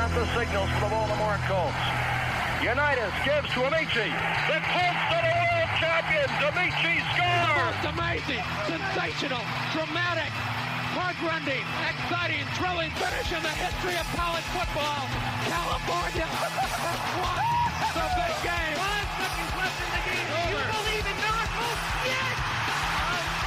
out the signals for the Baltimore Colts. Unitas gives to Amici. The Colts are the world champions. Amici scores. It's amazing, sensational, dramatic, heart-rending, exciting, thrilling finish in the history of college football. California won the big game. 5 seconds left in the game. You believe in miracles? Yes!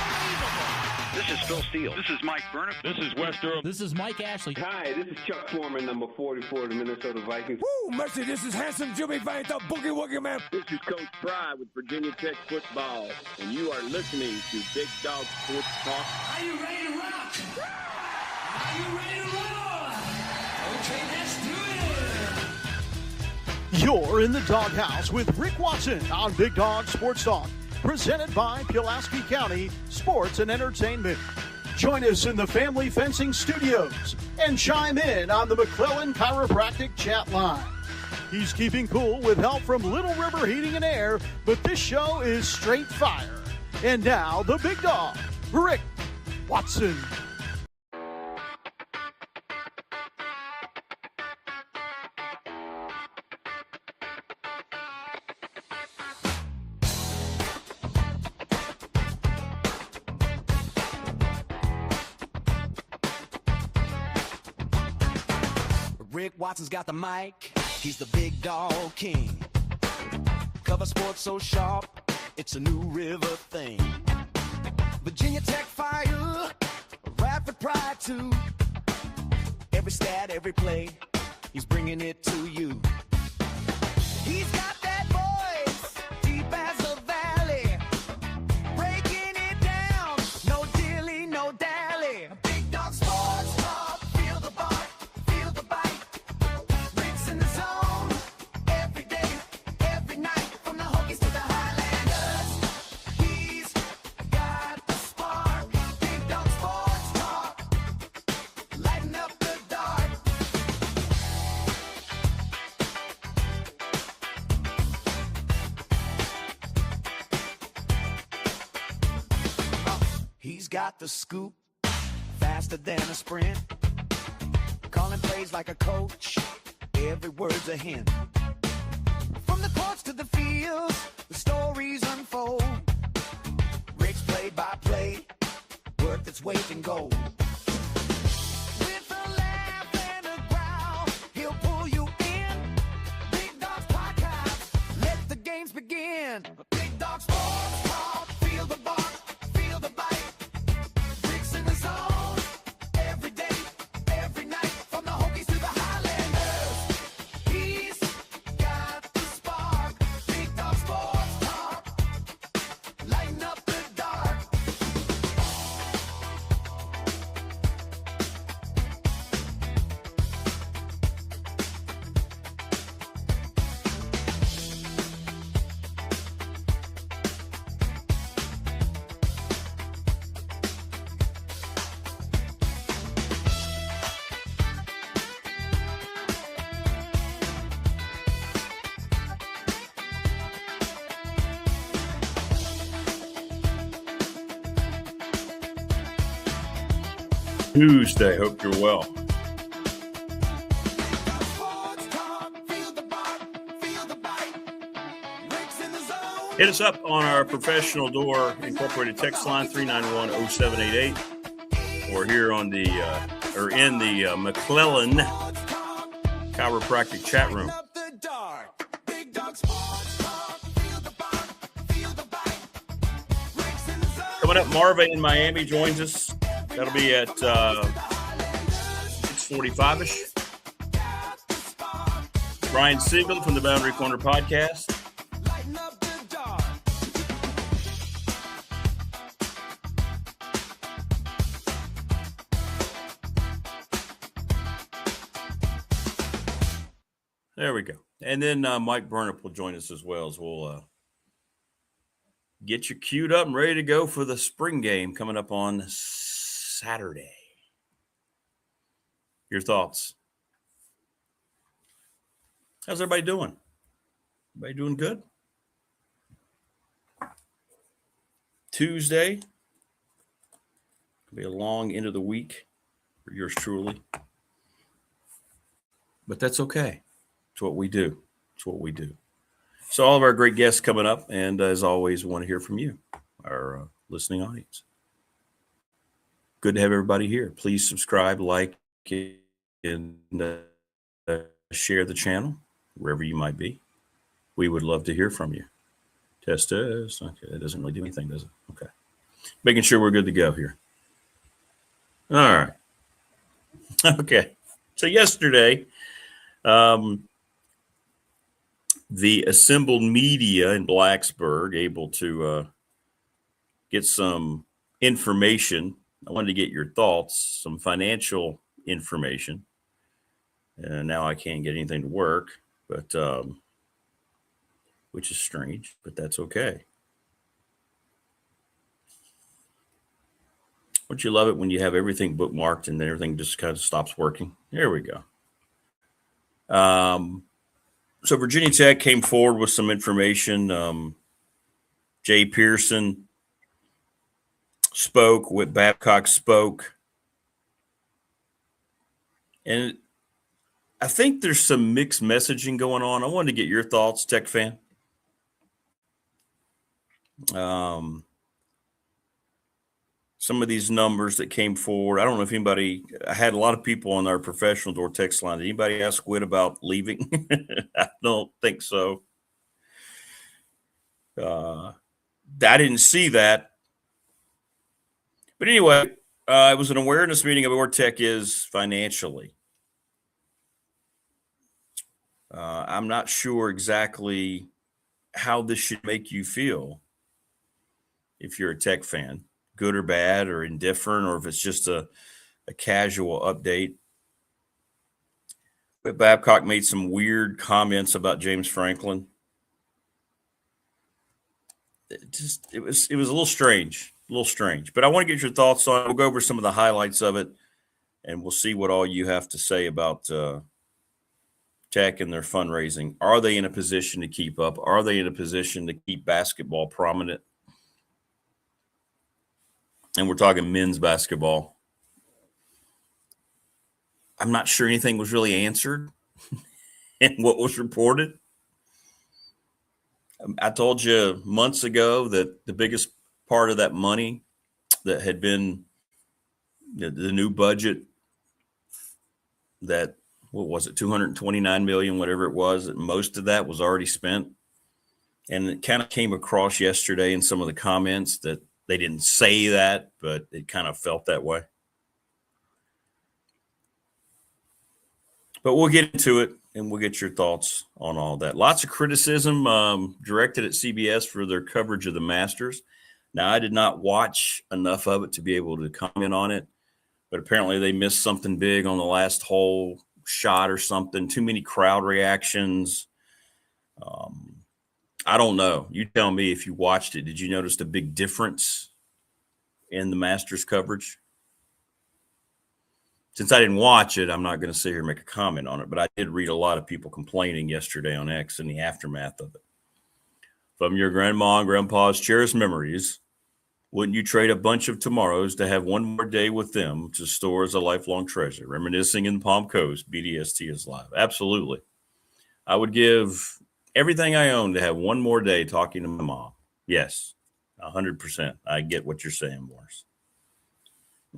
Unbelievable. This is Phil Steele. This is Mike Burnham. This is Wes Durham. This is Mike Ashley. Hi, this is Chuck Foreman, number 44 of the Minnesota Vikings. Woo, mercy, this is handsome Jimmy Vane, the Boogie Woogie Man. This is Coach Fry with Virginia Tech Football, and you are listening to Big Dog Sports Talk. Are you ready to rock? Are you ready to roll? Okay, let's do it. You're in the doghouse with Rick Watson on Big Dog Sports Talk, presented by Pulaski County Sports and Entertainment. Join us in the Family Fencing Studios and chime in on the McClellan Chiropractic chat line. He's keeping cool with help from Little River Heating and Air, but this show is straight fire. And now, the big dog, Rick Watson. Rick Watson's got the mic, he's the big dog king. Cover sports so sharp, it's a New River thing. Virginia Tech fire, rapid pride too. Every stat, every play, he's bringing it to you. He's got that voice, deep as a valley, breaking it down, no dilly, no dally. Big dog sports talk, feel the bark, feel the bite. Rick's in the zone, every day, every night, from the Hokies to the Highlanders. He's got the spark, Big dog sports talk, lighten up the dark. He's got the scoop, faster than a sprint. Calling plays like a coach, every word's a hint. From the courts to the fields, the stories unfold. Rick's play-by-play, worth its weight in gold. With a laugh and a growl, he'll pull you in. Big Dog's podcast, let the games begin. Big Dog Sports Talk, feel the bark, feel the bite. Rick's in the zone, every day, every night, from the Hokies to the Highlanders. He's got the spark, Big Dog Sports Talk, lighten up the dark. Tuesday. Hope you're well. Sports Talk, feel the bark, feel the bite. Rick's in the zone. Hit us up on our Professional Door Incorporated text line 391-0788, or here on the in the McClellan Chiropractic chat room. Up the dark. Big Dog Sports Talk, feel the bark, feel the bite. Rick's in the zone. Coming up, Marvin in Miami joins us. That'll be at 6:45-ish. Brian Siegel from the Boundary Corner podcast. Lighten up the dark. There we go. And then Mike Burnham will join us as well, as we'll get you queued up and ready to go for the spring game coming up on Saturday. Your thoughts? How's everybody doing? Everybody doing good? Tuesday. Could be a long end of the week for yours truly. But that's okay. It's what we do. It's what we do. So all of our great guests coming up, and as always, we want to hear from you, our listening audience. Good to have everybody here. Please subscribe, like, and share the channel wherever you might be. We would love to hear from you. Test. Okay, that doesn't really do anything, does it? Okay. Making sure we're good to go here. All right. Okay. So yesterday, the assembled media in Blacksburg able to get some information. I wanted to get your thoughts, some financial information. And now I can't get anything to work, but which is strange, but that's okay. Don't you love it when you have everything bookmarked and then everything just kind of stops working? There we go. So Virginia Tech came forward with some information. Jay Pearson spoke, Whit Babcock spoke. And I think there's some mixed messaging going on. I wanted to get your thoughts, Tech fan. Some of these numbers that came forward. I don't know if anybody, I had a lot of people on our professional door text line. Did anybody ask Whit about leaving? I don't think so. I didn't see that. But anyway, it was an awareness meeting of where Tech is financially. I'm not sure exactly how this should make you feel if you're a Tech fan, good or bad or indifferent, or if it's just a casual update. But Babcock made some weird comments about James Franklin. It was a little strange, But I want to get your thoughts on it. We'll go over some of the highlights of it, and we'll see what all you have to say about Tech and their fundraising. Are they in a position to keep up? Are they in a position to keep basketball prominent? And we're talking men's basketball. I'm not sure anything was really answered in what was reported. I told you months ago that the biggest part of that money that had been the new budget, that, what was it, 229 million, whatever it was, that most of that was already spent. And it kind of came across yesterday in some of the comments that they didn't say that, but it kind of felt that way. But we'll get into it, and we'll get your thoughts on all that. Lots of criticism directed at CBS for their coverage of the Masters. Now, I did not watch enough of it to be able to comment on it, but apparently they missed something big on the last hole shot or something. Too many crowd reactions. I don't know. You tell me if you watched it. Did you notice a big difference in the Masters coverage? Since I didn't watch it, I'm not going to sit here and make a comment on it, but I did read a lot of people complaining yesterday on X in the aftermath of it. From your grandma and grandpa's cherished memories, wouldn't you trade a bunch of tomorrows to have one more day with them to store as a lifelong treasure? Reminiscing in Palm Coast, BDST is live. Absolutely. I would give everything I own to have one more day talking to my mom. Yes, 100%. I get what you're saying, Morris.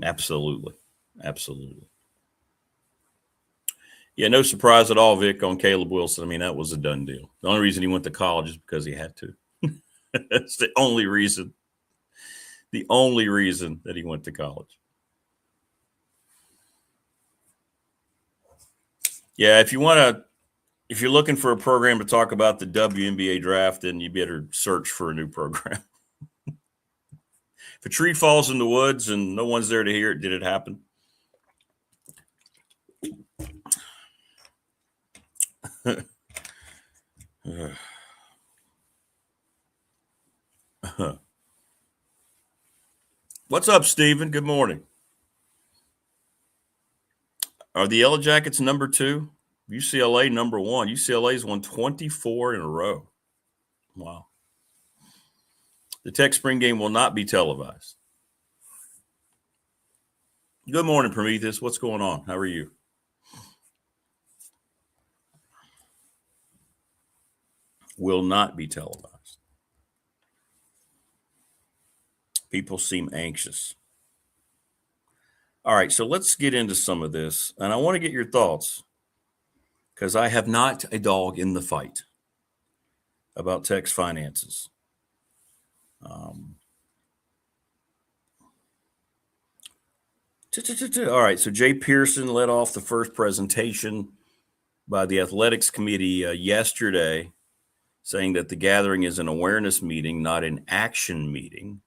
Absolutely. Absolutely. Yeah, no surprise at all, Vic, on Caleb Wilson. I mean, that was a done deal. The only reason he went to college is because he had to. That's the only reason. The only reason that he went to college. Yeah, if you're looking for a program to talk about the WNBA draft, then you better search for a new program. If a tree falls in the woods and no one's there to hear it, did it happen? What's up, Steven? Good morning. Are the Yellow Jackets number 2? UCLA number 1. UCLA's won 24 in a row. Wow. The Tech spring game will not be televised. Good morning, Prometheus. What's going on? How are you? will not be televised. People seem anxious. All right, so let's get into some of this. And I want to get your thoughts because I have not a dog in the fight about Tech's finances. All right, so Jay Pearson led off the first presentation by the athletics committee yesterday, saying that the gathering is an awareness meeting, not an action meeting.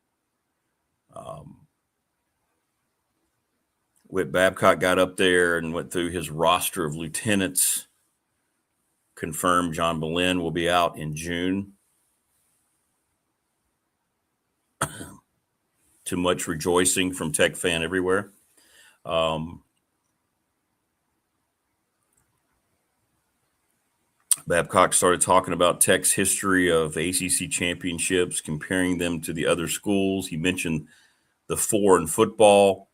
Whit Babcock got up there and went through his roster of lieutenants, confirmed John Boleyn will be out in June. Too much rejoicing from Tech fan everywhere. Babcock started talking about Tech's history of ACC championships, comparing them to the other schools. He mentioned the 4 in football,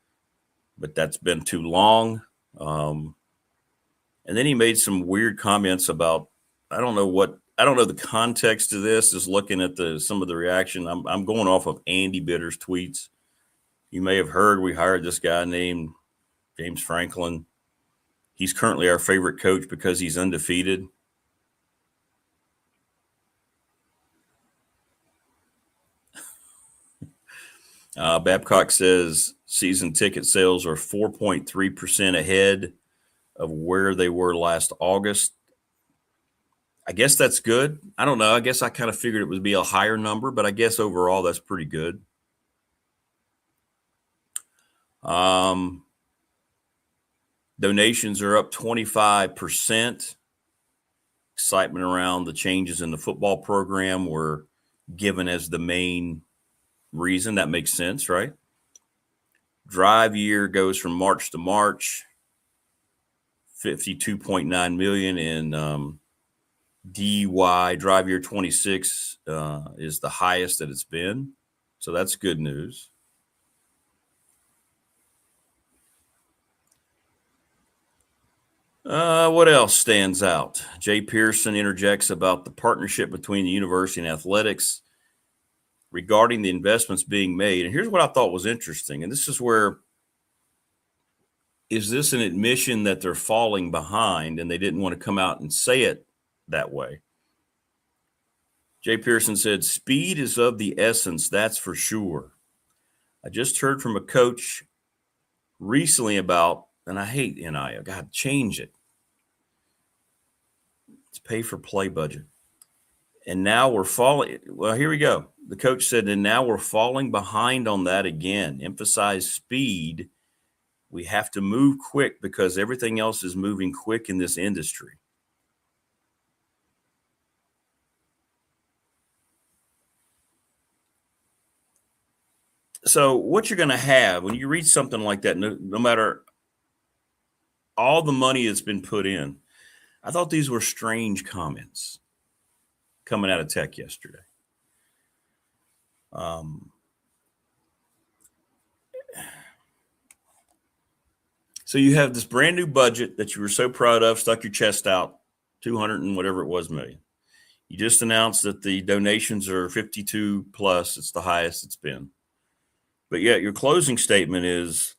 but that's been too long. And then he made some weird comments about, I don't know the context of this, is looking at some of the reaction. I'm going off of Andy Bitter's tweets. You may have heard we hired this guy named James Franklin. He's currently our favorite coach because he's undefeated. Babcock says season ticket sales are 4.3% ahead of where they were last August. I guess that's good. I don't know. I guess I kind of figured it would be a higher number, but I guess overall that's pretty good. Donations are up 25%. Excitement around the changes in the football program were given as the main reason. That makes sense, right? Drive year goes from March to March. 52.9 million in DY. Drive year 26 is the highest that it's been. So that's good news. What else stands out? Jay Pearson interjects about the partnership between the university and athletics regarding the investments being made. And here's what I thought was interesting. And this is where, is this an admission that they're falling behind and they didn't want to come out and say it that way? Jay Pearson said, speed is of the essence, that's for sure. I just heard from a coach recently about, and I hate NIL, God, change it. It's pay for play budget. And now we're falling. Well, here we go. The coach said, and now we're falling behind on that again. Emphasize speed. We have to move quick because everything else is moving quick in this industry. So what you're going to have when you read something like that, no matter all the money that's been put in, I thought these were strange comments coming out of Tech yesterday. So you have this brand new budget that you were so proud of, stuck your chest out, 200 and whatever it was million. You just announced that the donations are 52 plus. It's the highest it's been. But yet your closing statement is,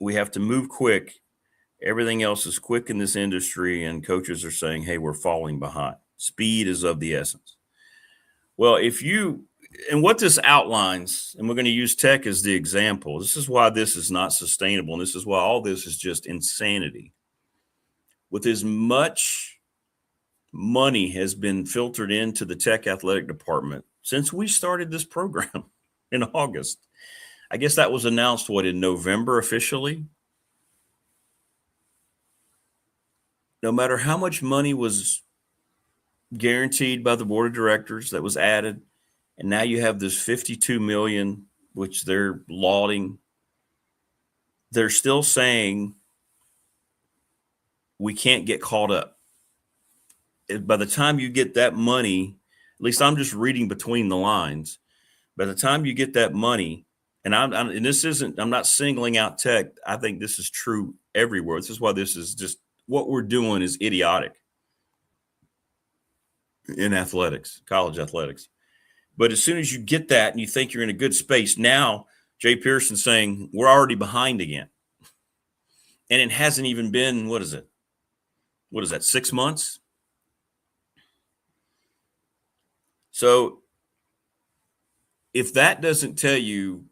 we have to move quick. Everything else is quick in this industry, and coaches are saying, hey, we're falling behind. Speed is of the essence. Well, and what this outlines, and we're going to use Tech as the example, this is why this is not sustainable, and this is why all this is just insanity. With as much money has been filtered into the Tech athletic department since we started this program in August. I guess that was announced, in November officially? No matter how much money was guaranteed by the board of directors that was added, and now you have this $52 million, which they're lauding, they're still saying we can't get caught up. By the time you get that money, at least I'm just reading between the lines, by the time you get that money, and I'm not singling out Tech. I think this is true everywhere. This is why this is just, what we're doing is idiotic. in athletics, college athletics. But as soon as you get that and you think you're in a good space, now Jay Pearson's saying we're already behind again. And it hasn't even been, what is it? What is that, 6 months? So if that doesn't tell you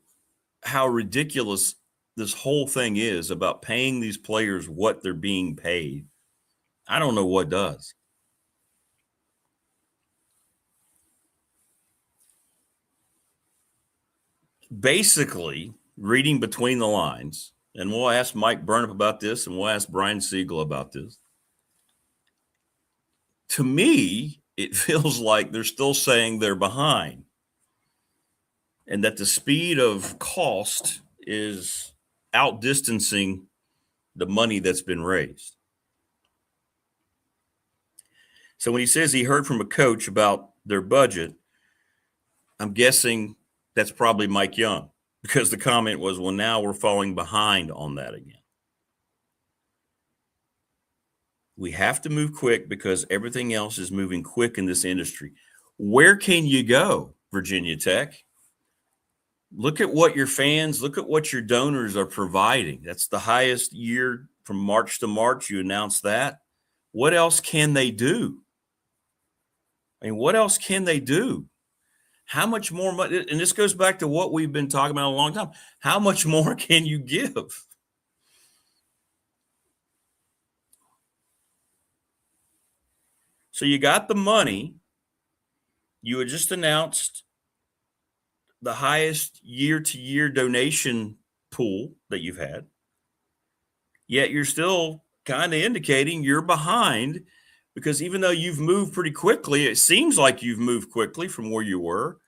how ridiculous this whole thing is about paying these players what they're being paid, I don't know what does. Basically, reading between the lines, and we'll ask Mike Burnip about this, and we'll ask Brian Siegel about this. To me, it feels like they're still saying they're behind, and that the speed of cost is outdistancing the money that's been raised. So when he says he heard from a coach about their budget, I'm guessing that's probably Mike Young, because the comment was, well, now we're falling behind on that again. We have to move quick because everything else is moving quick in this industry. Where can you go, Virginia Tech? Look at what your fans, look at what your donors are providing. That's the highest year from March to March. You announced that. What else can they do? I mean, what else can they do? How much more money? And this goes back to what we've been talking about a long time. How much more can you give? So you got the money. You had just announced the highest year-to-year donation pool that you've had. Yet you're still kind of indicating you're behind, because even though you've moved pretty quickly, it seems like you've moved quickly from where you were,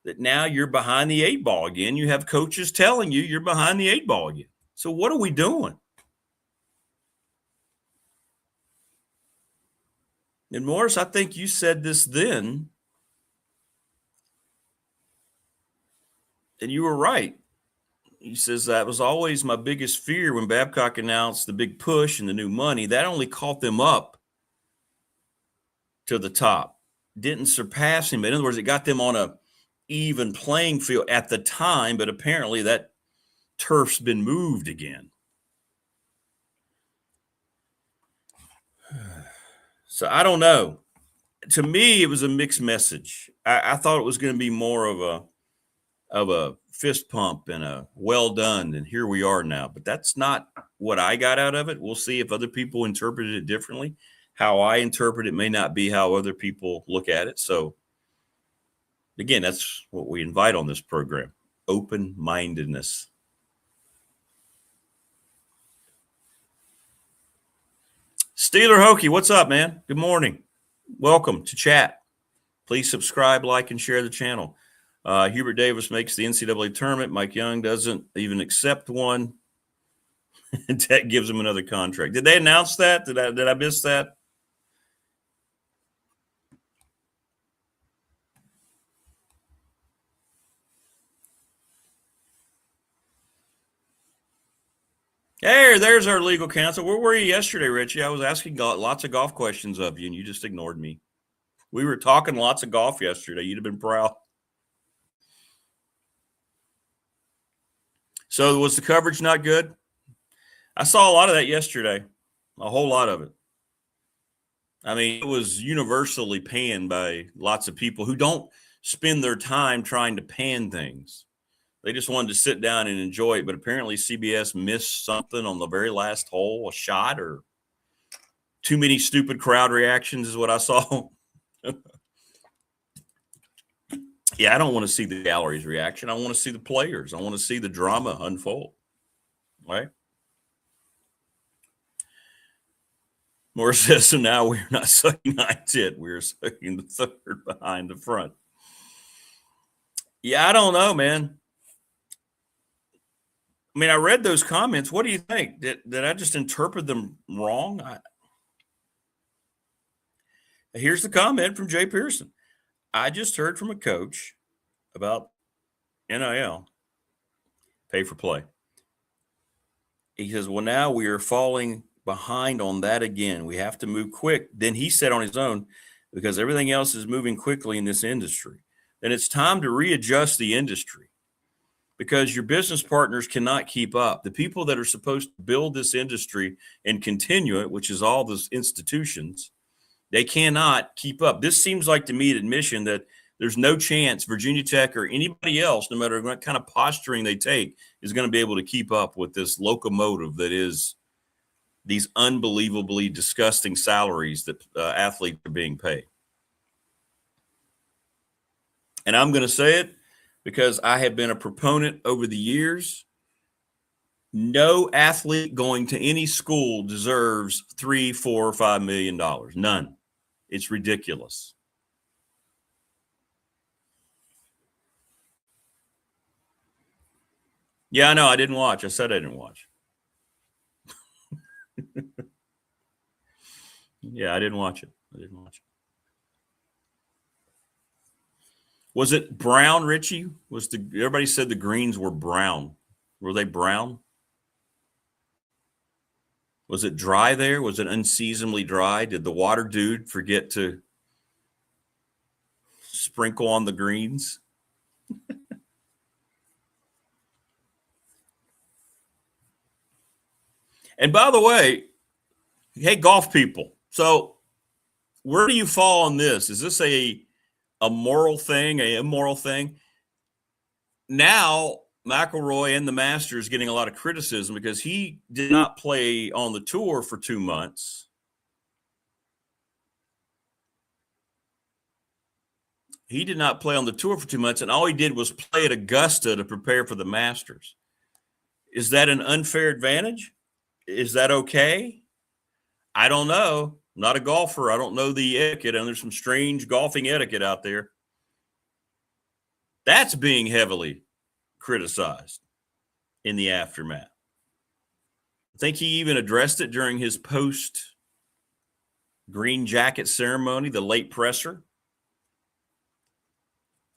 that now you're behind the 8 ball again. You have coaches telling you you're behind the 8 ball again. So what are we doing? And Morris, I think you said this then, and you were right. He says that was always my biggest fear when Babcock announced the big push and the new money. That only caught them up to the top, didn't surpass him. In other words, it got them on a even playing field at the time, but apparently that turf's been moved again. So I don't know. To me, it was a mixed message. I thought it was going to be more of a fist pump and a well done, and here we are now. But that's not what I got out of it. We'll see if other people interpreted it differently. How I interpret it may not be how other people look at it. So, again, that's what we invite on this program, open-mindedness. Steeler Hokie, what's up, man? Good morning. Welcome to chat. Please subscribe, like, and share the channel. Hubert Davis makes the NCAA tournament. Mike Young doesn't even accept one. And Tech gives him another contract. Did they announce that? Did I miss that? Hey, there's our legal counsel. Where were you yesterday, Richie? I was asking lots of golf questions of you, and you just ignored me. We were talking lots of golf yesterday. You'd have been proud. So was the coverage not good? I saw a lot of that yesterday, a whole lot of it. I mean, it was universally panned by lots of people who don't spend their time trying to pan things. They just wanted to sit down and enjoy it. But apparently CBS missed something on the very last hole, a shot, or too many stupid crowd reactions is what I saw. Yeah, I don't want to see the gallery's reaction. I want to see the players. I want to see the drama unfold. Right? Morris says, so now we're not sucking eye tit. We're sucking the third behind the front. Yeah, I don't know, man. I mean, I read those comments. What do you think? Did I just interpret them wrong? Here's the comment from Jay Pearson. I just heard from a coach about NIL, pay for play. He says, well, now we are falling behind on that again. We have to move quick. Then he said on his own, because everything else is moving quickly in this industry, then it's time to readjust the industry, because your business partners cannot keep up. The people that are supposed to build this industry and continue it, which is all those institutions, they cannot keep up. This seems like to me an admission that there's no chance Virginia Tech or anybody else, no matter what kind of posturing they take, is going to be able to keep up with this locomotive that is these unbelievably disgusting salaries that athletes are being paid. And I'm going to say it because I have been a proponent over the years. No athlete going to any school deserves $3, $4, or $5 million. None. It's ridiculous. Yeah, I know. I didn't watch. I said I didn't watch. Yeah, I didn't watch it. Was it brown, Richie? Everybody said the greens were brown. Were they brown? Was it dry there? Was it unseasonably dry? Did the water dude forget to sprinkle on the greens? And by the way, hey, golf people. So where do you fall on this? Is this a moral thing, an immoral thing? Now, McIlroy and the Masters getting a lot of criticism because he did not play on the tour for 2 months. He did not play on the tour for 2 months, and all he did was play at Augusta to prepare for the Masters. Is that an unfair advantage? Is that okay? I don't know. I'm not a golfer. I don't know the etiquette, and there's some strange golfing etiquette out there. That's being heavily criticized in the aftermath. I think he even addressed it during his post-green jacket ceremony, the late presser.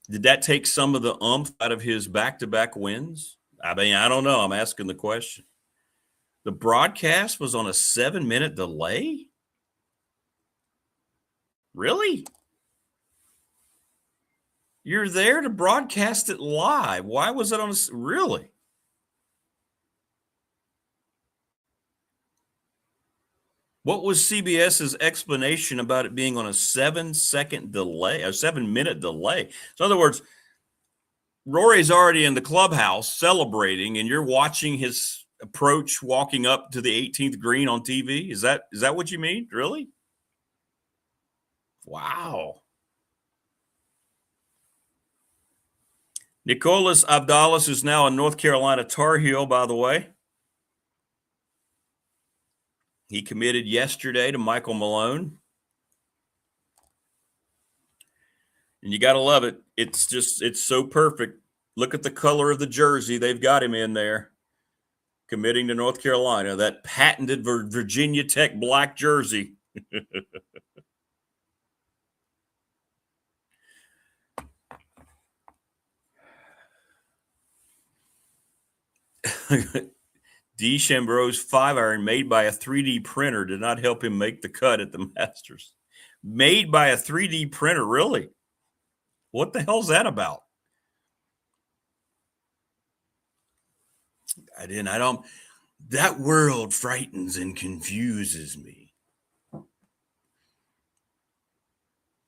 Did that take some of the oomph out of his back-to-back wins? I mean, I don't know. I'm asking the question. The broadcast was on a 7-minute delay? Really? You're there to broadcast it live. Why was it on really? What was CBS's explanation about it being on a 7-second delay, a 7-minute delay? So in other words, Rory's already in the clubhouse celebrating, and you're watching his approach walking up to the 18th green on TV. Is that what you mean? Really? Wow. Nicolas Abdalas is now a North Carolina Tar Heel, by the way. He committed yesterday to Michael Malone. And you got to love it. It's so perfect. Look at the color of the jersey. They've got him in there committing to North Carolina, that patented Virginia Tech black jersey. DeChambeau's 5-iron made by a 3D printer did not help him make the cut at the Masters. Made by a 3D printer, really? What the hell's that about? That world frightens and confuses me.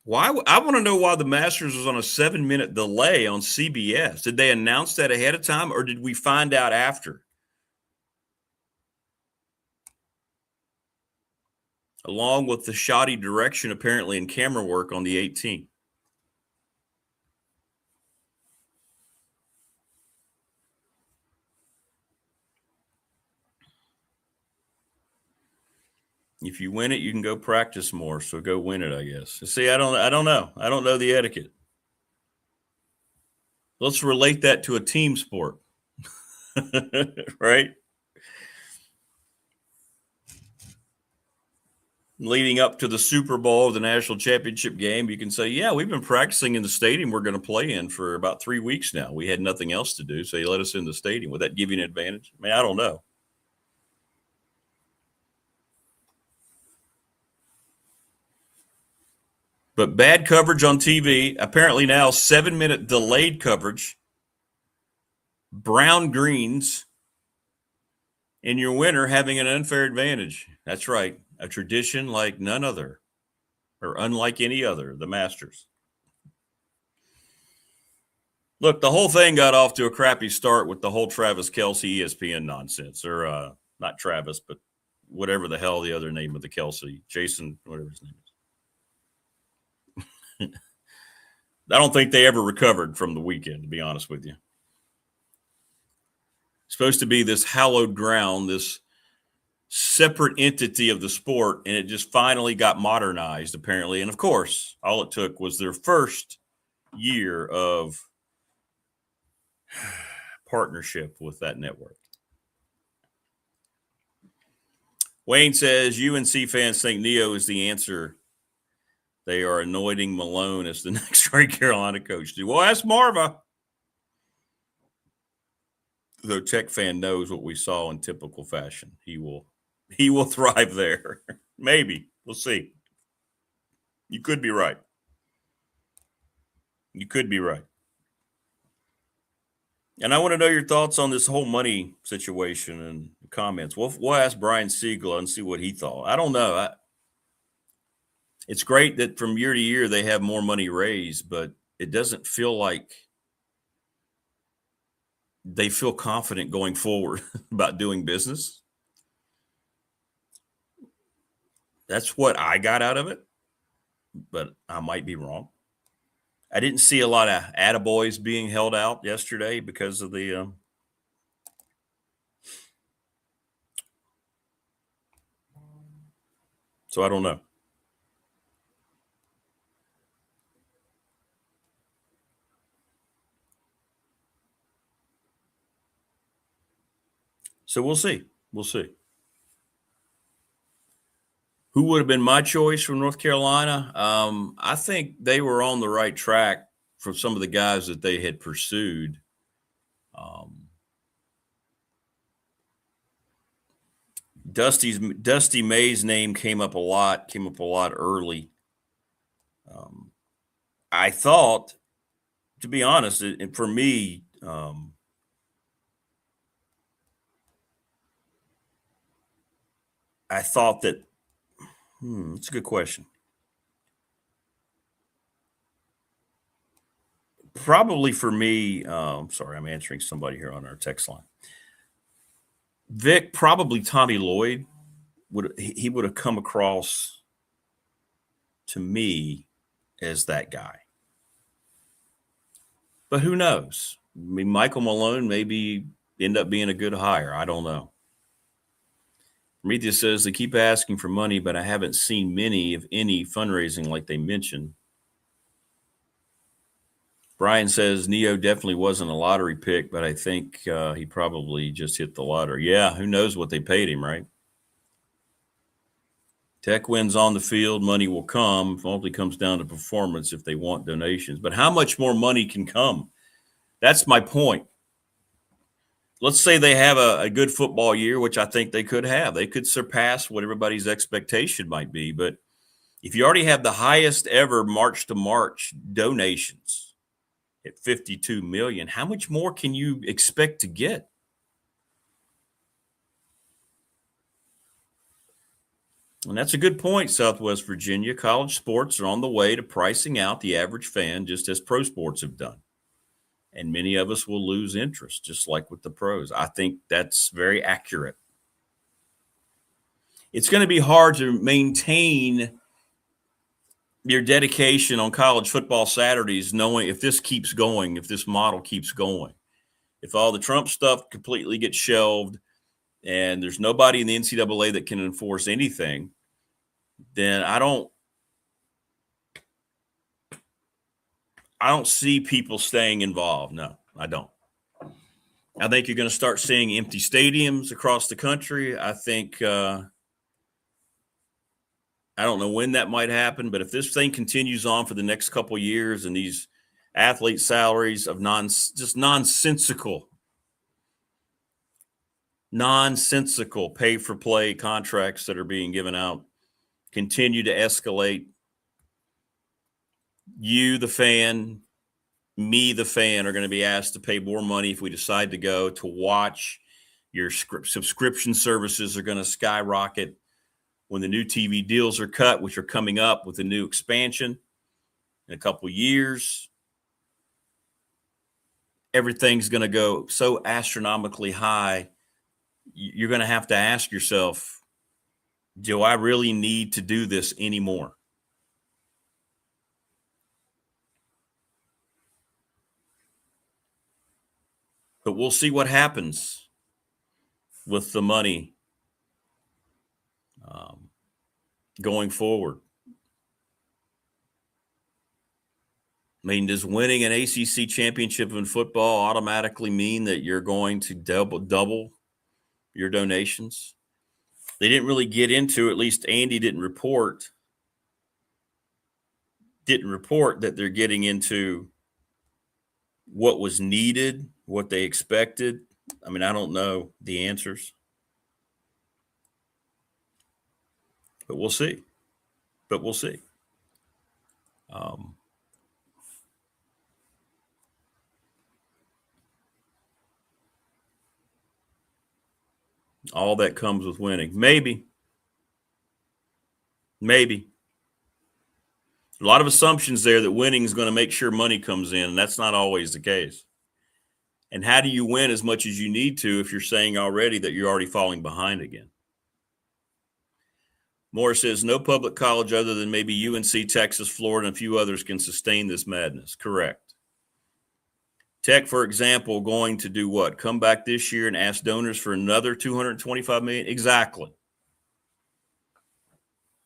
Why? I want to know why the Masters was on a 7-minute delay on CBS. Did they announce that ahead of time, or did we find out after? Along with the shoddy direction, apparently, in camera work on the 18th. If you win it, you can go practice more. So go win it, I guess. See, I don't know. I don't know the etiquette. Let's relate that to a team sport, right? Leading up to the Super Bowl, the national championship game, you can say, yeah, we've been practicing in the stadium we're going to play in for about 3 weeks now. We had nothing else to do, so you let us in the stadium. Would that give you an advantage? I mean, I don't know. But bad coverage on TV. Apparently now 7-minute delayed coverage. Brown greens. And your winner having an unfair advantage. That's right. A tradition like none other, or unlike any other, the Masters. Look, the whole thing got off to a crappy start with the whole Travis Kelce ESPN nonsense. Or not Travis, but whatever the hell the other name of the Kelce. Jason, whatever his name is. I don't think they ever recovered from the weekend, to be honest with you. Supposed to be this hallowed ground, this separate entity of the sport, and it just finally got modernized, apparently. And of course, all it took was their first year of partnership with that network. Wayne says UNC fans think Neo is the answer. They are anointing Malone as the next North Carolina coach. Well, ask Marva. Though Tech fan knows what we saw in typical fashion. He will thrive there. Maybe. We'll see. You could be right. You could be right. And I want to know your thoughts on this whole money situation and comments. We'll ask Brian Siegel and see what he thought. I don't know. It's great that from year to year they have more money raised, but it doesn't feel like they feel confident going forward about doing business. That's what I got out of it, but I might be wrong. I didn't see a lot of attaboys being held out yesterday because of the so I don't know. So we'll see. We'll see. Who would have been my choice from North Carolina? I think they were on the right track for some of the guys that they had pursued. Dusty May's name came up a lot early. I thought, to be honest, and for me, I thought that it's a good question. Probably for me, sorry, I'm answering somebody here on our text line. Vic, probably Tommy Lloyd would have come across to me as that guy. But who knows? I mean, Michael Malone maybe end up being a good hire. I don't know. Prometheus says they keep asking for money, but I haven't seen many, if any, fundraising like they mentioned. Brian says Neo definitely wasn't a lottery pick, but I think he probably just hit the lottery. Yeah, who knows what they paid him, right? Tech wins on the field, money will come. It only comes down to performance if they want donations. But how much more money can come? That's my point. Let's say they have a good football year, which I think they could have. They could surpass what everybody's expectation might be. But if you already have the highest ever March to March donations at $52 million, how much more can you expect to get? And that's a good point, Southwest Virginia. College sports are on the way to pricing out the average fan, just as pro sports have done. And many of us will lose interest, just like with the pros. I think that's very accurate. It's going to be hard to maintain your dedication on college football Saturdays, knowing if this keeps going, if this model keeps going. If all the Trump stuff completely gets shelved and there's nobody in the NCAA that can enforce anything, then I don't see people staying involved. No, I don't. I think you're going to start seeing empty stadiums across the country. I think I don't know when that might happen, but if this thing continues on for the next couple of years and these athlete salaries of just nonsensical pay-for-play contracts that are being given out continue to escalate, You, the fan, me, the fan, are going to be asked to pay more money if we decide to go to watch. Your subscription services are going to skyrocket when the new TV deals are cut, which are coming up with a new expansion in a couple of years. Everything's going to go so astronomically high. You're going to have to ask yourself, do I really need to do this anymore? But we'll see what happens with the money going forward. I mean, does winning an ACC championship in football automatically mean that you're going to double your donations? They didn't really get into, at least Andy didn't report that they're getting into what was needed, what they expected. I mean, I don't know the answers, but we'll see. All that comes with winning. Maybe. A lot of assumptions there that winning is going to make sure money comes in, and that's not always the case. And how do you win as much as you need to if you're saying already that you're already falling behind again? Morris says, no public college other than maybe UNC, Texas, Florida, and a few others can sustain this madness. Correct. Tech, for example, going to do what? Come back this year and ask donors for another $225 million? Exactly.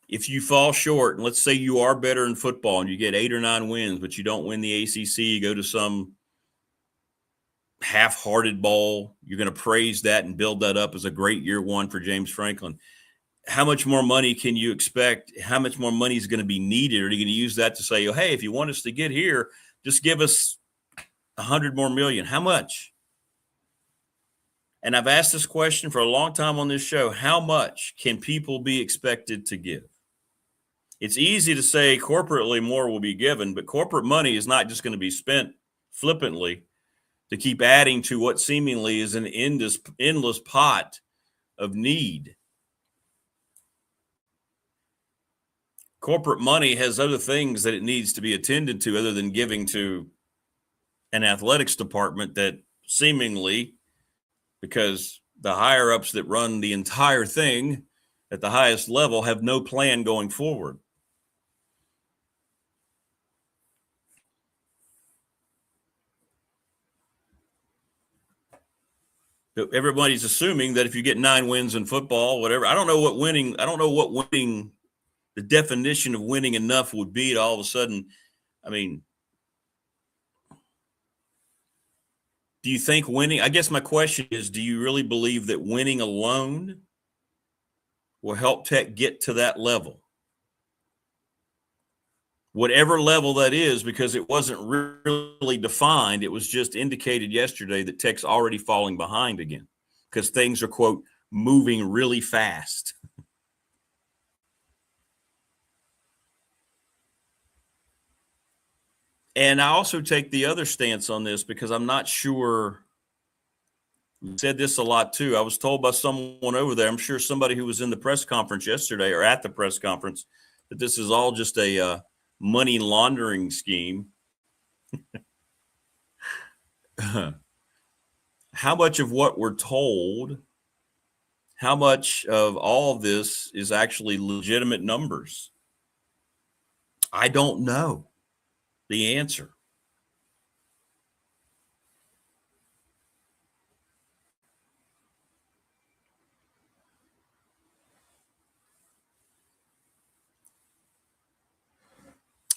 If you fall short, and let's say you are better in football and you get 8 or 9 wins, but you don't win the ACC, you go to some half-hearted bowl, you're going to praise that and build that up as a great year one for James Franklin. How much more money can you expect? How much more money is going to be needed? Or are you going to use that to say, oh, hey, if you want us to get here, just give us $100 more million? How much? And I've asked this question for a long time on this show. How much can people be expected to give? It's easy to say corporately more will be given, but corporate money is not just going to be spent flippantly to keep adding to what seemingly is an endless pot of need. Corporate money has other things that it needs to be attended to other than giving to an athletics department that seemingly, because the higher ups that run the entire thing at the highest level have no plan going forward. Everybody's assuming that if you get 9 wins in football, whatever, I don't know what winning, the definition of winning enough would be to all of a sudden. I mean, do you think winning, I guess my question is, do you really believe that winning alone will help Tech get to that level? Whatever level that is, because it wasn't really defined. It was just indicated yesterday that Tech's already falling behind again because things are, quote, moving really fast. And I also take the other stance on this because I'm not sure. We said this a lot too. I was told by someone over there, I'm sure somebody who was in the press conference yesterday or at the press conference, that this is all just a money laundering scheme. How much of what we're told, how much of all of this is actually legitimate numbers? I don't know the answer.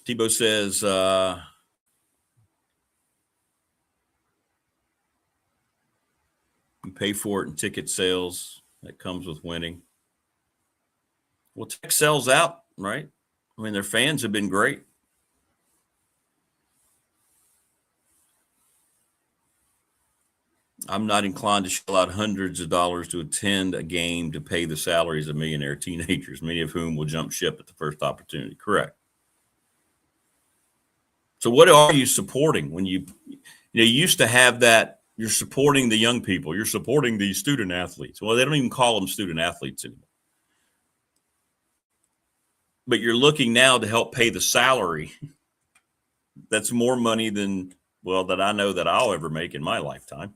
Tebow says, you pay for it in ticket sales. That comes with winning. Well, Tech sells out, right? I mean, their fans have been great. I'm not inclined to shell out hundreds of dollars to attend a game to pay the salaries of millionaire teenagers, many of whom will jump ship at the first opportunity. Correct. So what are you supporting when you used to have that you're supporting the young people, you're supporting the student athletes. Well, they don't even call them student athletes anymore. But you're looking now to help pay the salary. That's more money than, well, that I know that I'll ever make in my lifetime.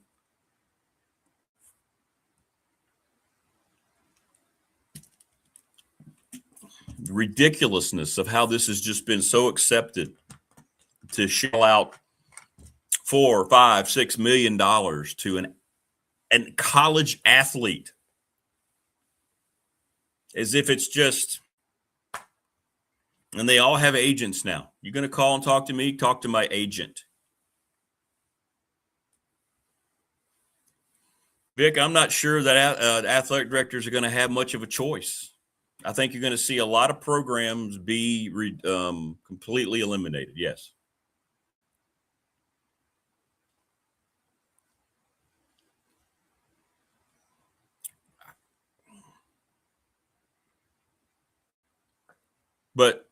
Ridiculousness of how this has just been so accepted to shell out $4, $5, $6 million to an college athlete, as if it's just, and they all have agents now. You're going to call and talk to me? Talk to my agent. Vic, I'm not sure that athletic directors are going to have much of a choice. I think you're going to see a lot of programs be completely eliminated. Yes. But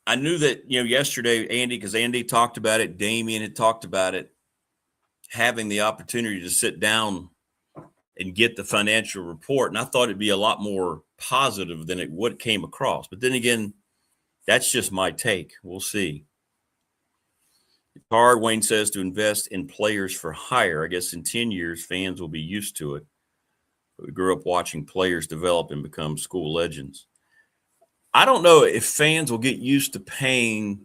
I knew that, yesterday, Andy, because Andy talked about it, Damien had talked about it, having the opportunity to sit down and get the financial report. And I thought it'd be a lot more positive than what came across. But then again, that's just my take. We'll see. It's hard, Wayne says, to invest in players for hire. I guess in 10 years, fans will be used to it. But we grew up watching players develop and become school legends. I don't know if fans will get used to paying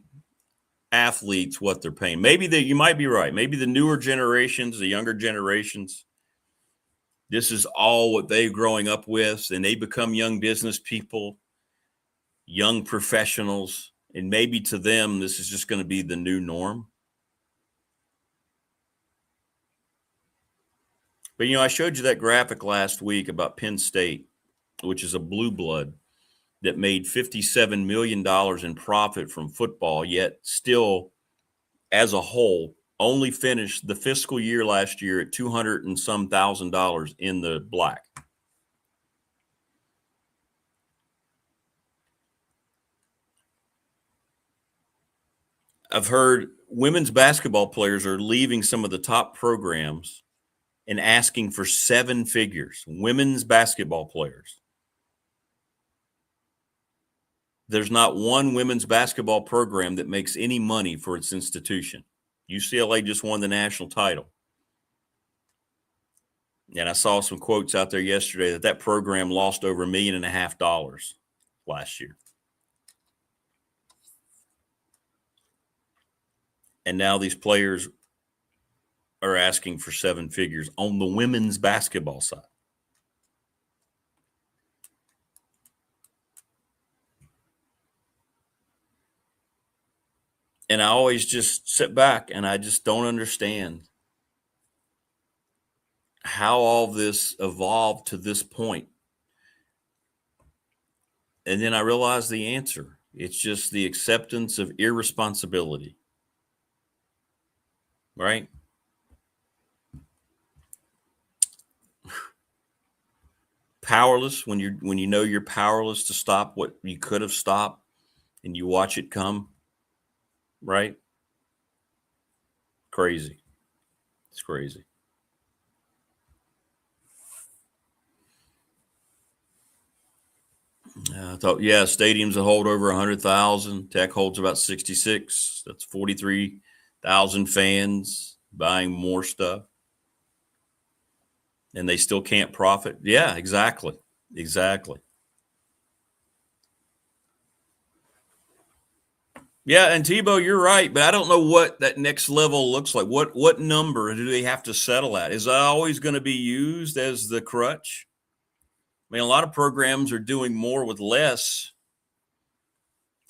athletes what they're paying. Maybe you might be right. Maybe the newer generations, the younger generations, this is all what they're growing up with, and they become young business people, young professionals, and maybe to them, this is just going to be the new norm. But, I showed you that graphic last week about Penn State, which is a blue blood that made $57 million in profit from football, yet still, as a whole, only finished the fiscal year last year at $200 and some thousand in the black. I've heard women's basketball players are leaving some of the top programs and asking for 7 figures. Women's basketball players. There's not one women's basketball program that makes any money for its institution. UCLA just won the national title. And I saw some quotes out there yesterday that program lost over $1.5 million last year. And now these players are asking for 7 figures on the women's basketball side. And I always just sit back and I just don't understand how all this evolved to this point. And then I realized the answer. It's just the acceptance of irresponsibility. Right? Powerless when you know you're powerless to stop what you could have stopped and you watch it come. Right? Crazy. It's crazy. I thought, stadiums that hold over 100,000. Tech holds about 66. That's 43,000 fans buying more stuff. And they still can't profit. Yeah, exactly. Exactly. Yeah, and Tebow, you're right, but I don't know what that next level looks like. What number do they have to settle at? Is that always going to be used as the crutch? I mean, a lot of programs are doing more with less.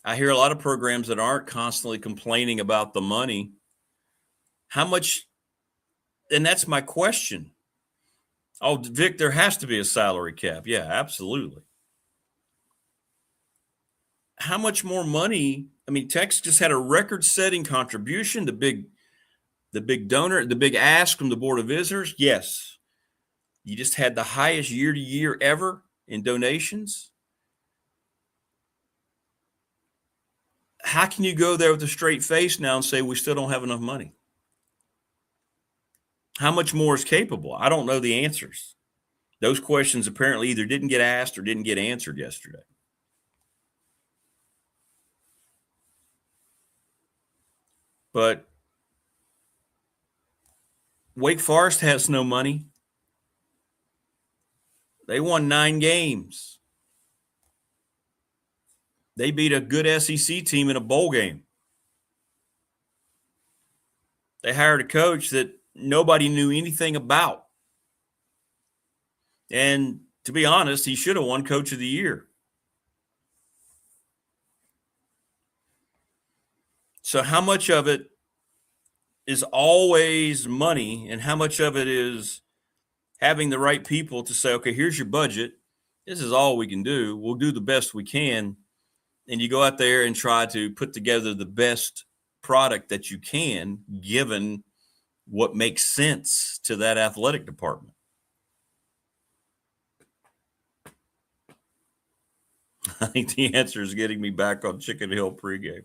I hear a lot of programs that aren't constantly complaining about the money. How much? And that's my question. Oh, Vic, there has to be a salary cap. Yeah, absolutely. How much more money? I mean, Tech's just had a record-setting contribution. The big donor, the big ask from the Board of Visitors. Yes. You just had the highest year-to-year ever in donations. how can you go there with a straight face now and say we still don't have enough money? How much more is capable? I don't know the answers. Those questions apparently either didn't get asked or didn't get answered yesterday. But Wake Forest has no money. They won 9 games. They beat a good SEC team in a bowl game. They hired a coach that nobody knew anything about. And to be honest, he should have won Coach of the Year. So how much of it is always money and how much of it is having the right people to say, okay, here's your budget. This is all we can do. We'll do the best we can. And you go out there and try to put together the best product that you can, given what makes sense to that athletic department. I think the answer is getting me back on Chicken Hill pregame.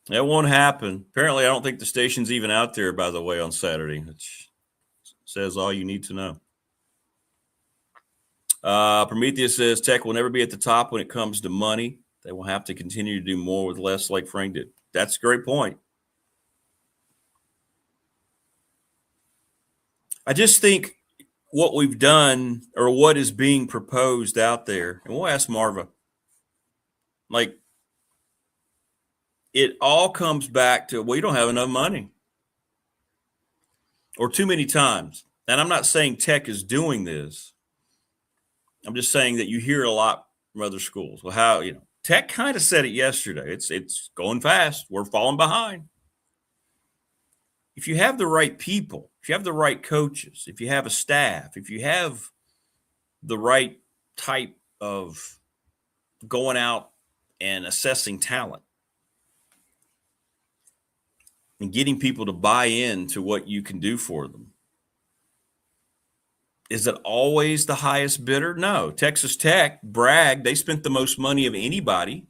That won't happen. Apparently, I don't think the station's even out there, by the way, on Saturday. It says all you need to know. Prometheus says Tech will never be at the top when it comes to money. They will have to continue to do more with less like Frank did. That's a great point. I just think what we've done or what is being proposed out there, and we'll ask Marva, like, it all comes back to, well, you don't have enough money or too many times. And I'm not saying Tech is doing this. I'm just saying that you hear it a lot from other schools. Well, how, Tech kind of said it yesterday. It's going fast. We're falling behind. If you have the right people, if you have the right coaches, if you have a staff, if you have the right type of going out and assessing talent and getting people to buy into what you can do for them, is it always the highest bidder? No. Texas Tech bragged they spent the most money of anybody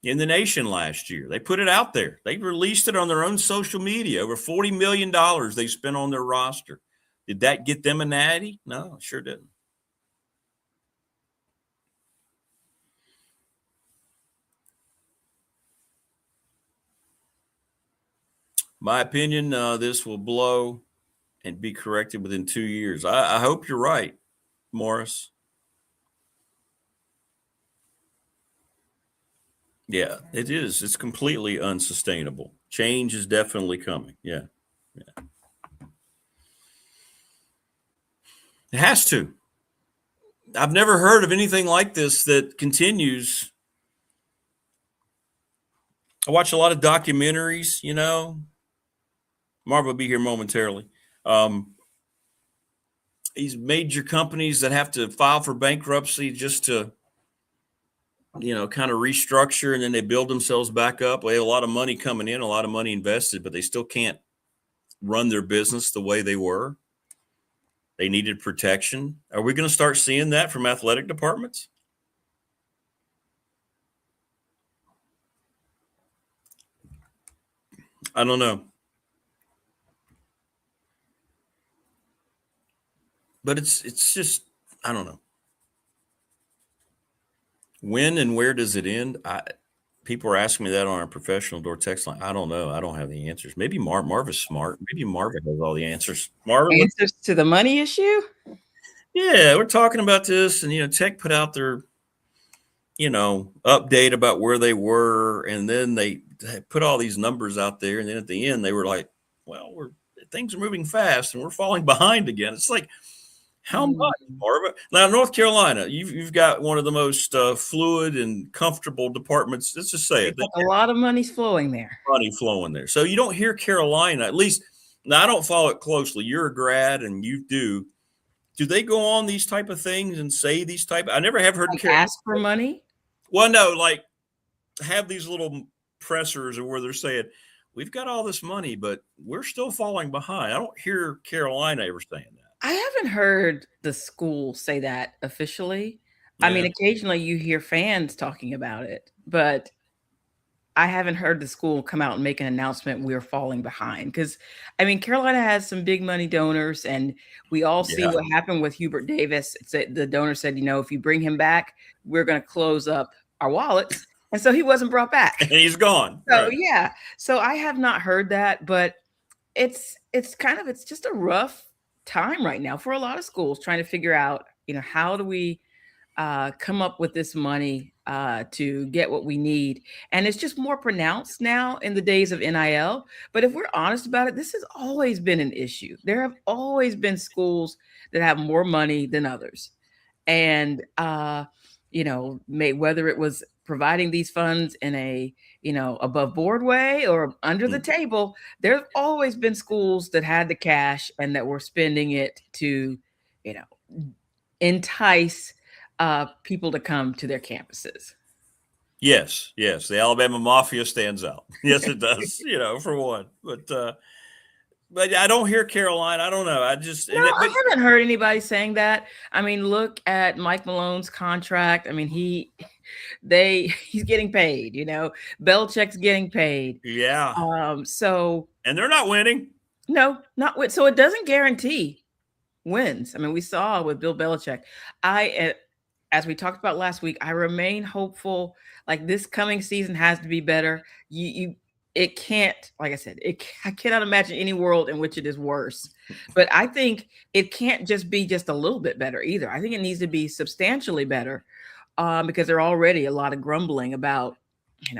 in the nation last year. They put it out there. They released it on their own social media. Over $40 million they spent on their roster. Did that get them a natty? No, it sure didn't. My opinion, this will blow and be corrected within 2 years. I hope you're right, Morris. Yeah, it is. It's completely unsustainable. Change is definitely coming. Yeah. It has to. I've never heard of anything like this that continues. I watch a lot of documentaries, Marv will be here momentarily. These major companies that have to file for bankruptcy just to, kind of restructure, and then they build themselves back up. They have a lot of money coming in, a lot of money invested, but they still can't run their business the way they were. They needed protection. Are we going to start seeing that from athletic departments? I don't know. But it's just, I don't know. When and where does it end? People are asking me that on our professional door text line. I don't know. I don't have the answers. Maybe Marv is smart. Maybe Marv has all the answers. Marv, answers to the money issue? Yeah, we're talking about this, and Tech put out their, update about where they were, and then they put all these numbers out there, and then at the end they were like, "Well, things are moving fast, and we're falling behind again." It's like, how much, Marva? Now, North Carolina, you've got one of the most fluid and comfortable departments. Let's just say it. A lot of money's flowing there. Money flowing there. So you don't hear Carolina, at least. Now, I don't follow it closely. You're a grad, and you do. Do they go on these type of things and say these type? I never have heard ask for money. Well, no, like have these little pressers where they're saying, "We've got all this money, but we're still falling behind." I don't hear Carolina ever saying that. I haven't heard the school say that officially. I mean, occasionally you hear fans talking about it, but I haven't heard the school come out and make an announcement we're falling behind. Because, I mean, Carolina has some big money donors, and we all see what happened with Hubert Davis. The donor said, if you bring him back, we're going to close up our wallets. And so he wasn't brought back. And he's gone. So, yeah. So I have not heard that, but it's just a rough time right now for a lot of schools trying to figure out, how do we come up with this money to get what we need. And it's just more pronounced now in the days of NIL. But if we're honest about it, this has always been an issue. There have always been schools that have more money than others. And, whether it was providing these funds in a, above board way or under the table, there's always been schools that had the cash and that were spending it to, entice people to come to their campuses. Yes. The Alabama Mafia stands out. Yes, it does, for one. But I don't hear Carolina. I don't know. I haven't heard anybody saying that. I mean, look at Mike Malone's contract. I mean, he's getting paid, Belichick's getting paid. Yeah. And they're not winning. No, not with. So it doesn't guarantee wins. I mean, we saw with Bill Belichick. As we talked about last week, I remain hopeful. Like, this coming season has to be better. It can't, like I said, I cannot imagine any world in which it is worse. But I think it can't just be just a little bit better either. I think it needs to be substantially better because there are already a lot of grumbling about,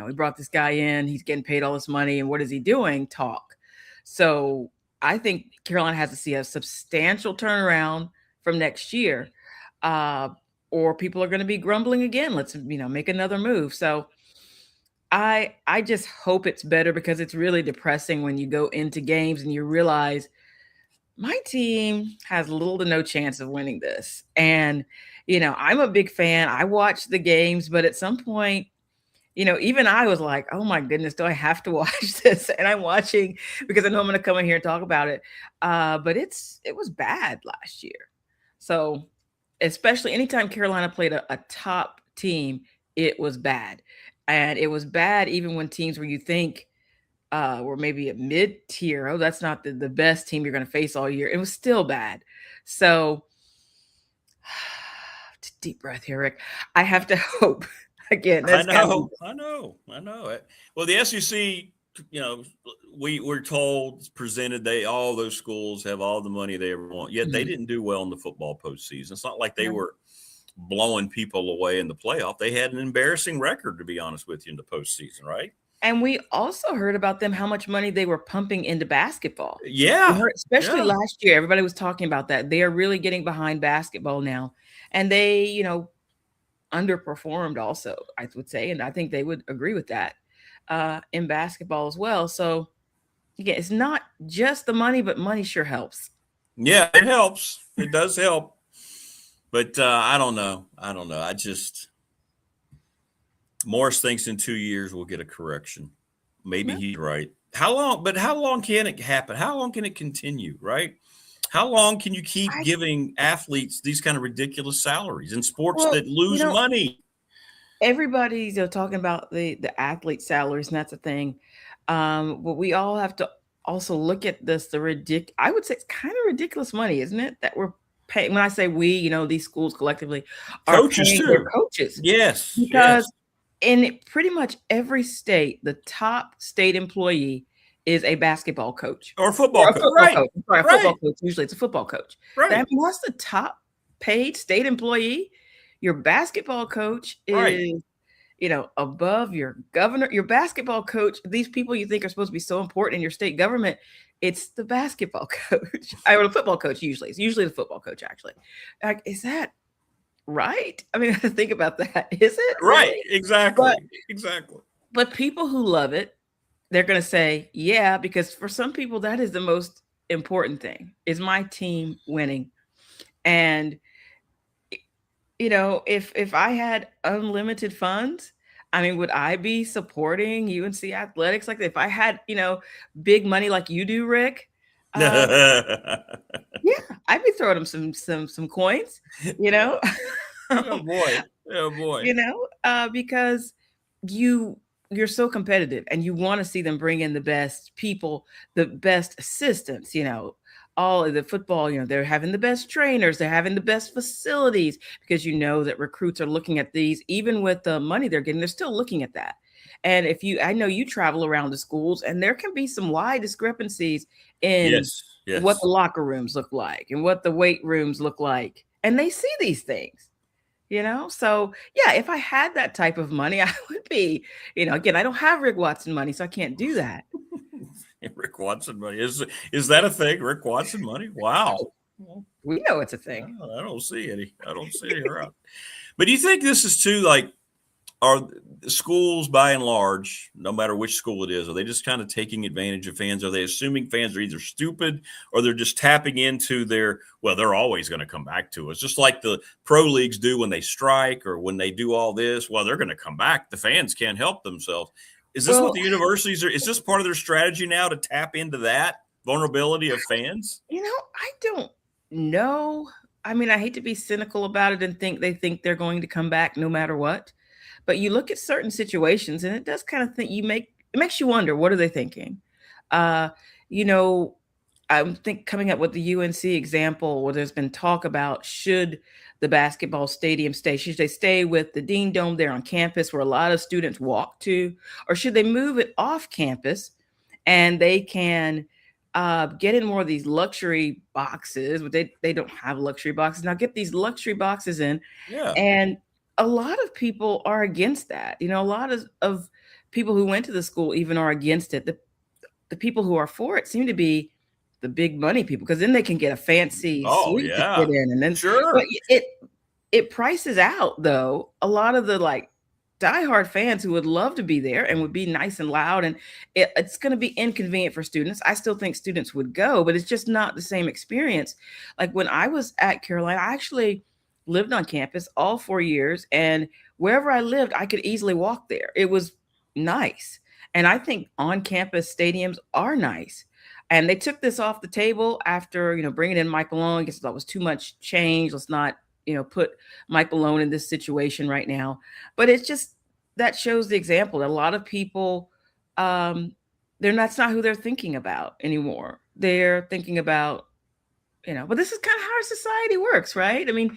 we brought this guy in, he's getting paid all this money, and what is he doing? Talk. So I think Carolina has to see a substantial turnaround from next year, or people are going to be grumbling again. Let's, make another move. So I just hope it's better, because it's really depressing when you go into games and you realize my team has little to no chance of winning this. And, I'm a big fan. I watch the games, but at some point, even I was like, oh my goodness, do I have to watch this? And I'm watching because I know I'm going to come in here and talk about it. But it was bad last year. So especially anytime Carolina played a top team, it was bad. And it was bad even when teams where you think were maybe a mid-tier, oh, that's not the best team you're going to face all year. It was still bad. So deep breath here, Rick. I have to hope. Again, I know. Well, the SEC, we're told it's presented, all those schools have all the money they ever want. Yet they didn't do well in the football postseason. It's not like they were blowing people away in the playoff. They had an embarrassing record, to be honest with you, in the postseason, right? And we also heard about them, how much money they were pumping into basketball. Yeah. Especially last year. Everybody was talking about that. They are really getting behind basketball now. And they, underperformed also, I would say. And I think they would agree with that in basketball as well. So, again, it's not just the money, but money sure helps. Yeah, it helps. It does help. But I don't know. Morris thinks in 2 years we'll get a correction. Maybe he's right. How long can it happen? How long can it continue, right? How long can you keep giving athletes these kind of ridiculous salaries in sports that lose money? Everybody's talking about the athlete salaries, and that's a thing. But we all have to also look at this, I would say it's kind of ridiculous money, isn't it? That we're paying. When I say we, these schools collectively are coaches paying too. Their coaches. Yes. Because in pretty much every state, the top state employee is a basketball coach or a football coach. Football coach. Usually it's a football coach. Right. I mean, what's the top paid state employee? Your basketball coach is, above your governor, your basketball coach. These people you think are supposed to be so important in your state government, it's the basketball coach or the football coach. It's usually the football coach, actually. Like, is that right? I mean, think about that. Is it? Right. Exactly. But people who love it, they're going to say, yeah, because for some people, that is the most important thing, is my team winning. And, if I had unlimited funds, I mean, would I be supporting UNC athletics like that? If I had, big money like you do, Rick? Yeah, I'd be throwing them some coins, Oh boy. Oh boy. Because you're so competitive and you want to see them bring in the best people, the best assistants, all of the football, they're having the best trainers, they're having the best facilities because that recruits are looking at these, even with the money they're getting, they're still looking at that. And I know you travel around the schools and there can be some wide discrepancies in Yes. what the Yes. locker rooms look like and what the weight rooms look like. And they see these things. So yeah, if I had that type of money, I would be, again, I don't have Rick Watson money, so I can't do that. Rick Watson money. Is that a thing? Rick Watson money? Wow. We know it's a thing. I don't see any. I don't see any around. But do you think this is too, like, are schools by and large, no matter which school it is, are they just kind of taking advantage of fans? Are they assuming fans are either stupid or they're just tapping into they're always going to come back to us, just like the pro leagues do when they strike or when they do all this? Well, they're going to come back. The fans can't help themselves. Is this what the universities are? Is this part of their strategy now to tap into that vulnerability of fans? I don't know. I mean, I hate to be cynical about it and they think they're going to come back no matter what. But you look at certain situations and it does kind of it makes you wonder, what are they thinking? I think coming up with the UNC example where there's been talk about should the basketball stadium stay? Should they stay with the Dean Dome there on campus where a lot of students walk to? Or should they move it off campus and they can get in more of these luxury boxes? But they don't have luxury boxes. Now get these luxury boxes in. Yeah. And a lot of people are against that. A lot of people who went to the school even are against it. The people who are for it seem to be the big money people, because then they can get a fancy suite to get in. And then sure. But it prices out, though, a lot of the diehard fans who would love to be there and would be nice and loud. And it's going to be inconvenient for students. I still think students would go, but it's just not the same experience. Like when I was at Carolina, I actually lived on campus all 4 years, and wherever I lived, I could easily walk there. It was nice. And I think on-campus stadiums are nice. And they took this off the table after, bringing in Mike Malone, because that was too much change. Let's not, put Mike Malone in this situation right now. But it's just, that shows the example that a lot of people, that's not who they're thinking about anymore. They're thinking about, but this is kind of how our society works, right? I mean,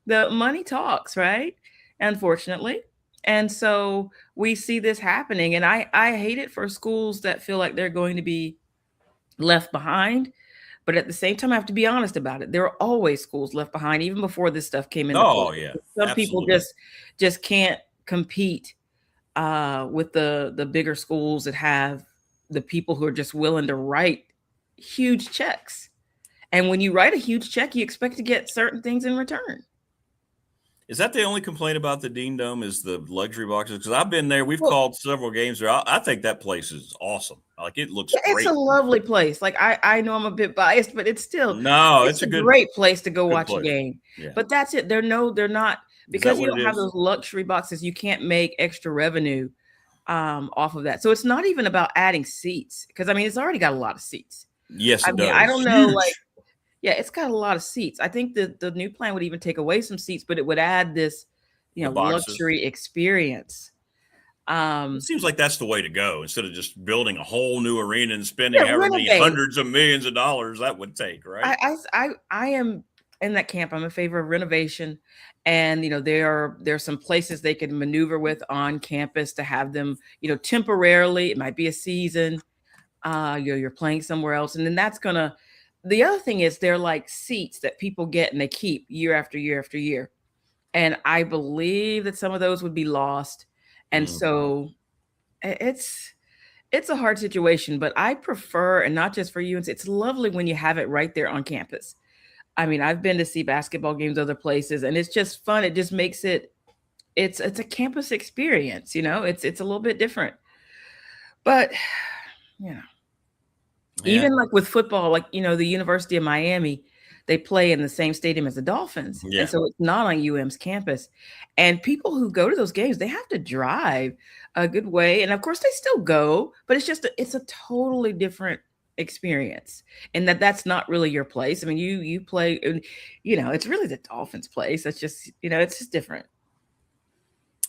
the money talks, right? Unfortunately. And so we see this happening. And I hate it for schools that feel like they're going to be left behind. But at the same time, I have to be honest about it. There are always schools left behind, even before this stuff came into play. Yeah. Some Absolutely. people just can't compete with the bigger schools that have the people who are just willing to write huge checks. And when you write a huge check, you expect to get certain things in return. Is that the only complaint about the Dean Dome, is the luxury boxes? Because I've been there. We've called several games there. I think that place is awesome. Like, it looks great. It's a lovely place. Like, I know I'm a bit biased, but it's still it's a great place to go watch a game. Yeah. But that's it. They're not, because you don't have those luxury boxes, you can't make extra revenue off of that. So it's not even about adding seats, because I mean, it's already got a lot of seats. Yes, it does. I don't know, yeah, it's got a lot of seats. I think the new plan would even take away some seats, but it would add this, luxury experience. It seems like that's the way to go, instead of just building a whole new arena and spending however many hundreds of millions of dollars that would take, right? I am in that camp. I'm in favor of renovation, and there's some places they can maneuver with on campus to have them, temporarily. It might be a season. You're playing somewhere else, and then that's gonna. The other thing is they're like seats that people get and they keep year after year after year. And I believe that some of those would be lost. And so it's a hard situation, but I prefer, and not just for you, it's lovely when you have it right there on campus. I mean, I've been to see basketball games other places, and it's just fun. It just makes it's a campus experience, it's a little bit different. But, even like with football, like, the University of Miami, they play in the same stadium as the Dolphins. Yeah. And so it's not on UM's campus. And people who go to those games, they have to drive a good way. And of course they still go, but it's a totally different experience, and that's not really your place. I mean, you play, and it's really the Dolphins' place. That's just it's just different.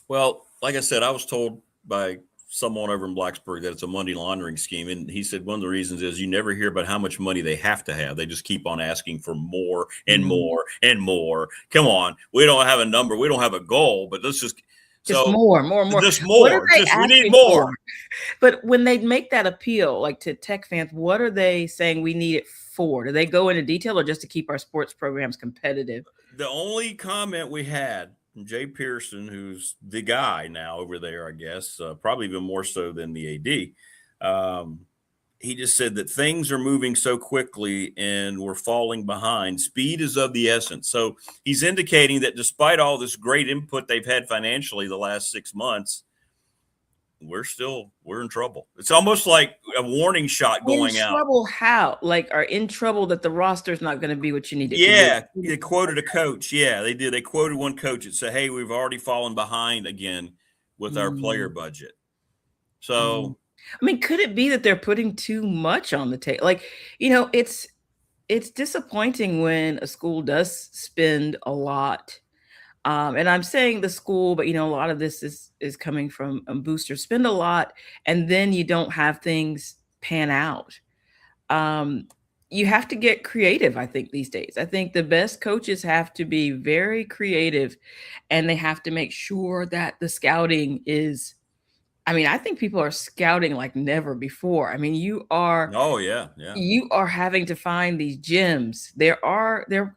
Well, like I said, I was told by someone over in Blacksburg that it's a money laundering scheme. And he said one of the reasons is you never hear about how much money they have to have. They just keep on asking for more and more and more. Come on. We don't have a number. We don't have a goal, but let's just more. Just What are more. they We need asking more. for? But when they make that appeal, like to Tech fans, what are they saying we need it for? Do they go into detail or just to keep our sports programs competitive? The only comment we had from Jay Pearson, who's the guy now over there, I guess, probably even more so than the AD, he just said that things are moving so quickly and we're falling behind. Speed is of the essence. So he's indicating that despite all this great input they've had financially the last 6 months, we're in trouble. It's almost like a warning shot going out. In trouble how? Like, are in trouble that the roster's not going to be what you need it to be? Yeah, they quoted a coach. Yeah, they did. They quoted one coach and said, "Hey, we've already fallen behind again with our player budget." So, I mean, could it be that they're putting too much on the table? Like, it's disappointing when a school does spend a lot. And I'm saying the school, but a lot of this is coming from boosters. Spend a lot, and then you don't have things pan out. You have to get creative, I think, these days. I think the best coaches have to be very creative, and they have to make sure that the scouting is. I mean, I think people are scouting like never before. I mean, you are. Oh yeah. You are having to find these gems. They're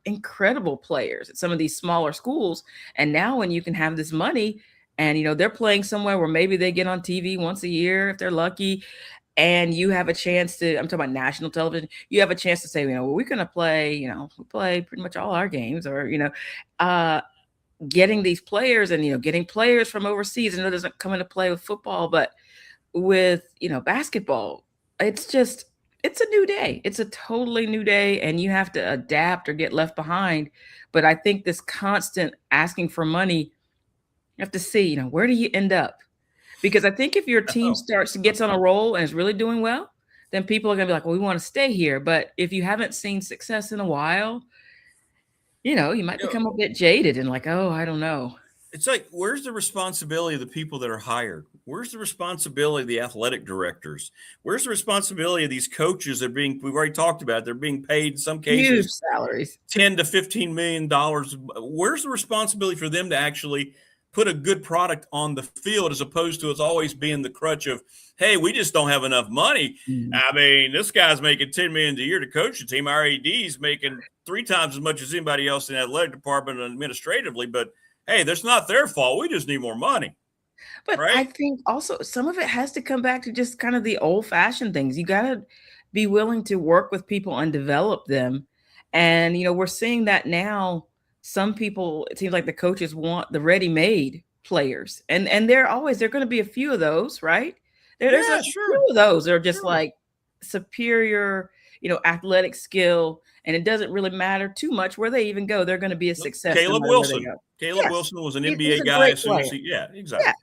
incredible players at some of these smaller schools. And now when you can have this money and they're playing somewhere where maybe they get on TV once a year if they're lucky, and you have a chance to, I'm talking about national television, you have a chance to say, well, we're gonna play, we play pretty much all our games, or getting these players and getting players from overseas. And it doesn't come into play with football, but with basketball, it's a new day. It's a totally new day, and you have to adapt or get left behind. But I think this constant asking for money, you have to see where do you end up, because I think if your team gets on a roll and is really doing well, then people are gonna be like, well, we want to stay here. But if you haven't seen success in a while, you might become a bit jaded and like, oh, I don't know. It's like, where's the responsibility of the people that are hired? Where's the responsibility of the athletic directors? Where's the responsibility of these coaches that we've already talked about, they're being paid in some cases huge salaries, $10 to $15 million. Where's the responsibility for them to actually put a good product on the field, as opposed to it's always being the crutch of, hey, we just don't have enough money. I mean, this guy's making $10 million a year to coach the team. Our AD's making 3 times as much as anybody else in the athletic department and administratively, but hey, that's not their fault. We just need more money. But right? I think also some of it has to come back to just kind of the old-fashioned things. You got to be willing to work with people and develop them. And, we're seeing that now. Some people, it seems like the coaches want the ready-made players. And there going to be a few of those, right? There's a few of those that are just like superior, athletic skill. And it doesn't really matter too much where they even go. They're going to be a success. Caleb Wilson. Wilson was an NBA guy. Yeah, exactly.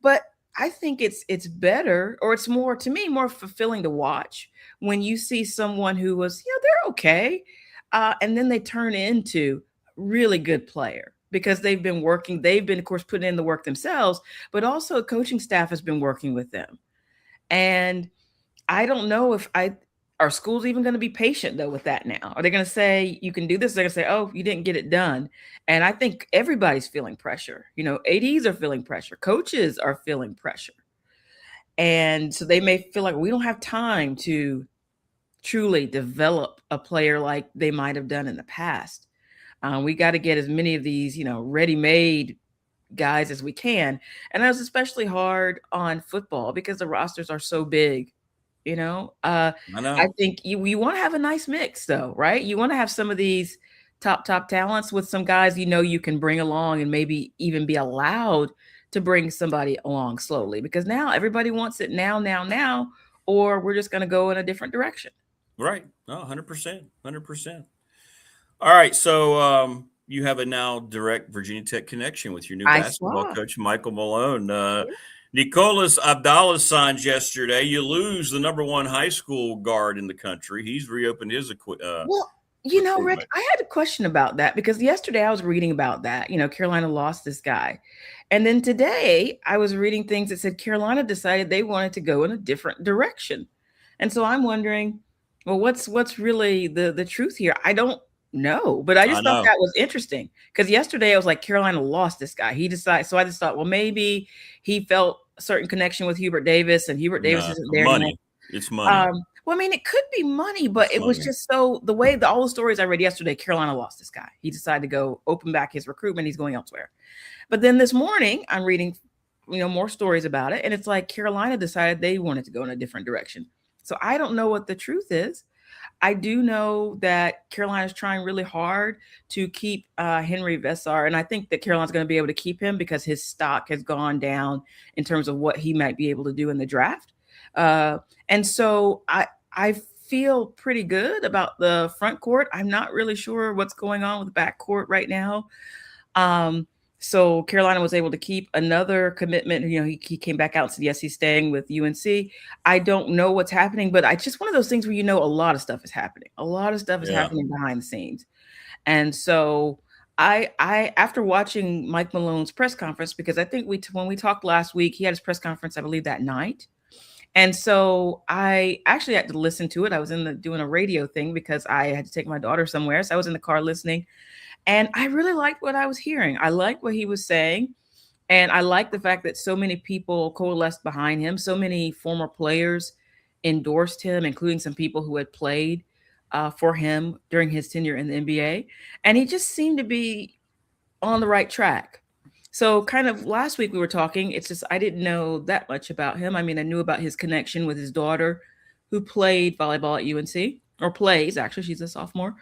But I think it's better, or it's more, to me, more fulfilling to watch when you see someone who was, they're okay. And then they turn into a really good player because they've been, of course, putting in the work themselves, but also a coaching staff has been working with them. And I don't know if are schools even going to be patient though with that now? Are they going to say you can do this? They're going to say, oh, you didn't get it done. And I think everybody's feeling pressure. ADs are feeling pressure. Coaches are feeling pressure. And so they may feel like we don't have time to truly develop a player like they might have done in the past. We got to get as many of these, ready-made guys as we can. And that was especially hard on football because the rosters are so big. I know. I think you want to have a nice mix though, right? You want to have some of these top talents with some guys you can bring along, and maybe even be allowed to bring somebody along slowly, because now everybody wants it now, or we're just going to go in a different direction. Right. No, 100%. All right. So you have a now direct Virginia Tech connection with your new basketball coach, Michael Malone. Nicolas Abdallah signs yesterday. You lose the #1 high school guard in the country. He's reopened his Well, Rick, I had a question about that because yesterday I was reading about that. Carolina lost this guy. And then today I was reading things that said Carolina decided they wanted to go in a different direction. And so I'm wondering, well, what's really the truth here? I don't know, but I just thought that was interesting because yesterday I was like, Carolina lost this guy. He decided. So I just thought, well, maybe he felt a certain connection with Hubert Davis and Hubert Davis isn't there money. anymore. It's money. Well, I mean, it could be money, but it was just so the way all the stories I read yesterday, Carolina lost this guy. He decided to go open back his recruitment. He's going elsewhere. But then this morning I'm reading, more stories about it. And it's like Carolina decided they wanted to go in a different direction. So I don't know what the truth is. I do know that Carolina's trying really hard to keep Henry Vessar. And I think that Carolina's going to be able to keep him because his stock has gone down in terms of what he might be able to do in the draft. And so I feel pretty good about the front court. I'm not really sure what's going on with the back court right now. So Carolina was able to keep another commitment. He came back out and said, yes, he's staying with UNC. I don't know what's happening, but it's just one of those things where a lot of stuff is happening. A lot of stuff is happening behind the scenes. And so I after watching Mike Malone's press conference, because I think when we talked last week, he had his press conference, I believe, that night. And so I actually had to listen to it. I was doing a radio thing because I had to take my daughter somewhere. So I was in the car listening. And I really liked what I was hearing. I liked what he was saying. And I liked the fact that so many people coalesced behind him. So many former players endorsed him, including some people who had played for him during his tenure in the NBA. And he just seemed to be on the right track. So kind of last week we were talking, it's just I didn't know that much about him. I mean, I knew about his connection with his daughter who played volleyball at UNC, or plays, actually, she's a sophomore.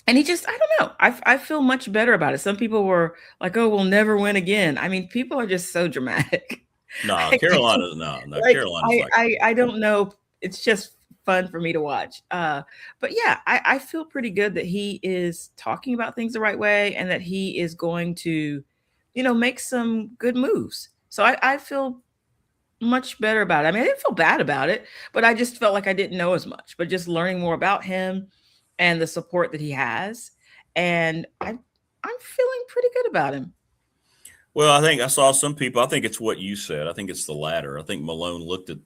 And he just, I don't know. I feel much better about it. Some people were like, oh, we'll never win again. I mean, people are just so dramatic. No, Carolina's Carolina's I don't know. It's just fun for me to watch. But yeah, I feel pretty good that he is talking about things the right way and that he is going to, make some good moves. So I feel much better about it. I mean, I didn't feel bad about it, but I just felt like I didn't know as much. But just learning more about him and the support that he has, and I'm feeling pretty good about him. Well, I think I saw some people. I think it's what you said. I think it's the latter. I think Malone looked at.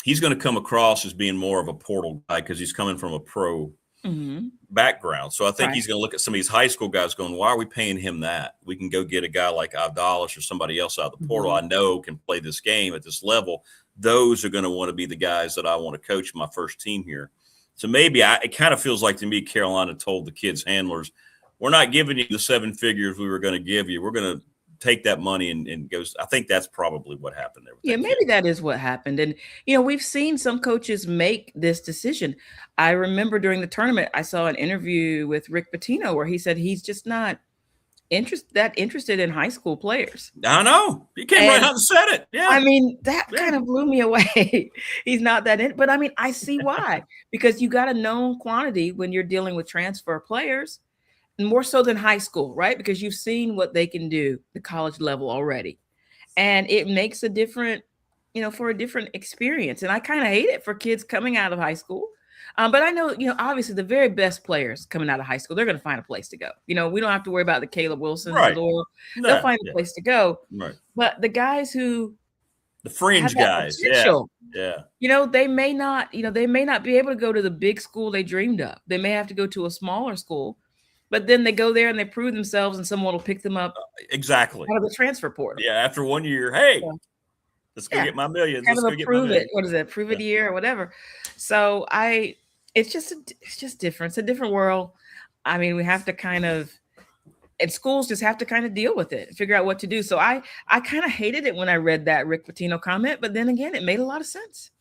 He's going to come across as being more of a portal guy because he's coming from a pro background. So I think he's going to look at some of these high school guys going, why are we paying him that? We can go get a guy like Abdallah or somebody else out of the portal I know can play this game at this level. Those are going to want to be the guys that I want to coach my first team here. So maybe it kind of feels like to me Carolina told the kids' handlers, we're not giving you the 7 figures we were going to give you. We're going to take that money and go. I think that's probably what happened there. Yeah, maybe that is what happened. And, we've seen some coaches make this decision. I remember during the tournament, I saw an interview with Rick Pitino where he said he's just not interested in high school players. I know. He came right out and said it. Yeah. I mean, that kind of blew me away. He's not that in, but I mean, I see why, because you got a known quantity when you're dealing with transfer players. More so than high school, right? Because you've seen what they can do the college level already. And it makes a different, for a different experience. And I kind of hate it for kids coming out of high school. But I know, obviously the very best players coming out of high school, they're going to find a place to go. We don't have to worry about the Caleb Wilsons. Right. They'll find a place to go. Right. But the guys who the fringe guys, yeah. They may not be able to go to the big school they dreamed of. They may have to go to a smaller school. But then they go there and they prove themselves, and someone will pick them up exactly out of the transfer portal. Yeah, after 1 year, hey, let's go get my millions. Kind let's of go prove get my it. What is it? Prove it a year or whatever. So it's just different. It's a different world. I mean, we have to and schools just have to kind of deal with it, figure out what to do. So I kind of hated it when I read that Rick Pitino comment, but then again, it made a lot of sense.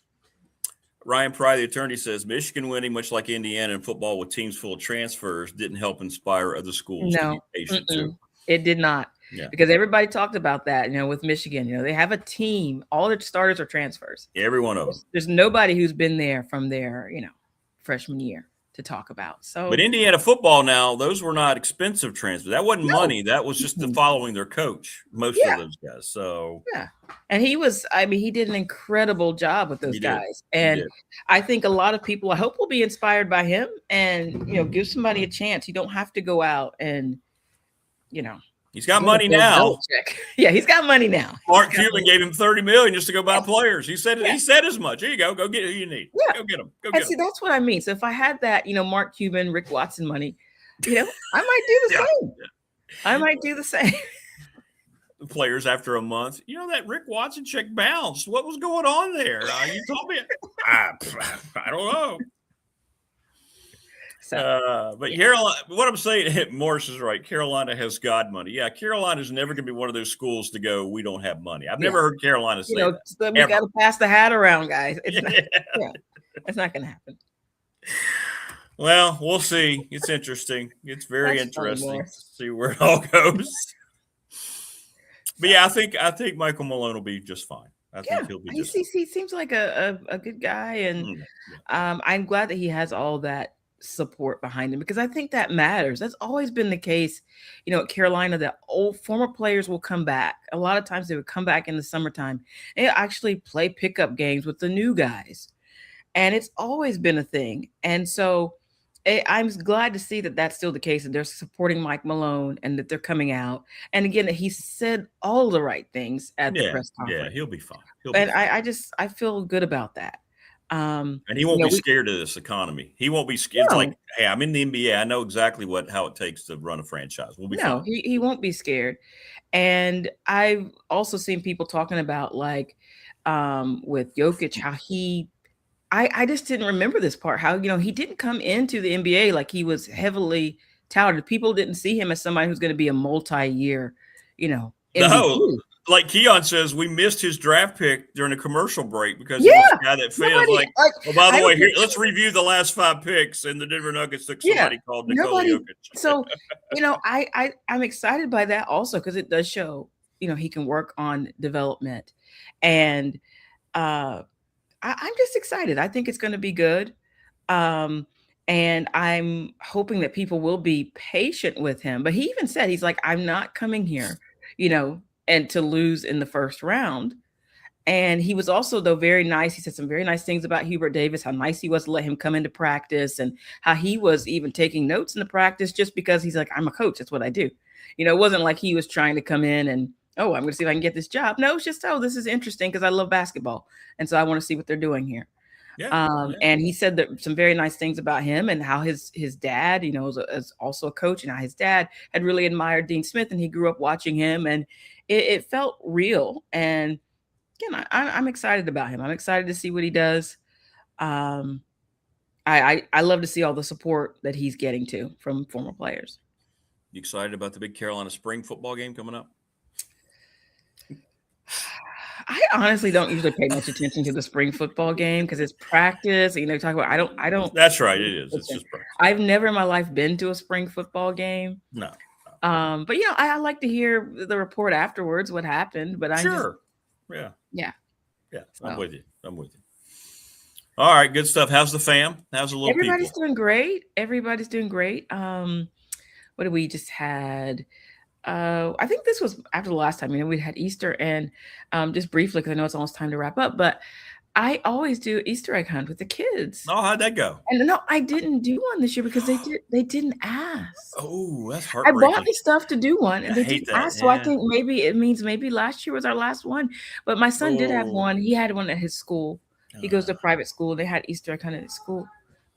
Ryan Pry, the attorney, says Michigan winning, much like Indiana in football with teams full of transfers, didn't help inspire other schools to be patient too. It did not. Yeah. Because everybody talked about that, with Michigan. They have a team. All their starters are transfers. Every one of them. There's nobody who's been there from their, freshman year to talk about. So, but Indiana football now, those were not expensive transfers. That wasn't money. That was just the following their coach, most of those guys. So, and he did an incredible job with those guys. And I think a lot of people, I hope, will be inspired by him and, give somebody a chance. You don't have to go out and, he's got money now. Yeah, he's got money now. Mark Cuban gave him $30 million just to go buy players. He said as much. Here you go. Go get who you need. Go get them. Go get them. See, that's what I mean. So if I had that, Mark Cuban, Rick Watson money, I might do the same. I might do the same. The players after a month, that Rick Watson check bounced. What was going on there? You told me. I don't know. So, but Carolina, what I'm saying, Morris is right. Carolina has God money. Yeah, Carolina's never going to be one of those schools to go, we don't have money. I've never heard Carolina say that. So we got to pass the hat around, guys. It's not going to happen. Well, we'll see. It's interesting. It's very interesting to see where it all goes. But I think Michael Malone will be just fine. I think he'll be just fine. He seems like a good guy, and I'm glad that he has all that support behind him, because I think that matters. That's always been the case, at Carolina, that old former players will come back. A lot of times they would come back in the summertime and actually play pickup games with the new guys. And it's always been a thing. And so I'm glad to see that that's still the case, and they're supporting Mike Malone and that they're coming out. And again, that he said all the right things at the press conference. Yeah, he'll be fine. I feel good about that. And he won't be scared of this economy. He won't be scared. It's like, hey, I'm in the NBA. I know exactly how it takes to run a franchise. We'll be fine. He won't be scared. And I've also seen people talking about, like, with Jokic, how I just didn't remember this part, how, he didn't come into the NBA like he was heavily touted. People didn't see him as somebody who's going to be a multi-year, MVP. No. Like Keon says, we missed his draft pick during a commercial break because he was the guy that failed. By the way, here, let's review the last 5 picks, and the Denver Nuggets took somebody called Nikola Jokic. So, I'm excited by that also, because it does show, he can work on development. And I'm just excited. I think it's going to be good. And I'm hoping that people will be patient with him. But he even said, he's like, I'm not coming here, and to lose in the first round. And he was also, though, very nice. He said some very nice things about Hubert Davis, how nice he was to let him come into practice, and how he was even taking notes in the practice just because he's like, I'm a coach. That's what I do. It wasn't like he was trying to come in and, I'm going to see if I can get this job. No, it's just, this is interesting because I love basketball. And so I want to see what they're doing here. And he said that some very nice things about him, and how his dad, is also a coach, and how his dad had really admired Dean Smith, and he grew up watching him, and it felt real. And again, I'm excited about him. I'm excited to see what he does. I love to see all the support that he's getting from former players. You excited about the big Carolina spring football game coming up? I honestly don't usually pay much attention to the spring football game because it's practice. Talk about I don't. That's right. It is. It's just practice. I've never in my life been to a spring football game. No. But I like to hear the report afterwards, what happened. But Yeah. So. I'm with you. All right, good stuff. How's the fam? How's the little Everybody's people? doing great. Everybody's doing great. What did we just had? I think this was after the last time. We had Easter, and just briefly, because I know it's almost time to wrap up, but I always do Easter egg hunt with the kids. Oh, how'd that go? And no, I didn't do one this year because they didn't ask. Oh, that's I heartbreaking. bought the stuff to do one, and they didn't ask. So I think maybe last year was our last one. But my son did have one. He had one at his school. He goes to a private school. They had Easter egg hunt at his school,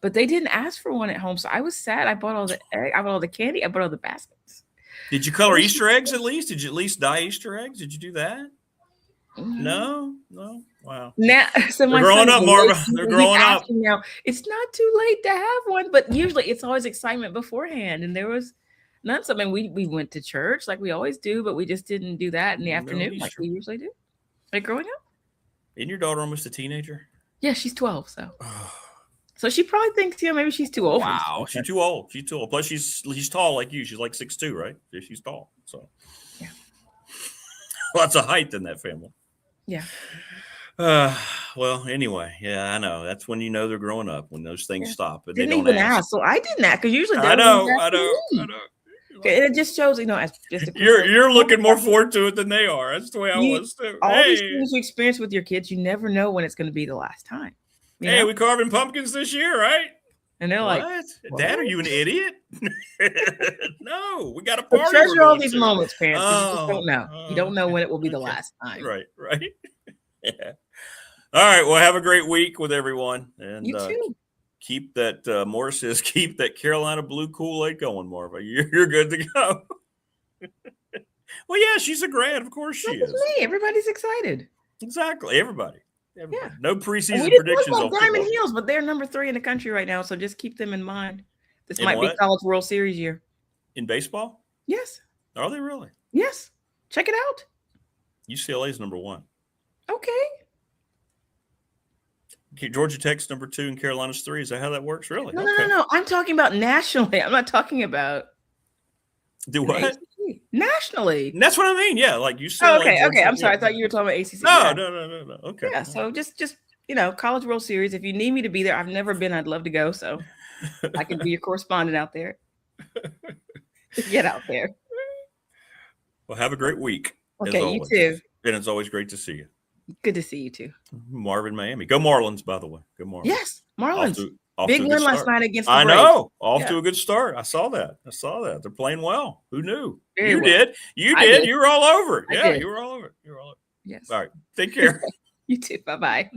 but they didn't ask for one at home. So I was sad. I bought all the egg. I bought all the candy. I bought all the baskets. Did you color Easter eggs at least? Did you at least dye Easter eggs? Did you do that? No. Wow. Now, so they're growing up, Marva. They're growing up. Now, it's not too late to have one, but usually it's always excitement beforehand. And there was none. So, we went to church like we always do, but we just didn't do that in the afternoon like we usually do. Like growing up. Isn't your daughter almost a teenager? Yeah, she's 12. So she probably thinks, maybe she's too old. Wow, she's too old. She's too old. Plus, she's tall like you. She's like 6'2", right? Yeah, she's tall. So, lots of height in that family. Yeah. Well, anyway, yeah, I know. That's when you know they're growing up, when those things stop and Didn't they don't even ask. ask. So I didn't ask because usually I they're know. Okay, it just shows, as just a You're looking more forward to it than they are. That's the way I was too. All these things you experience with your kids, you never know when it's going to be the last time. Hey, we carving pumpkins this year, right? And they're like, Dad, are you an idiot? No, we got a party. Treasure all these moments, parents. You just don't know. You don't know when it will be the last time. Right. Yeah. All right. Well, have a great week with everyone. And you too. Keep that, Morris says, keep that Carolina blue Kool-Aid going, Marva. You're good to go. Well, yeah, she's a grad. Of course she is. Me. Everybody's excited. Exactly. Everybody. Yeah. No preseason predictions on Diamond Heels, but they're number 3 in the country right now, so just keep them in mind. This might be College World Series year. In baseball? Yes. Are they really? Yes. Check it out. UCLA is number 1. Okay. Georgia Tech's number 2 and Carolina's 3. Is that how that works? Really? No. I'm talking about nationally. I'm not talking about what? Nationally. And that's what I mean. Yeah, like UCLA. Okay. I'm sorry. I thought you were talking about ACC. No. Okay. Yeah. So just College World Series. If you need me to be there, I've never been. I'd love to go. So I can be your correspondent out there. Get out there. Well, have a great week. Okay, you too. And it's always great to see you. Good to see you too. Marvin, Miami. Go Marlins, by the way. Go Marlins. Yes, Marlins. Big win last night against the Braves. I know. Off to a good start. I saw that. They're playing well. Who knew? You did. You did. You were all over it. Yeah, you were all over it. Yes. All right. Take care. You too. Bye-bye.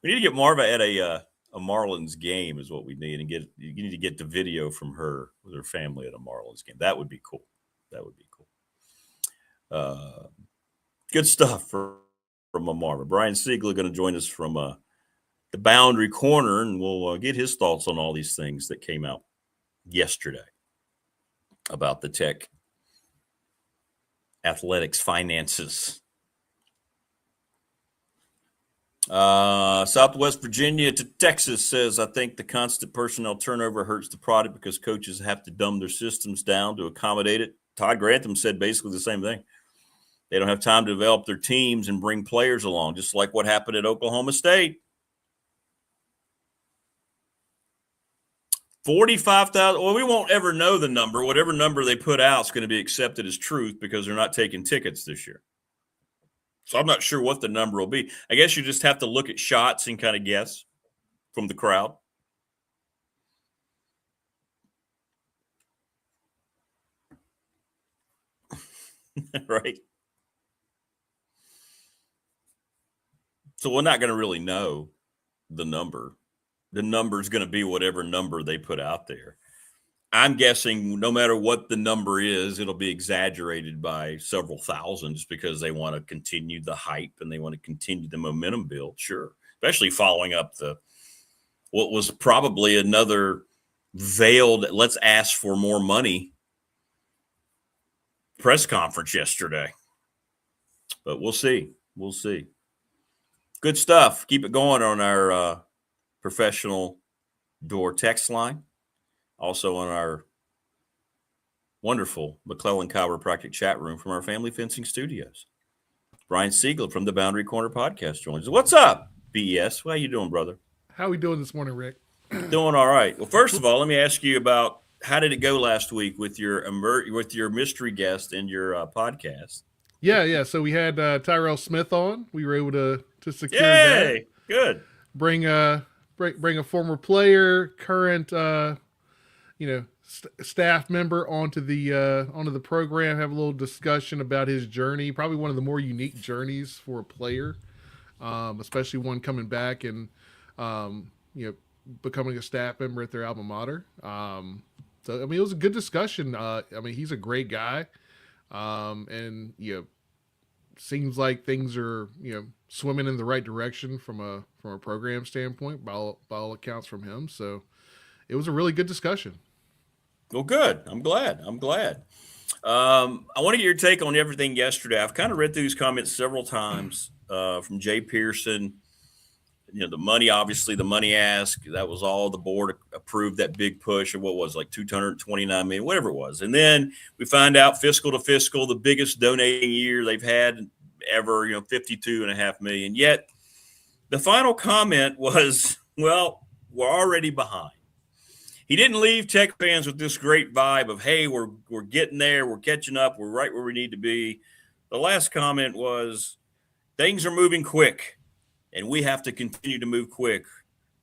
We need to get Marva at a Marlins game is what we need. And you need to get the video from her with her family at a Marlins game. That would be cool. Good stuff from Marva. Brian Siegler going to join us from the Boundary Corner, and we'll get his thoughts on all these things that came out yesterday about the Tech athletics finances. Southwest Virginia to Texas says, I think the constant personnel turnover hurts the product because coaches have to dumb their systems down to accommodate it. Todd Grantham said basically the same thing. They don't have time to develop their teams and bring players along, just like what happened at Oklahoma State. 45,000. Well, we won't ever know the number. Whatever number they put out is going to be accepted as truth because they're not taking tickets this year. So I'm not sure what the number will be. I guess you just have to look at shots and kind of guess from the crowd. Right. So we're not going to really know the number. The number is going to be whatever number they put out there. I'm guessing no matter what the number is, it'll be exaggerated by several thousand just because they want to continue the hype and they want to continue the momentum build. Sure. Especially following up what was probably another veiled, let's ask for more money press conference yesterday. But we'll see. Good stuff. Keep it going on our professional door text line. Also on our wonderful McClellan Chiropractic chat room from our family fencing studios. Brian Siegel from the Boundary Corner podcast joins us. What's up, BS? How you doing, brother? How we doing this morning, Rick? Doing all right. Well, first of all, let me ask you about how did it go last week with your mystery guest and your podcast? Yeah. So we had Tyrell Smith on. We were able to secure that. Good. Bring a former player, current staff member onto the program. Have a little discussion about his journey. Probably one of the more unique journeys for a player, especially one coming back and becoming a staff member at their alma mater. So it was a good discussion. He's a great guy, and seems like things are swimming in the right direction from a program standpoint by all accounts from him. So it was a really good discussion. Well, good. I'm glad. I want to get your take on everything yesterday. I've kind of read through these comments several times from Jay Pearson. The money, obviously the money ask, that was all the board approved, that big push of what was like $229 million, whatever it was. And then we find out fiscal to fiscal, the biggest donating year they've had ever, $52.5 million. Yet The final comment was, well, we're already behind. He didn't leave Tech fans with this great vibe of, hey, we're getting there, we're catching up, we're right where we need to be. The last comment was, things are moving quick, and we have to continue to move quick.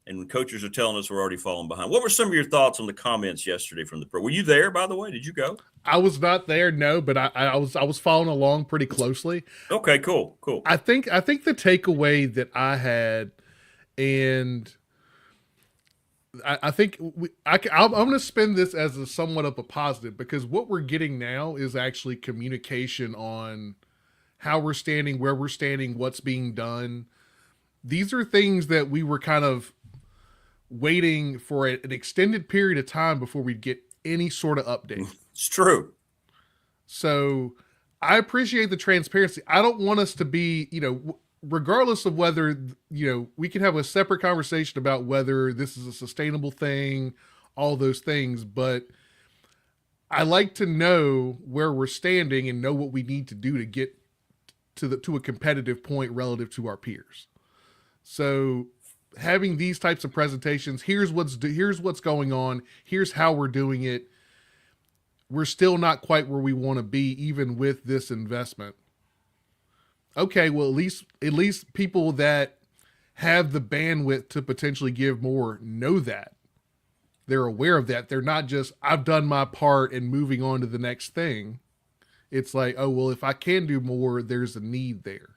And coaches are telling us we're already falling behind. What were some of your thoughts on the comments yesterday from the pro? Were you there, by the way? Did you go? I was not there, no, but I was following along pretty closely. Okay, cool. I think the takeaway that I had, and I think I'm going to spin this as a somewhat of a positive, because what we're getting now is actually communication on how we're standing, where we're standing, what's being done. These are things that we were kind of waiting for an extended period of time before we get any sort of update. It's true. So I appreciate the transparency. I don't want us to be, regardless of whether, we can have a separate conversation about whether this is a sustainable thing, all those things, but I like to know where we're standing and know what we need to do to get to a competitive point relative to our peers. So having these types of presentations, here's what's going on, here's how we're doing it. We're still not quite where we want to be, even with this investment. Okay, well, at least people that have the bandwidth to potentially give more know that. They're aware of that. They're not just, I've done my part and moving on to the next thing. It's like, oh, well, if I can do more, there's a need there.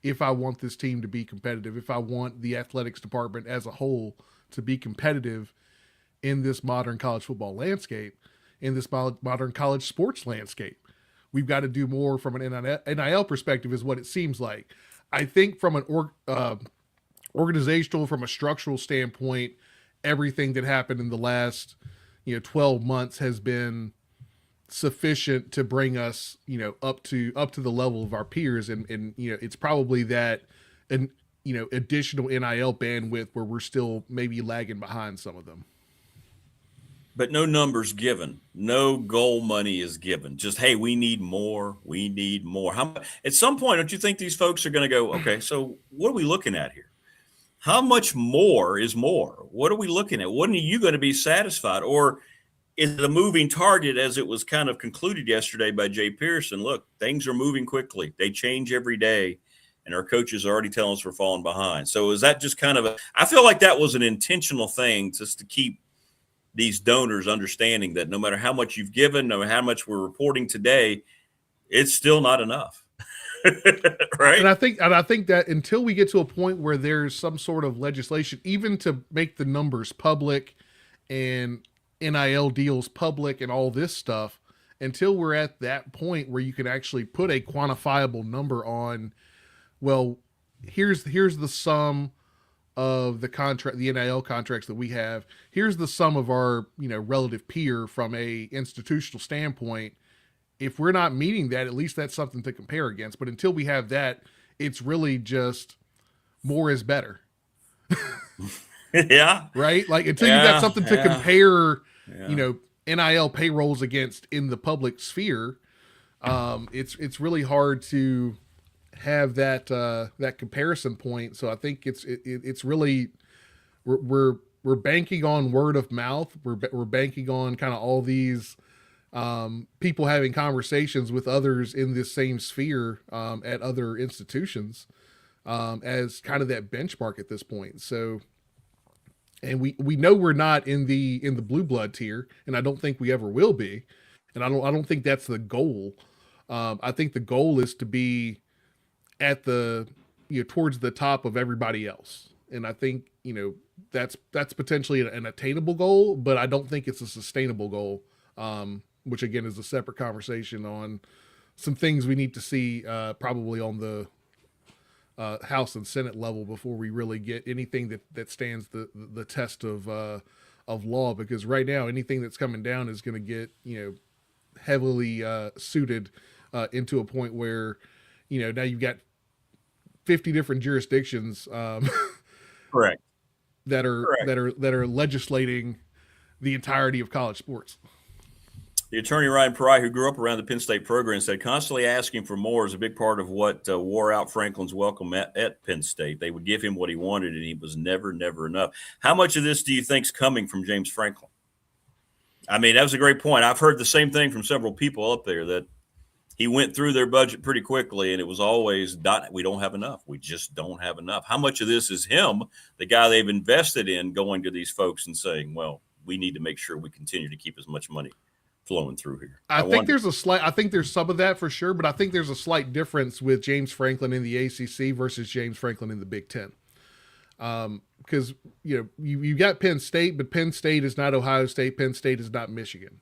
If I want this team to be competitive, if I want the athletics department as a whole to be competitive in this modern college football landscape, in this modern college sports landscape, we've got to do more from an NIL perspective, is what it seems like. I think from an organizational, from a structural standpoint, everything that happened in the last 12 months has been sufficient to bring us up to the level of our peers, and it's probably that additional NIL bandwidth where we're still maybe lagging behind some of them. But no numbers given, no goal money is given. Just, hey, we need more. At some point, don't you think these folks are going to go, okay, so what are we looking at here? How much more is more? What are we looking at? When are you going to be satisfied? Or is it a moving target, as it was kind of concluded yesterday by Jay Pearson? Look, things are moving quickly. They change every day, and our coaches are already telling us we're falling behind. So is that just kind of I feel like that was an intentional thing just to keep these donors understanding that no matter how much you've given, no matter how much we're reporting today, it's still not enough. Right. And I think that until we get to a point where there's some sort of legislation, even to make the numbers public and NIL deals public and all this stuff, until we're at that point where you can actually put a quantifiable number on, well, here's the sum of the contract, the NIL contracts that we have. Here's the sum of our, relative peer from a institutional standpoint. If we're not meeting that, at least that's something to compare against. But until we have that, it's really just more is better. Yeah. Right? Like until you've got something to compare, NIL payrolls against in the public sphere, it's really hard to have that comparison point. So I think it's really we're banking on word of mouth. We're banking on kind of all these people having conversations with others in this same sphere at other institutions as kind of that benchmark at this point. So, and we know we're not in the blue blood tier, and I don't think we ever will be, and I don't think that's the goal. I think the goal is to be at the towards the top of everybody else, and I think that's potentially an attainable goal, but I don't think it's a sustainable goal. Which again is a separate conversation on some things we need to see probably on the House and Senate level before we really get anything that stands the test of law. Because right now anything that's coming down is going to get heavily suited into a point where now you've got 50 different jurisdictions correct that are legislating the entirety of college sports. The attorney Ryan Pry, who grew up around the Penn State program, said constantly asking for more is a big part of what wore out Franklin's welcome at Penn State. They would give him what he wanted, and he was never enough. How much of this do you think is coming from James Franklin? I mean, that was a great point. I've heard the same thing from several people up there, that he went through their budget pretty quickly, and it was always, we don't have enough. We just don't have enough. How much of this is him, the guy they've invested in, going to these folks and saying, well, we need to make sure we continue to keep as much money flowing through here? I think there's some of that for sure, but I think there's a slight difference with James Franklin in the ACC versus James Franklin in the Big Ten. Because you got Penn State, but Penn State is not Ohio State. Penn State is not Michigan.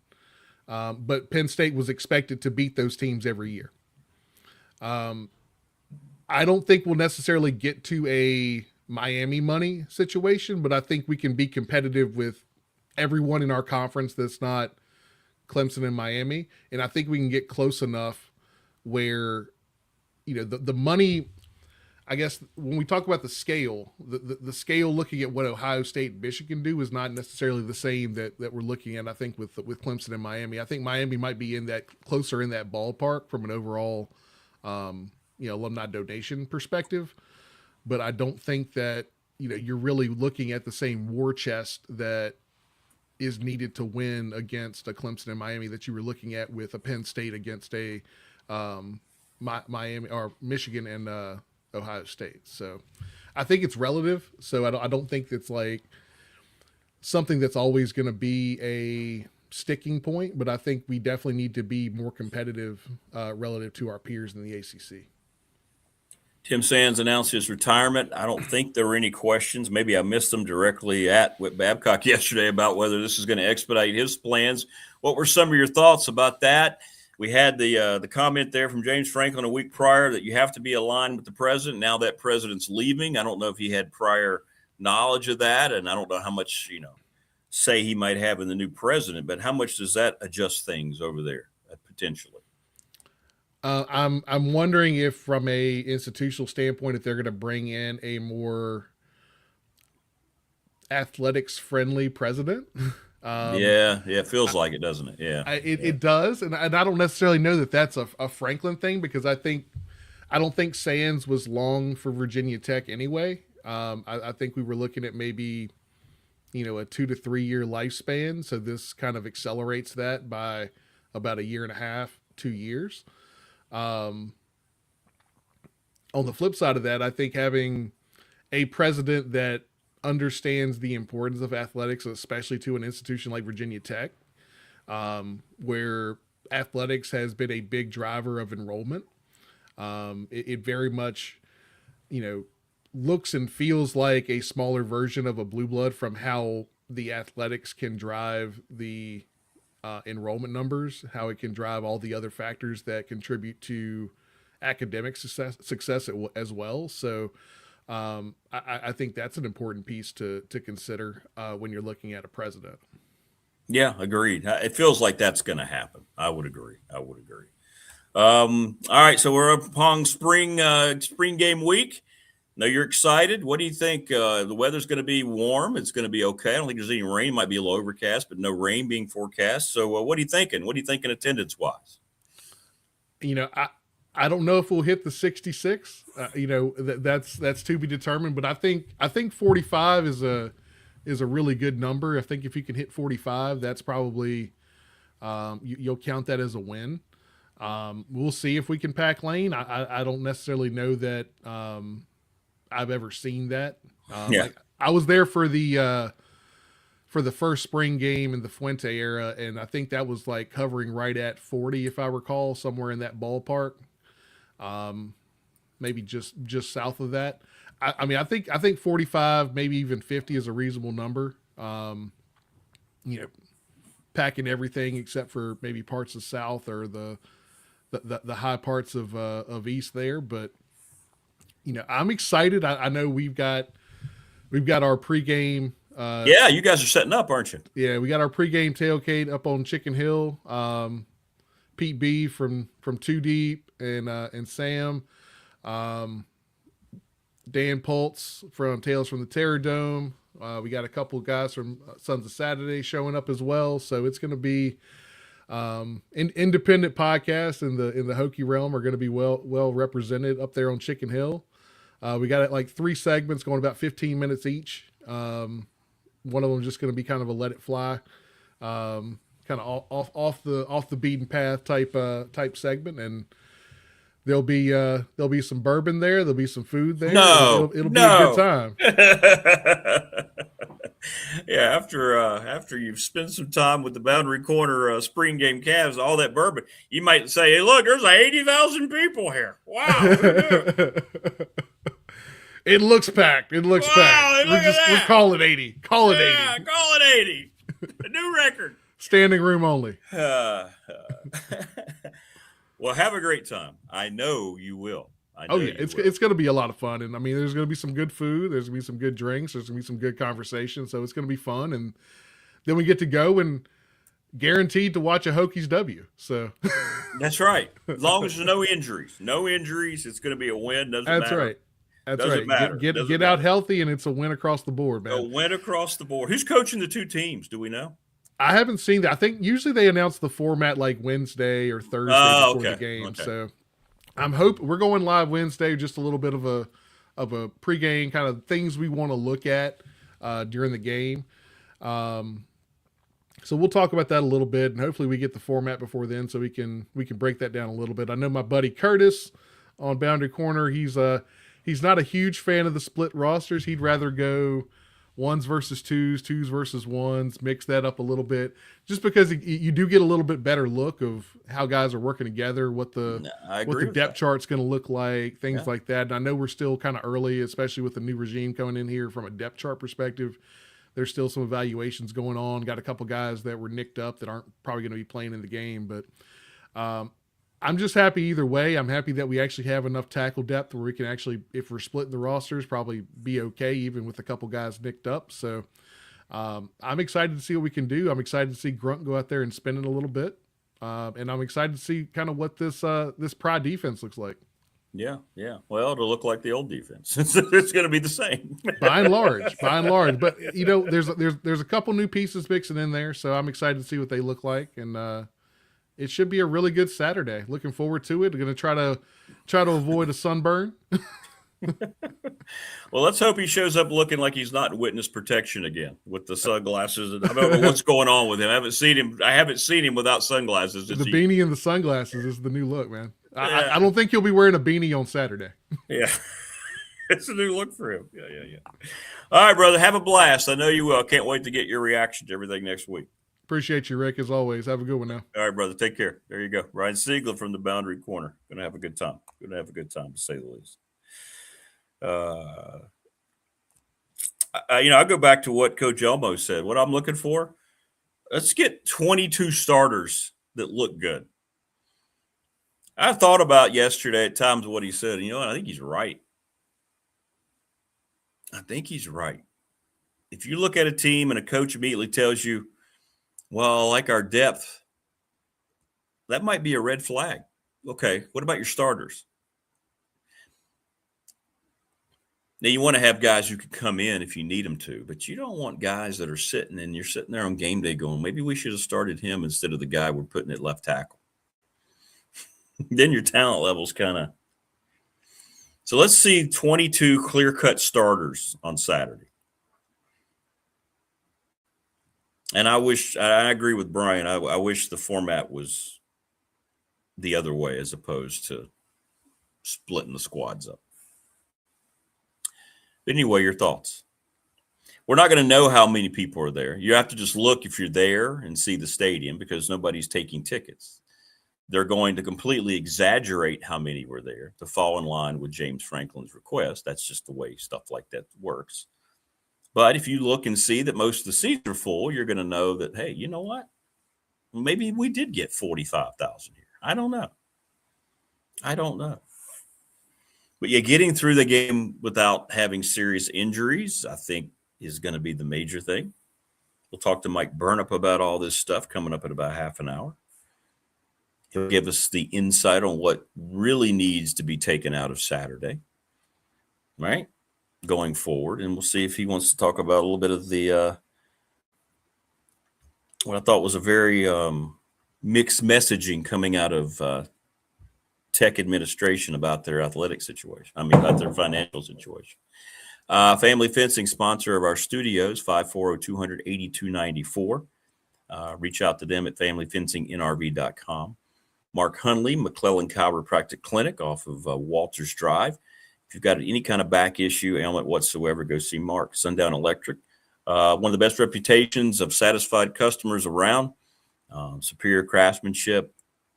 But Penn State was expected to beat those teams every year. I don't think we'll necessarily get to a Miami money situation, but I think we can be competitive with everyone in our conference that's not Clemson and Miami. And I think we can get close enough where, the money, I guess when we talk about the scale, the scale looking at what Ohio State and Michigan do is not necessarily the same that we're looking at, I think, with Clemson and Miami. I think Miami might be closer in that ballpark from an overall, alumni donation perspective. But I don't think that, you're really looking at the same war chest that is needed to win against a Clemson and Miami that you were looking at with a Penn State against a Miami or Michigan and Ohio State. So I think it's relative. So I don't think it's like something that's always going to be a sticking point, but I think we definitely need to be more competitive relative to our peers in the ACC. Tim Sands announced his retirement. I don't think there were any questions. Maybe I missed them directly at Whit Babcock yesterday about whether this is going to expedite his plans. What were some of your thoughts about that? We had the comment there from James Franklin a week prior that you have to be aligned with the president. Now that president's leaving, I don't know if he had prior knowledge of that, and I don't know how much say he might have in the new president. But how much does that adjust things over there potentially? I'm wondering if, from a institutional standpoint, if they're going to bring in a more athletics friendly president. It feels like it, doesn't it? Yeah, it does, and I don't necessarily know that that's a Franklin thing, because I don't think Sands was long for Virginia Tech anyway. I think we were looking at maybe a 2 to 3 year lifespan, so this kind of accelerates that by about 1.5 to 2 years. On the flip side of that, I think having a president that understands the importance of athletics, especially to an institution like Virginia Tech, where athletics has been a big driver of enrollment. It very much, looks and feels like a smaller version of a blue blood from how the athletics can drive the enrollment numbers, how it can drive all the other factors that contribute to academic success as well. So I think that's an important piece to consider when you're looking at a president. Yeah, agreed. It feels like that's going to happen. I would agree. All right, so we're up upon spring game week. Now you're excited. What do you think? The weather's going to be warm. It's going to be okay. I don't think there's any rain. It might be a little overcast, but no rain being forecast. So what are you thinking? What are you thinking attendance-wise? I don't know if we'll hit the 66. That's to be determined. But I think 45 is a really good number. I think if you can hit 45, that's probably you'll count that as a win. We'll see if we can pack lane. I don't necessarily know that I've ever seen that. I was there for the first spring game in the Fuente era, and I think that was like hovering right at 40, if I recall, somewhere in that ballpark. Maybe just south of that. I think 45, maybe even 50 is a reasonable number. Packing everything except for maybe parts of South or the high parts of East there, but I'm excited. I know we've got our pregame. You guys are setting up, aren't you? Yeah, we got our pregame tailgate up on Chicken Hill. Pete B from Two Deep and Sam, Dan Pultz from Tales from the Terror Dome. We got a couple of guys from Sons of Saturday showing up as well. So it's going to be Independent podcasts in the Hokie realm are going to be well represented up there on Chicken Hill. We got like 3 segments going about 15 minutes each. One of them just going to be kind of a let it fly, kind of off the beaten path type segment, and there'll be some bourbon there. There'll be some food there. No, it'll be a good time. Yeah, after you've spent some time with the Boundary Corner spring game Cavs, all that bourbon, you might say, "Hey, look, there's like 80,000 people here. Wow." It looks packed. It looks packed. We'll call it 80. Call it 80. Yeah, call it 80. A new record. Standing room only. Well, have a great time. I know you will. It's going to be a lot of fun, and I mean, there's going to be some good food. There's going to be some good drinks. There's going to be some good conversation. So it's going to be fun, and then we get to go and guaranteed to watch a Hokies W. So that's right. As long as there's no injuries, it's going to be a win. Doesn't matter. Right. That's Doesn't right. Matter. Get out healthy, and it's a win across the board, man. A win across the board. Who's coaching the 2 teams? Do we know? I haven't seen that. I think usually they announce the format like Wednesday or Thursday before the game. Okay. So we're going live Wednesday. Just a little bit of a pregame kind of things we want to look at during the game. So we'll talk about that a little bit, and hopefully we get the format before then, so we can break that down a little bit. I know my buddy Curtis on Boundary Corner. He's not a huge fan of the split rosters. He'd rather go 1s versus 2s, 2s versus 1s, mix that up a little bit, just because you do get a little bit better look of how guys are working together, what the depth chart's going to look like, things like that. And I know we're still kind of early, especially with the new regime coming in here from a depth chart perspective. There's still some evaluations going on. Got a couple guys that were nicked up that aren't probably going to be playing in the game, but I'm just happy either way. I'm happy that we actually have enough tackle depth where we can actually, if we're splitting the rosters, probably be okay, even with a couple guys nicked up. So I'm excited to see what we can do. I'm excited to see Grunt go out there and spin it a little bit. And I'm excited to see kind of what this Pride defense looks like. Yeah. Well, it'll look like the old defense. It's going to be the same. by and large. But, there's a couple new pieces mixing in there, so I'm excited to see what they look like. And, it should be a really good Saturday. Looking forward to it. I'm going to try to avoid a sunburn. Well, let's hope he shows up looking like he's not in witness protection again with the sunglasses. I don't know what's going on with him. I haven't seen him without sunglasses. The beanie and the sunglasses is the new look, man. Yeah. I don't think he'll be wearing a beanie on Saturday. Yeah. It's a new look for him. Yeah. All right, brother. Have a blast. I know you will. Can't wait to get your reaction to everything next week. Appreciate you, Rick, as always. Have a good one now. All right, brother. Take care. There you go. Ryan Siegler from the Boundary Corner. Going to have a good time. To say the least. I go back to what Coach Elmo said. What I'm looking for, let's get 22 starters that look good. I thought about yesterday at times what he said. And I think he's right. If you look at a team and a coach immediately tells you, well, like our depth, that might be a red flag. Okay, what about your starters? Now, you want to have guys who can come in if you need them to, but you don't want guys that are sitting and you're sitting there on game day going, maybe we should have started him instead of the guy we're putting at left tackle. Then your talent level's kind of. So let's see 22 clear-cut starters on Saturday. And I agree with Brian. I wish the format was the other way as opposed to splitting the squads up. Anyway, your thoughts? We're not going to know how many people are there. You have to just look if you're there and see the stadium because nobody's taking tickets. They're going to completely exaggerate how many were there to fall in line with James Franklin's request. That's just the way stuff like that works. But if you look and see that most of the seats are full, you're going to know that, hey, you know what? Maybe we did get 45,000 here. I don't know. But getting through the game without having serious injuries, I think, is going to be the major thing. We'll talk to Mike Burnup about all this stuff coming up in about half an hour. He'll give us the insight on what really needs to be taken out of Saturday, right? Going forward, and we'll see if he wants to talk about a little bit of the what I thought was a very mixed messaging coming out of Tech administration about their athletic situation. I mean, about their financial situation. Family Fencing, sponsor of our studios, 540-200-8294. Reach out to them at familyfencingnrv.com. Mark Hunley, McClellan Chiropractic Clinic off of Walters Drive. If you've got any kind of back issue, ailment whatsoever, go see Mark. Sundown Electric, one of the best reputations of satisfied customers around. Superior craftsmanship,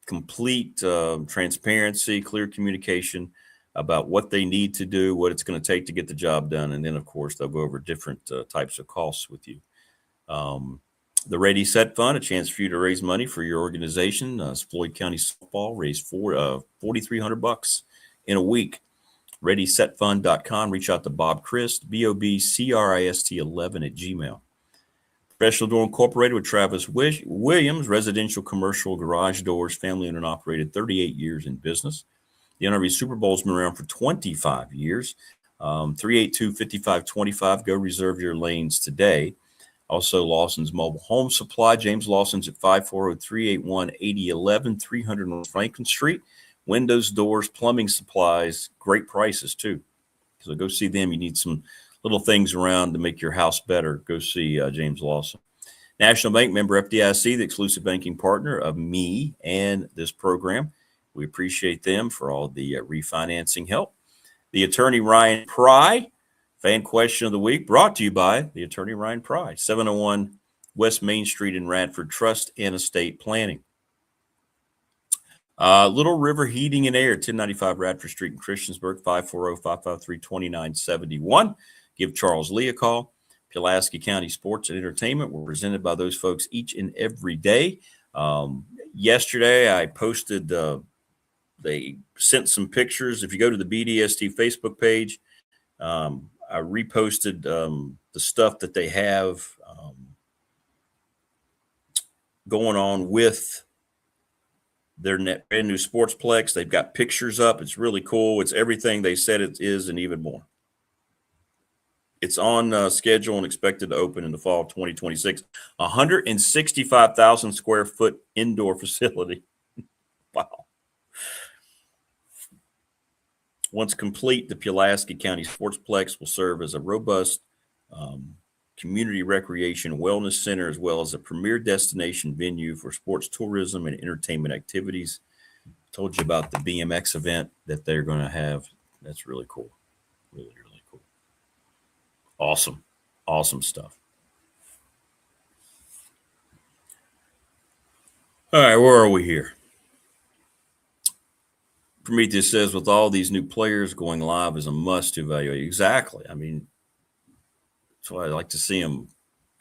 complete transparency, clear communication about what they need to do, what it's going to take to get the job done. And then, of course, they'll go over different types of costs with you. The Ready Set Fund, a chance for you to raise money for your organization. Floyd County Softball raised $4,300 in a week. ReadySetFund.com. Reach out to Bob Christ, BOBCRIST11 @gmail. Professional Door Incorporated with Travis Williams, residential, commercial, garage doors, family owned and operated, 38 years in business. The NRV Super Bowl's been around for 25 years. 382-5525. Go reserve your lanes today. Also, Lawson's Mobile Home Supply. James Lawson's at 540-381-8011, 300 North Franklin Street. Windows, doors, plumbing supplies, great prices too. So go see them. You need some little things around to make your house better. Go see James Lawson. National Bank, member FDIC, the exclusive banking partner of me and this program. We appreciate them for all the refinancing help. The attorney Ryan Pry. Fan question of the week brought to you by the attorney Ryan Pry, 701 West Main Street in Radford, Trust and Estate Planning. Little River Heating and Air, 1095 Radford Street in Christiansburg, 540-553-2971. Give Charles Lee a call. Pulaski County Sports and Entertainment were presented by those folks each and every day. Yesterday, I posted, they sent some pictures. If you go to the BDST Facebook page, I reposted the stuff that they have going on with their brand new Sportsplex. They've got pictures up. It's really cool. It's everything they said it is and even more. It's on schedule and expected to open in the fall of 2026. 165,000 square foot indoor facility. Wow. Once complete, the Pulaski County Sportsplex will serve as a robust community recreation wellness center, as well as a premier destination venue for sports tourism and entertainment activities. I told you about the BMX event that they're going to have. That's really cool. Really, really cool. Awesome. Awesome stuff. All right, where are we here? Prometheus says, with all these new players, going live is a must to evaluate. Exactly. I mean, that's why I like to see them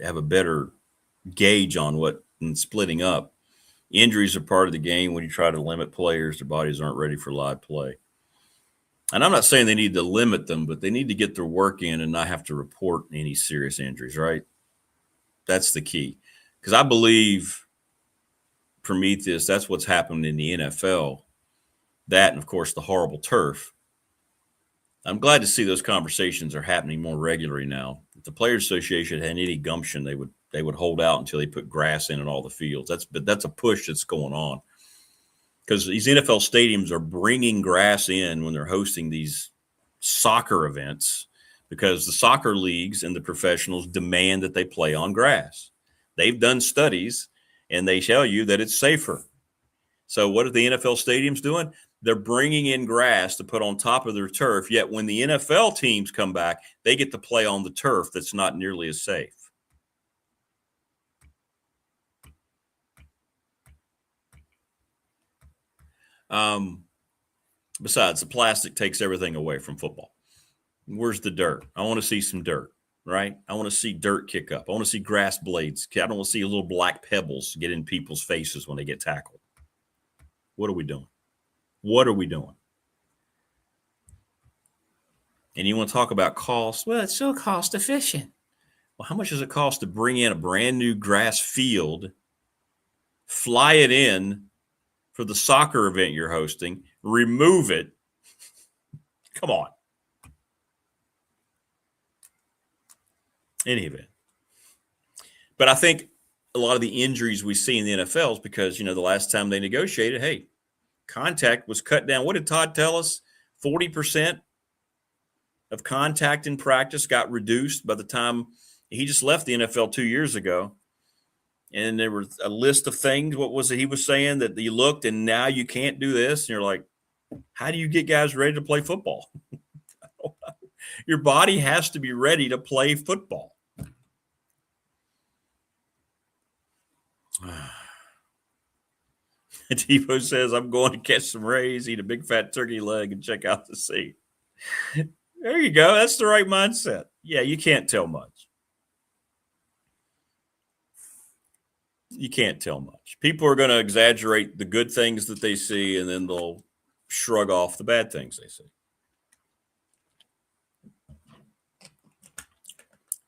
have a better gauge on what and splitting up. Injuries are part of the game. When you try to limit players, their bodies aren't ready for live play. And I'm not saying they need to limit them, but they need to get their work in and not have to report any serious injuries, right? That's the key. Because I believe, Prometheus, that's what's happened in the NFL. That and, of course, the horrible turf. I'm glad to see those conversations are happening more regularly now. If the Players Association had any gumption, they would hold out until they put grass in all the fields. That's a push that's going on, because these NFL stadiums are bringing grass in when they're hosting these soccer events, because the soccer leagues and the professionals demand that they play on grass. They've done studies, and they tell you that it's safer. So what are the NFL stadiums doing? They're bringing in grass to put on top of their turf, yet when the NFL teams come back, they get to play on the turf that's not nearly as safe. Besides, the plastic takes everything away from football. Where's the dirt? I want to see some dirt, right? I want to see dirt kick up. I want to see grass blades. I don't want to see little black pebbles get in people's faces when they get tackled. What are we doing? What are we doing? And you want to talk about cost? Well, it's so cost efficient. Well, how much does it cost to bring in a brand new grass field, fly it in for the soccer event you're hosting, remove it? Come on. Any event. But I think a lot of the injuries we see in the NFL is because, the last time they negotiated, hey, contact was cut down. What did Todd tell us? 40% of contact in practice got reduced by the time he just left the NFL 2 years ago. And there was a list of things. What was it he was saying that you looked and now you can't do this? And you're like, how do you get guys ready to play football? Your body has to be ready to play football. Devo says, I'm going to catch some rays, eat a big fat turkey leg, and check out the sea. There you go. That's the right mindset. Yeah, you can't tell much. You can't tell much. People are going to exaggerate the good things that they see, and then they'll shrug off the bad things they see.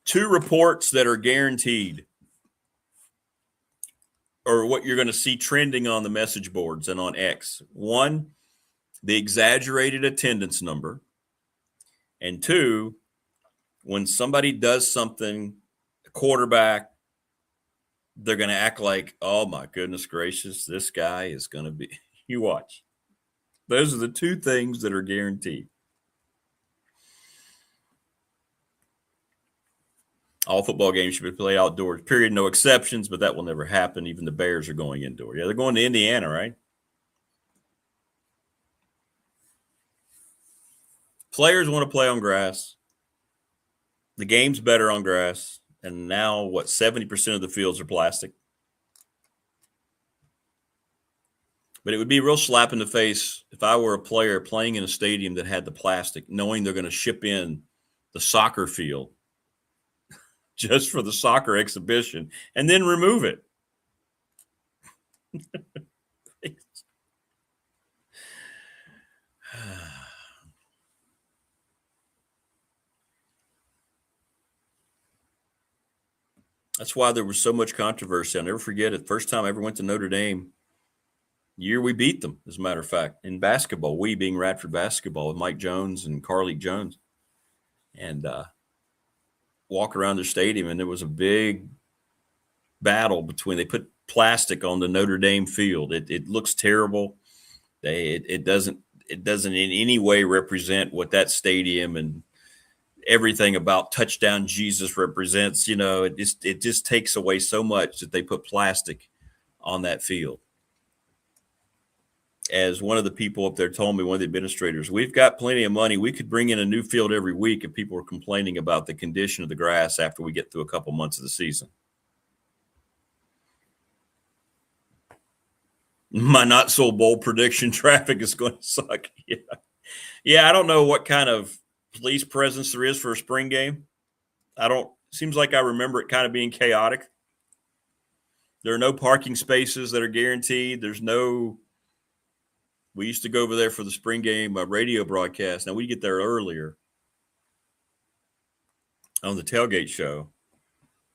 2 reports that are guaranteed, or what you're going to see trending on the message boards and on X. 1, the exaggerated attendance number. And 2, when somebody does something, a quarterback, they're going to act like, oh my goodness gracious, this guy is going to be, you watch. Those are the 2 things that are guaranteed. All football games should be played outdoors, period. No exceptions, but that will never happen. Even the Bears are going indoor. Yeah, they're going to Indiana, right? Players want to play on grass. The game's better on grass. And now, 70% of the fields are plastic. But it would be a real slap in the face if I were a player playing in a stadium that had the plastic, knowing they're going to ship in the soccer field just for the soccer exhibition, and then remove it. That's why there was so much controversy. I'll never forget it. First time I ever went to Notre Dame, the year we beat them, as a matter of fact, in basketball, we being Radford basketball with Mike Jones and Carly Jones. And walk around the stadium, and there was a big battle between, they put plastic on the Notre Dame field. It looks terrible. It doesn't in any way represent what that stadium and everything about Touchdown Jesus represents. It just takes away so much that they put plastic on that field. As one of the people up there told me, one of the administrators, we've got plenty of money. We could bring in a new field every week if people are complaining about the condition of the grass after we get through a couple months of the season. My not so bold prediction, traffic is going to suck. Yeah, I don't know what kind of police presence there is for a spring game. Seems like I remember it kind of being chaotic. There are no parking spaces that are guaranteed. We used to go over there for the spring game radio broadcast. Now we get there earlier on the tailgate show.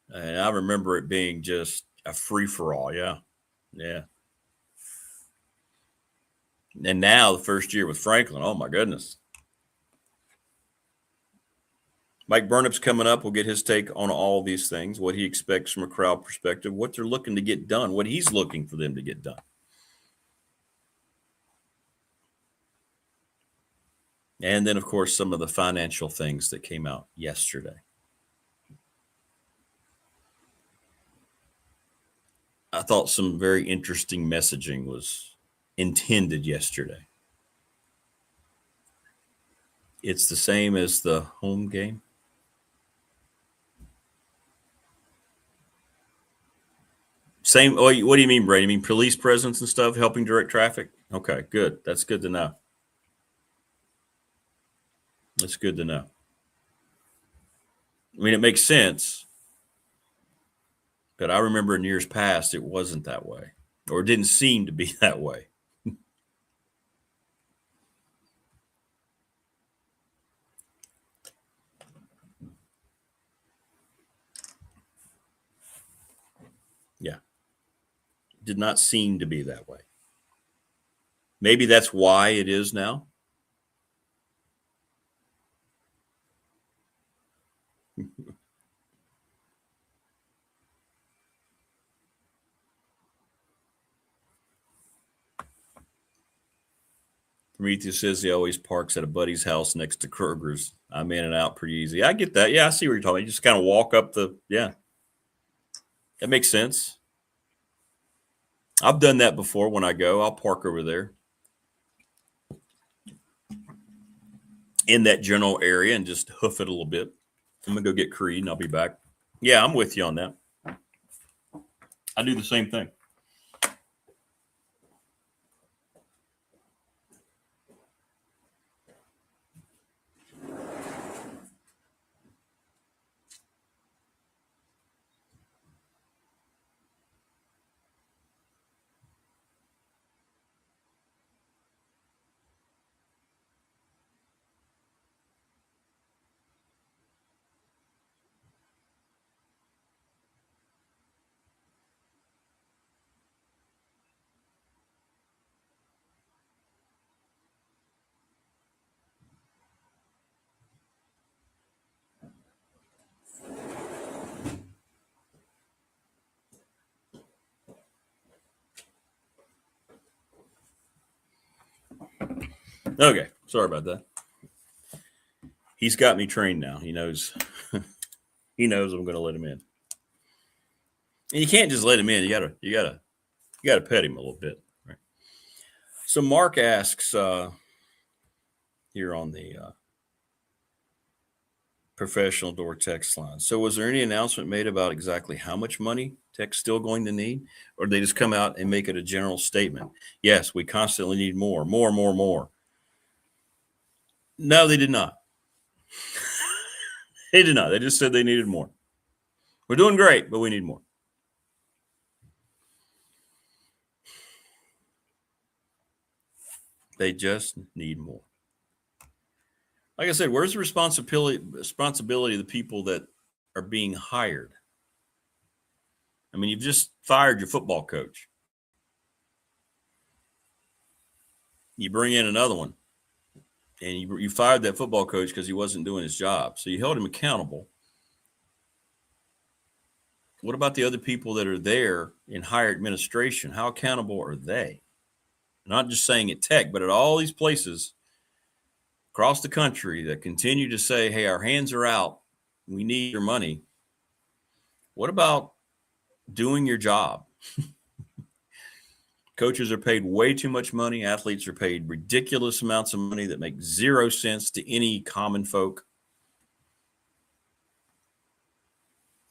And I remember it being just a free-for-all. Yeah. And now the first year with Franklin, oh my goodness. Mike Burnup's coming up. We'll get his take on all these things, what he expects from a crowd perspective, what they're looking to get done, what he's looking for them to get done. And then, of course, some of the financial things that came out yesterday. I thought some very interesting messaging was intended yesterday. It's the same as the home game. Same. Oh, what do you mean, Brady? You mean police presence and stuff helping direct traffic? Okay, good. That's good to know. That's good to know. I mean, it makes sense. But I remember in years past, it wasn't that way, or it didn't seem to be that way. Yeah. Did not seem to be that way. Maybe that's why it is now. Prometheus says he always parks at a buddy's house next to Kroger's. I'm in and out pretty easy. I get that. Yeah, I see what you're talking about. You just kind of walk up that makes sense. I've done that before when I go. I'll park over there in that general area and just hoof it a little bit. I'm going to go get Creed and I'll be back. Yeah, I'm with you on that. I do the same thing. Okay, sorry about that. He's got me trained now. He knows. He knows I'm going to let him in. And you can't just let him in. You gotta pet him a little bit, right? So Mark asks here on the professional door text line. So was there any announcement made about exactly how much money tech's still going to need, or did they just come out and make it a general statement? Yes, we constantly need more. No, they did not. They did not. They just said they needed more. We're doing great, but we need more. They just need more. Like I said, where's the responsibility of the people that are being hired? I mean, you've just fired your football coach. You bring in another one. And you fired that football coach because he wasn't doing his job. So you held him accountable. What about the other people that are there in higher administration? How accountable are they? Not just saying at Tech, but at all these places across the country that continue to say, hey, our hands are out. We need your money. What about doing your job? Coaches are paid way too much money. Athletes are paid ridiculous amounts of money that make zero sense to any common folk.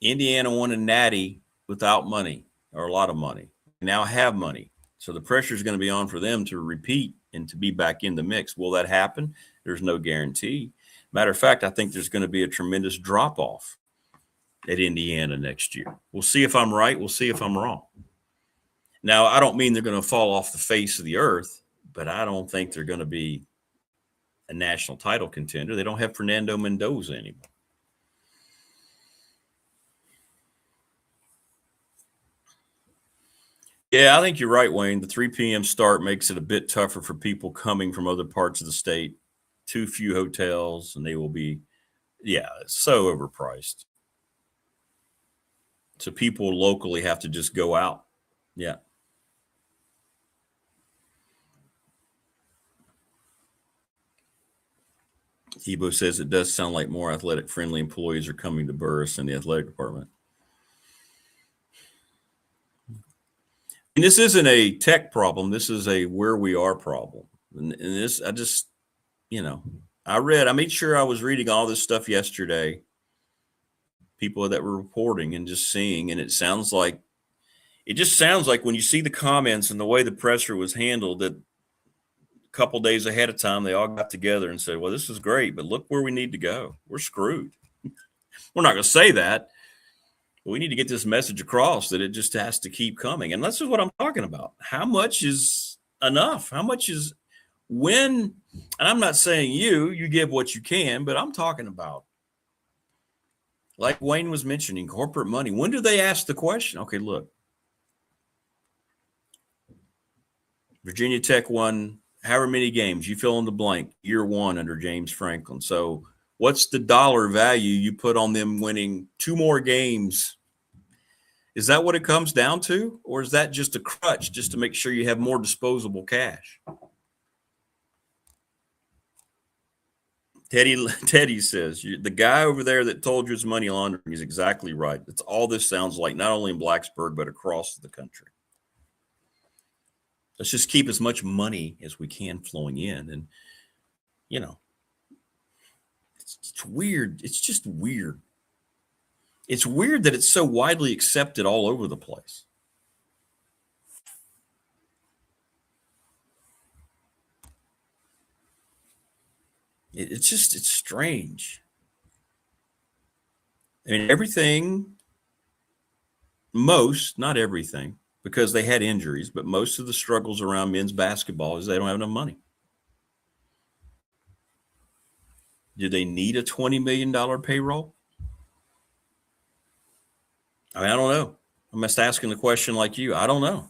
Indiana won a natty without money, or a lot of money. They now have money. So the pressure is going to be on for them to repeat and to be back in the mix. Will that happen? There's no guarantee. Matter of fact, I think there's going to be a tremendous drop-off at Indiana next year. We'll see if I'm right. We'll see if I'm wrong. Now, I don't mean they're going to fall off the face of the earth, but I don't think they're going to be a national title contender. They don't have Fernando Mendoza anymore. Yeah, I think you're right, Wayne. The 3 p.m. start makes it a bit tougher for people coming from other parts of the state. Too few hotels, and they will be, so overpriced. So people locally have to just go out. Yeah. Ebo says it does sound like more athletic-friendly employees are coming to Burris in the athletic department. And this isn't a Tech problem. This is a where we are problem. And this, I made sure I was reading all this stuff yesterday. People that were reporting and just seeing, and it just sounds like when you see the comments and the way the presser was handled, that a couple days ahead of time, they all got together and said, well, this is great, but look where we need to go. We're screwed. We're not going to say that. But we need to get this message across that it just has to keep coming. And this is what I'm talking about. How much is enough? How much is when? And I'm not saying you give what you can, but I'm talking about, like Wayne was mentioning, corporate money. When do they ask the question? Okay, look. Virginia Tech won however many games, you fill in the blank, year one under James Franklin. So what's the dollar value you put on them winning 2 more games? Is that what it comes down to? Or is that just a crutch just to make sure you have more disposable cash? Teddy says, the guy over there that told you it's money laundering is exactly right. That's all this sounds like, not only in Blacksburg, but across the country. Let's just keep as much money as we can flowing in. And, you know, it's weird. It's just weird. It's weird that it's so widely accepted all over the place. It's strange. I mean, not everything, because they had injuries, but most of the struggles around men's basketball is they don't have enough money. Do they need a $20 million payroll? I mean, I don't know. I'm just asking the question like you. I don't know.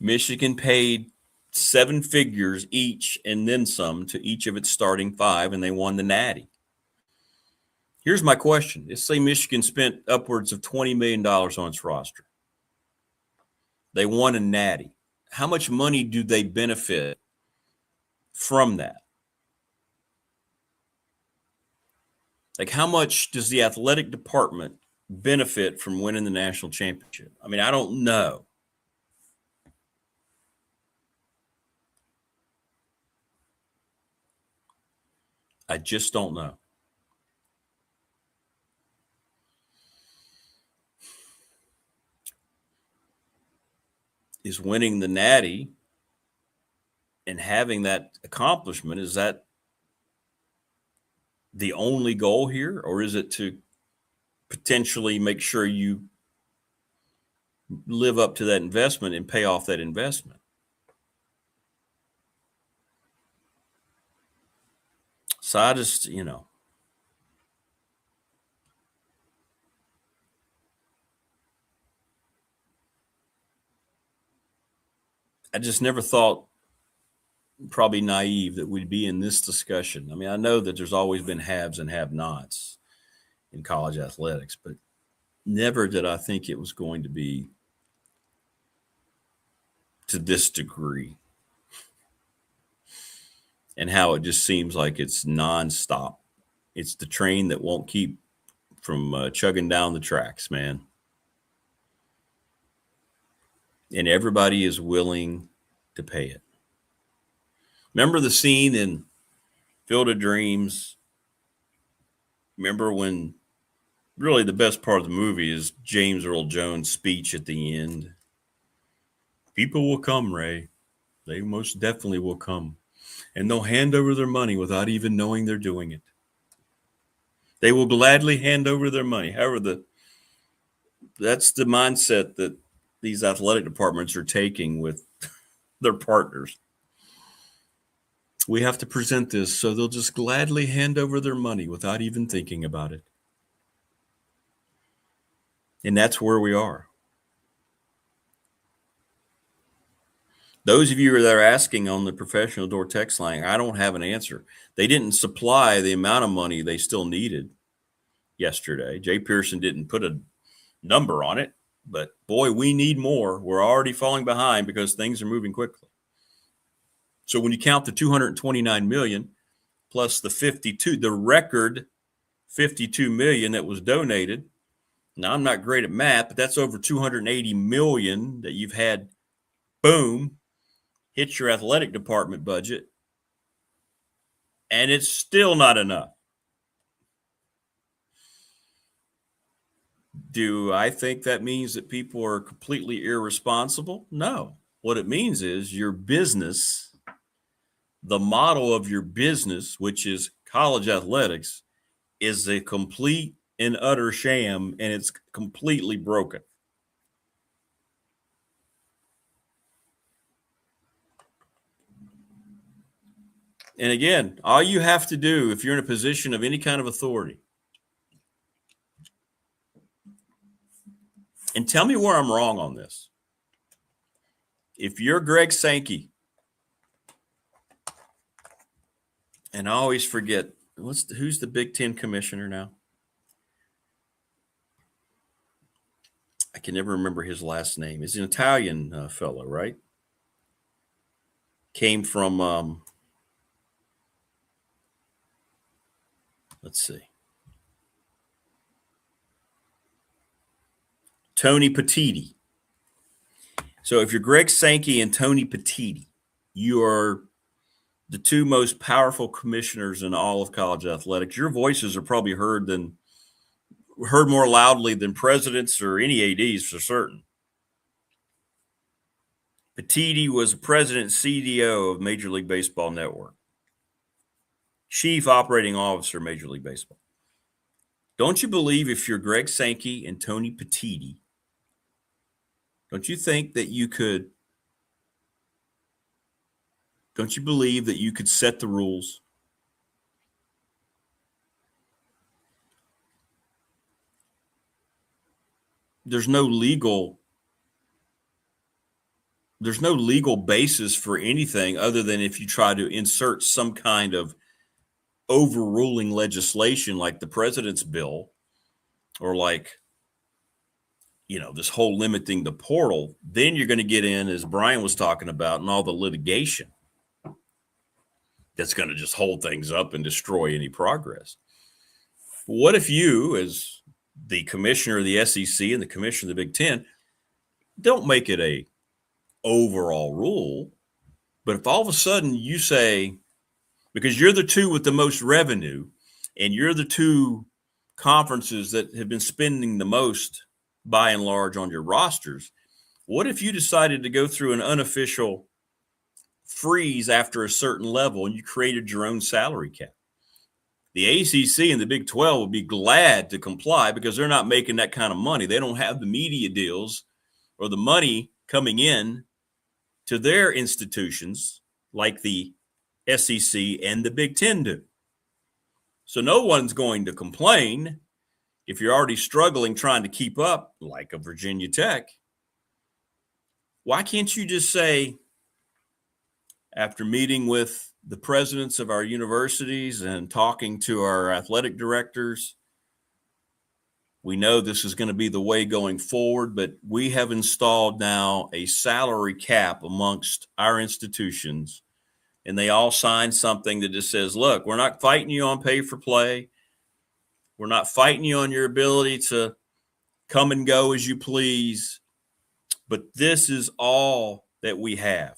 Michigan paid 7 figures each and then some to each of its starting 5, and they won the Natty. Here's my question. Let's say Michigan spent upwards of $20 million on its roster. They won a Natty. How much money do they benefit from that? Like, how much does the athletic department benefit from winning the national championship? I mean, I don't know. I just don't know. Is winning the Natty and having that accomplishment, is that the only goal here, or is it to potentially make sure you live up to that investment and pay off that investment? So I just, I just never thought, probably naive, that we'd be in this discussion. I mean, I know that there's always been haves and have-nots in college athletics, but never did I think it was going to be to this degree. And how it just seems like it's nonstop. It's the train that won't keep from chugging down the tracks, man. And everybody is willing to pay it. Remember the scene in Field of Dreams? Remember when really the best part of the movie is James Earl Jones' speech at the end? People will come, Ray. They most definitely will come. And they'll hand over their money without even knowing they're doing it. They will gladly hand over their money. However, that's the mindset that these athletic departments are taking with their partners. We have to present this, so they'll just gladly hand over their money without even thinking about it. And that's where we are. Those of you that are asking on the professional door text line, I don't have an answer. They didn't supply the amount of money they still needed yesterday. Jay Pearson didn't put a number on it, but boy, we need more. We're already falling behind because things are moving quickly. So when you count the 229 million plus the record 52 million that was donated. Now, I'm not great at math, but that's over 280 million that you've had, boom, hit your athletic department budget, and it's still not enough. Do I think that means that people are completely irresponsible? No. What it means is your business, the model of your business, which is college athletics, is a complete and utter sham, and it's completely broken. And again, all you have to do if you're in a position of any kind of authority, and tell me where I'm wrong on this. If you're Greg Sankey, and I always forget, who's the Big Ten commissioner now? I can never remember his last name. He's an Italian fellow, right? Came from Let's see. Tony Petitti. So if you're Greg Sankey and Tony Petitti, you are the two most powerful commissioners in all of college athletics. Your voices are probably heard more loudly than presidents or any ADs for certain. Petitti was president and CDO of Major League Baseball Network, chief operating officer, Major League Baseball. Don't you believe if you're Greg Sankey and Tony Petitti, don't you think that you could, don't you believe that you could set the rules? There's no legal basis for anything other than if you try to insert some kind of overruling legislation like the president's bill or like, this whole limiting the portal. Then you're going to get in, as Brian was talking about, and all the litigation that's going to just hold things up and destroy any progress. What if you, as the commissioner of the SEC and the commissioner of the Big Ten, don't make it a overall rule, but if all of a sudden you say, because you're the two with the most revenue and you're the two conferences that have been spending the most by and large on your rosters, what if you decided to go through an unofficial freeze after a certain level and you created your own salary cap? The ACC and the Big 12 would be glad to comply because they're not making that kind of money. They don't have the media deals or the money coming in to their institutions like the SEC and the Big Ten do. So no one's going to complain if you're already struggling trying to keep up, like a Virginia Tech. Why can't you just say, after meeting with the presidents of our universities and talking to our athletic directors, we know this is going to be the way going forward, but we have installed now a salary cap amongst our institutions, and they all signed something that just says, look, we're not fighting you on pay for play. We're not fighting you on your ability to come and go as you please, but this is all that we have.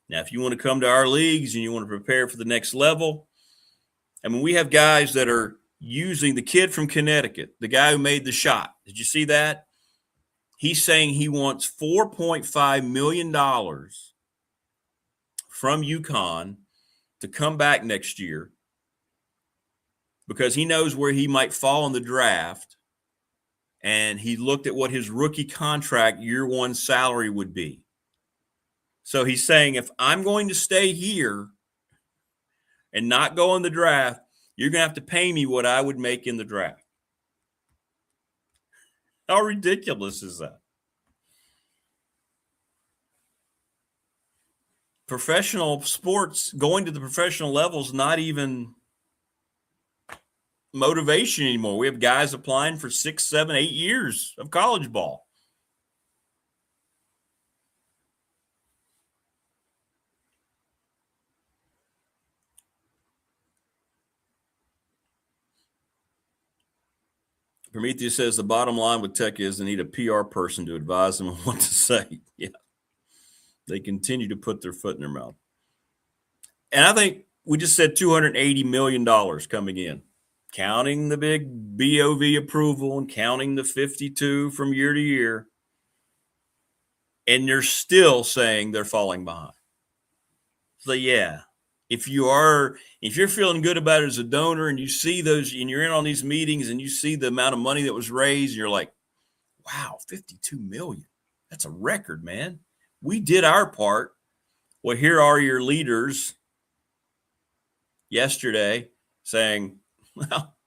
Now, if you want to come to our leagues and you want to prepare for the next level, I mean, we have guys that are using the kid from Connecticut, the guy who made the shot. Did you see that? He's saying he wants $4.5 million from UConn to come back next year because he knows where he might fall in the draft. And he looked at what his rookie contract year one salary would be. So he's saying, if I'm going to stay here and not go in the draft, you're going to have to pay me what I would make in the draft. How ridiculous is that? Professional sports, going to the professional level is not even motivation anymore. We have guys applying for 6, 7, 8 years of college ball. Prometheus says the bottom line with Tech is they need a PR person to advise them on what to say. Yeah. They continue to put their foot in their mouth. And I think we just said $280 million coming in, counting the big BOV approval and counting the 52 from year to year. And they're still saying they're falling behind. So, yeah. If you're feeling good about it as a donor and you see those and you're in on these meetings and you see the amount of money that was raised, and you're like, wow, 52 million. That's a record, man. We did our part. Well, here are your leaders yesterday saying, well,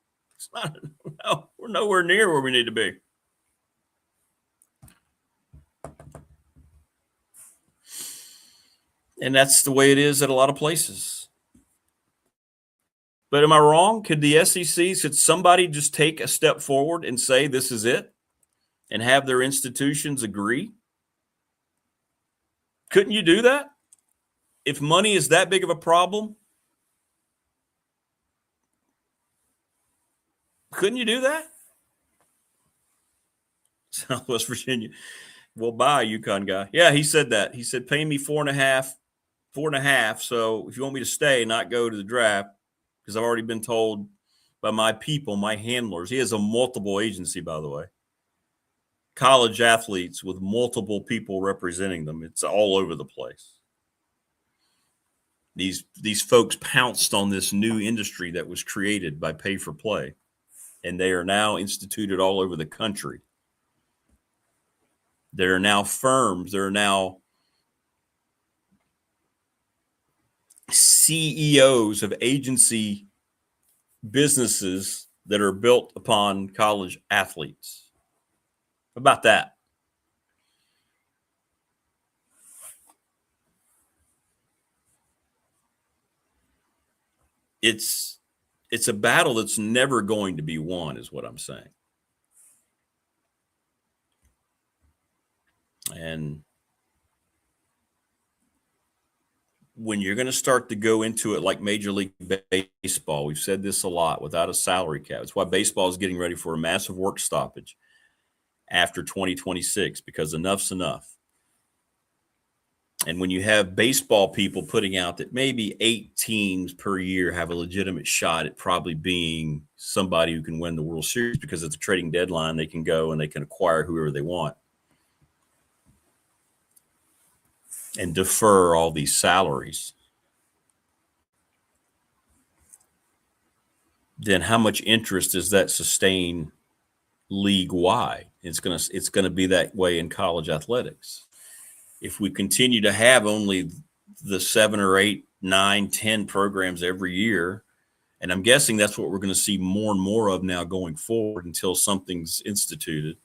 we're nowhere near where we need to be. And that's the way it is at a lot of places. But am I wrong? Could somebody just take a step forward and say this is it and have their institutions agree? Couldn't you do that? If money is that big of a problem, Couldn't you do that? Southwest Virginia. Well, bye, UConn guy. Yeah, he said that. He said, pay me 4.5. So if you want me to stay, not go to the draft, because I've already been told by my people, my handlers. He has a multiple agency, by the way. College athletes with multiple people representing them. It's all over the place. These folks pounced on this new industry that was created by pay for play, and they are now instituted all over the country. There are now firms, there are now CEOs of agency businesses that are built upon college athletes. How about that? It's a battle that's never going to be won, is what I'm saying. And when you're going to start to go into it like Major League Baseball, we've said this a lot, without a salary cap. It's why baseball is getting ready for a massive work stoppage after 2026, because enough's enough. And when you have baseball people putting out that maybe 8 teams per year have a legitimate shot at probably being somebody who can win the World Series, because at the trading deadline, they can go and they can acquire whoever they want and defer all these salaries, then how much interest does that sustain league-wide? It's gonna be that way in college athletics. If we continue to have only the 7 or 8, 9, 10 programs every year, and I'm guessing that's what we're going to see more and more of now going forward until something's instituted,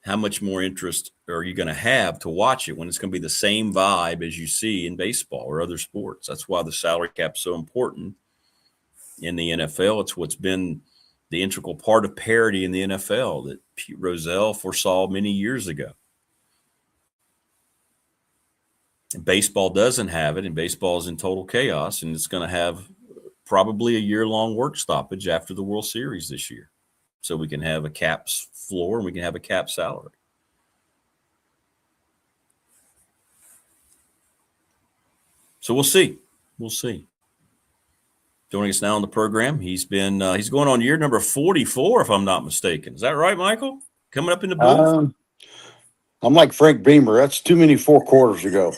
how much more interest are you going to have to watch it when it's going to be the same vibe as you see in baseball or other sports? That's why the salary cap is so important in the NFL. It's what's been the integral part of parity in the NFL that Pete Rozelle foresaw many years ago. And baseball doesn't have it, and baseball is in total chaos, and it's going to have probably a year-long work stoppage after the World Series this year, so we can have a caps floor and we can have a cap salary. So we'll see. We'll see. Joining us now on the program, he's going on year number 44, if I'm not mistaken. Is that right, Michael? Coming up in the booth? I'm like Frank Beamer. That's too many 4 quarters ago.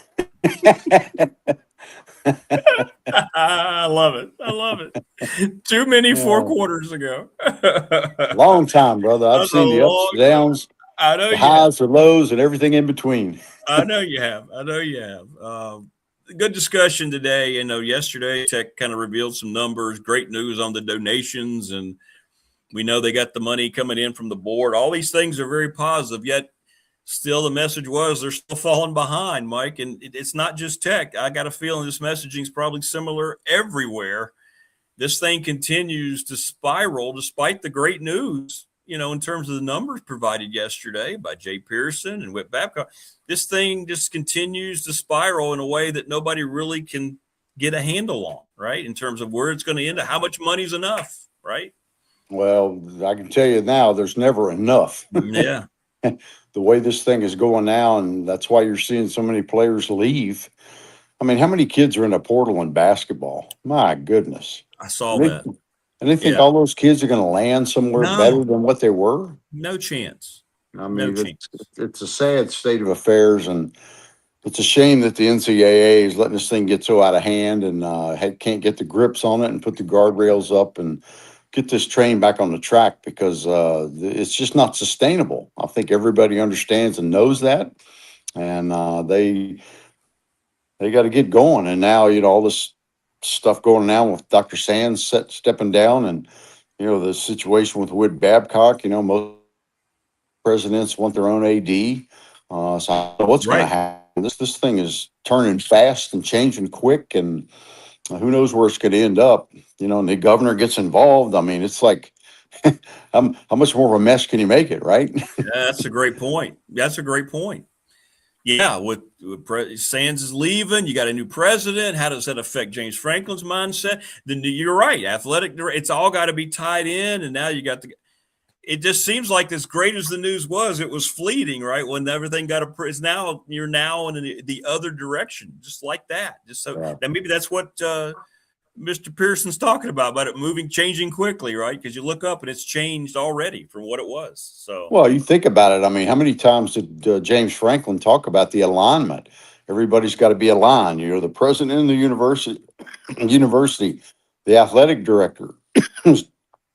I love it. I love it. Too many 4 quarters ago. Long time, brother. I've seen the ups and downs, I know the highs, the lows, and everything in between. I know you have. Good discussion today. You know, yesterday Tech kind of revealed some numbers. Great news on the donations, and we know they got the money coming in from the board. All these things are very positive, yet still the message was they're still falling behind, Mike. And it's not just Tech. I got a feeling this messaging is probably similar everywhere. This thing continues to spiral despite the great news, you know, in terms of the numbers provided yesterday by Jay Pearson and Whit Babcock. This thing just continues to spiral in a way that nobody really can get a handle on, right? In terms of where it's going to end, how much money is enough, right? Well, I can tell you now, there's never enough. Yeah. The way this thing is going now, and that's why you're seeing so many players leave. I mean, how many kids are in a portal in basketball? My goodness. I saw that. And they think all those kids are going to land somewhere better than what they were? No chance. I mean, it's a sad state of affairs, and it's a shame that the NCAA is letting this thing get so out of hand and can't get the grips on it and put the guardrails up and get this train back on the track, because it's just not sustainable. I think everybody understands and knows that, and they got to get going. And now, you know, all this stuff going on with Dr. Sands stepping down, and, you know, the situation with Whit Babcock. You know, most presidents want their own AD. So I don't know what's going to happen. This thing is turning fast and changing quick, and who knows where it's going to end up. You know, and the governor gets involved. I mean, it's like, how much more of a mess can you make it, right? That's a great point. Yeah, with Sands is leaving, you got a new president. How does that affect James Franklin's mindset? Then you're right, athletic. It's all got to be tied in, and now you got the. It just seems like as great as the news was, it was fleeting, right? When everything got it's now you're now in the other direction, just like that. Just so Yeah. maybe that's what Mr. Pearson's talking about it moving, changing quickly, right? Because you look up and it's changed already from what it was. So, Well, you think about it. I mean, how many times did James Franklin talk about the alignment? Everybody's got to be aligned. You know, the president of the university, the athletic director.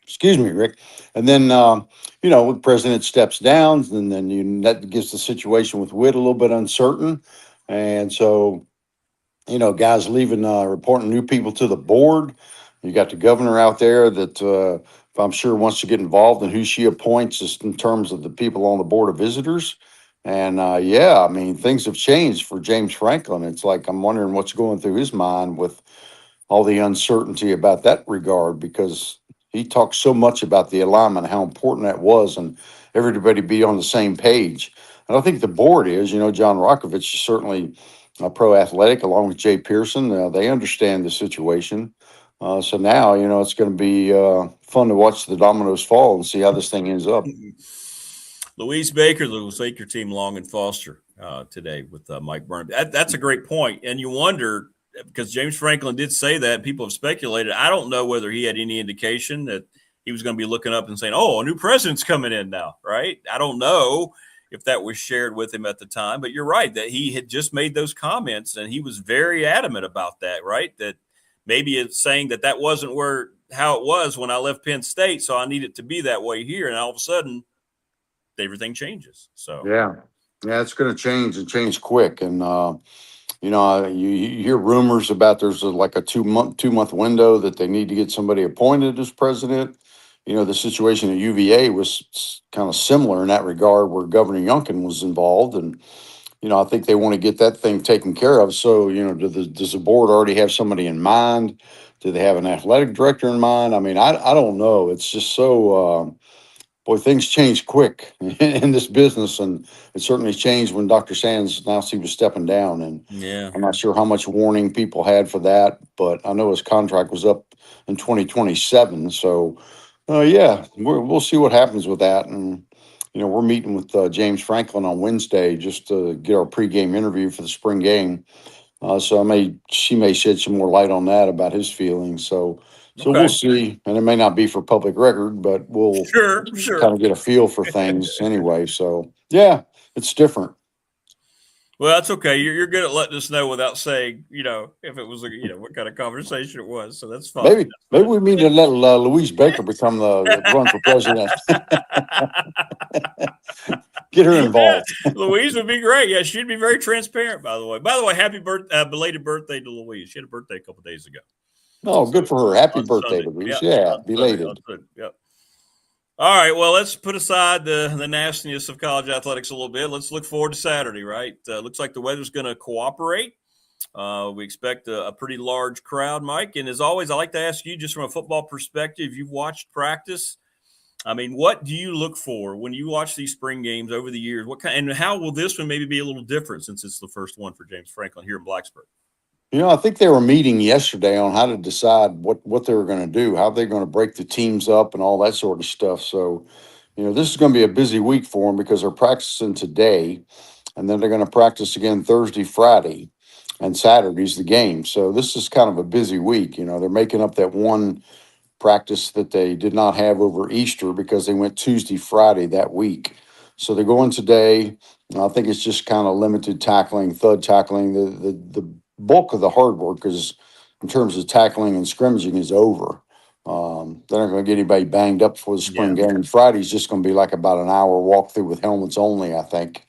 Excuse me, Rick. And then, you know, the president steps down, and then that gives the situation with Witt a little bit uncertain. And so, you know, guys leaving, reporting new people to the board. You got the governor out there that I'm sure wants to get involved in who she appoints just in terms of the people on the board of visitors. And yeah, I mean, things have changed for James Franklin. It's like I'm wondering what's going through his mind with all the uncertainty about that regard, because he talked so much about the alignment, how important that was, and everybody be on the same page. And I think the board is, you know, John Rokovich is certainly pro athletic along with Jay Pearson. They understand the situation. So now, you know, it's going to be fun to watch the dominoes fall and see how this thing ends up. Louise Baker, the Laker team, Long and Foster today with Mike Burnham. That's a great point. And you wonder, because James Franklin did say that, people have speculated. I don't know whether he had any indication that he was going to be looking up and saying, oh, a new president's coming in now, right? I don't know if that was shared with him at the time, but you're right that he had just made those comments and he was very adamant about that, right? That maybe it's saying that wasn't how it was when I left Penn State, so I need it to be that way here. And all of a sudden, everything changes. So yeah, it's going to change and change quick. And you know, you hear rumors about there's like a 2-month window that they need to get somebody appointed as president. You know, the situation at UVA was kind of similar in that regard, where Governor Youngkin was involved, and you know, I think they want to get that thing taken care of. So, you know, does the board already have somebody in mind? Do they have an athletic director in mind? I mean, I don't know. It's just so. Boy, things change quick in this business, and it certainly changed when Dr. Sands announced he was stepping down. And yeah, I'm not sure how much warning people had for that, but I know his contract was up in 2027. So, yeah, we'll see what happens with that. And you know, we're meeting with James Franklin on Wednesday just to get our pregame interview for the spring game. So she may shed some more light on that about his feelings. So we'll see, and it may not be for public record, but we'll sure kind of get a feel for things anyway. So yeah, it's different. Well, that's okay. You're good at letting us know without saying, you know, if it was, what kind of conversation it was. So that's fine. Maybe we need to let Louise Baker become the run for president. Get her involved. Louise would be great. Yeah, she'd be very transparent. By the way, happy belated birthday to Louise. She had a birthday a couple days ago. Oh, good for her. Happy birthday, Louise. Yeah, belated. Yep. All right, well, let's put aside the nastiness of college athletics a little bit. Let's look forward to Saturday, right? Looks like the weather's going to cooperate. We expect a pretty large crowd, Mike. And as always, I like to ask you, just from a football perspective, you've watched practice. I mean, what do you look for when you watch these spring games over the years? And how will this one maybe be a little different since it's the first one for James Franklin here in Blacksburg? You know, I think they were meeting yesterday on how to decide what they were going to do, how they're going to break the teams up and all that sort of stuff. So, you know, this is going to be a busy week for them because they're practicing today, and then they're going to practice again Thursday, Friday, and Saturday's the game. So this is kind of a busy week. You know, they're making up that one practice that they did not have over Easter because they went Tuesday, Friday that week. So they're going today. I think it's just kind of limited tackling, thud tackling. The bulk of the hard work is, in terms of tackling and scrimmaging, is over. They're not going to get anybody banged up for the spring game. Friday's just going to be like about an hour walkthrough with helmets only, I think.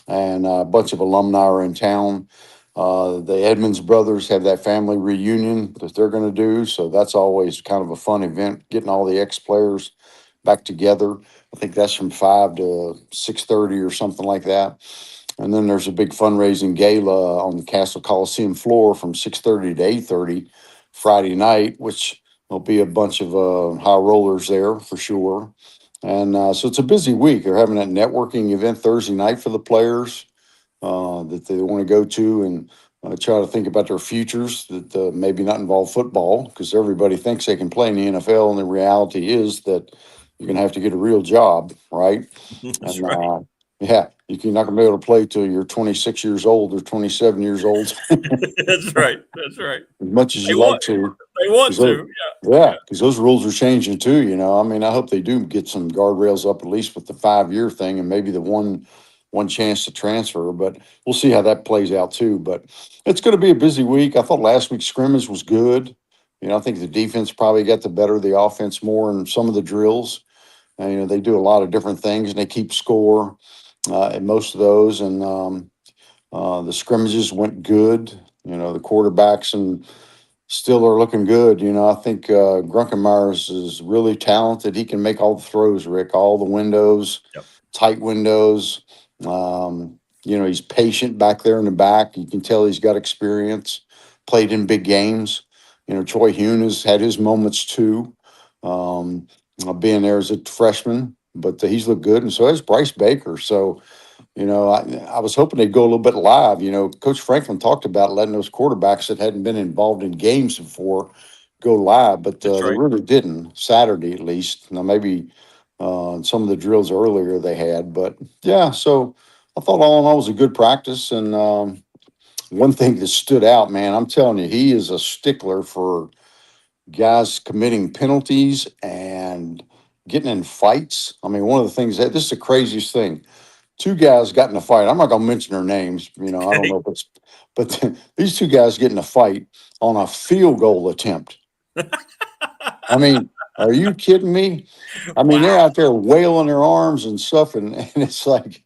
And a bunch of alumni are in town. The Edmonds brothers have that family reunion that they're going to do. So that's always kind of a fun event, getting all the ex-players back together. I think that's from 5 to 6:30 or something like that. And then there's a big fundraising gala on the Castle Coliseum floor from 6:30 to 8:30 Friday night, which will be a bunch of high rollers there for sure. And so it's a busy week. They're having that networking event Thursday night for the players. that they want to go to and try to think about their futures that maybe not involve football, because everybody thinks they can play in the NFL, and the reality is that you're going to have to get a real job, right? That's And right. yeah, you're not going to be able to play till you're 26 years old or 27 years old. That's right. That's right. As much as They you like want, to. they want 'Cause those- to. Yeah, because those rules are changing too. I mean, I hope they do get some guardrails up, at least with the 5-year thing, and maybe the one chance to transfer. But we'll see how that plays out too. But it's going to be a busy week. I thought last week's scrimmage was good. I think the defense probably got the better of the offense more in some of the drills. And, they do a lot of different things, and they keep score in most of those. And the scrimmages went good. The quarterbacks and still are looking good. I think Grunkenmeyers is really talented. He can make all the throws, Rick, all the windows, Yep. tight windows. He's patient back there in the back. You can tell he's got experience, played in big games. Troy Hune has had his moments too, being there as a freshman, but he's looked good. And so has Bryce Baker. So, I was hoping they'd go a little bit live. Coach Franklin talked about letting those quarterbacks that hadn't been involved in games before go live, but That's they right. really didn't, Saturday at least. Now, maybe some of the drills earlier they had, but yeah, so I thought all in all it was a good practice. And one thing that stood out, man, I'm telling you, he is a stickler for guys committing penalties and getting in fights. I mean, one of the things that this is the craziest thing. Two guys got in a fight. I'm not going to mention their names. I don't know if it's, but these two guys get in a fight on a field goal attempt. I mean, are you kidding me? I mean, they're Wow. out there wailing their arms and stuff, and it's like,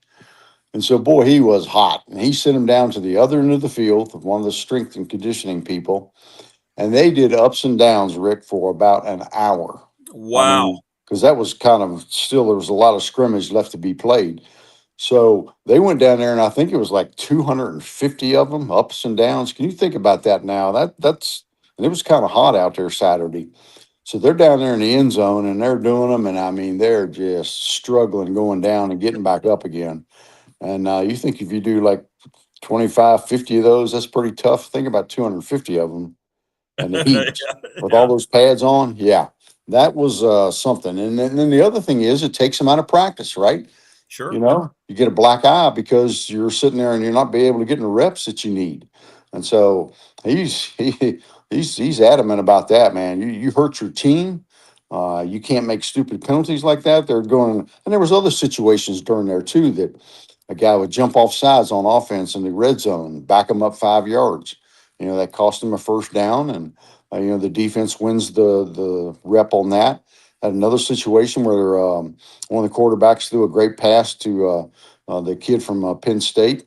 and so boy, he was hot, and he sent him down to the other end of the field, one of the strength and conditioning people, and they did ups and downs, Rick, for about an hour. I Wow. mean, because that was kind of still there was a lot of scrimmage left to be played. So they went down there, and I think it was like 250 of them, ups and downs. Can you think about that now? And it was kind of hot out there Saturday. So they're down there in the end zone, and they're doing them, and I mean they're just struggling going down and getting back up again. And you think if you do like 25, 50 of those, that's pretty tough. Think about 250 of them and the heat with all Yeah. those pads on. Yeah, that was something. And then the other thing is it takes them out of practice, right? Sure. You get a black eye because you're sitting there and you're not be able to get in the reps that you need. And so he's adamant about that, man. You hurt your team. You can't make stupid penalties like that. They're going, and there was other situations during there too that a guy would jump off sides on offense in the red zone, back him up 5 yards. That cost him a first down, and the defense wins the rep on that. Had another situation where one of the quarterbacks threw a great pass to the kid from Penn State,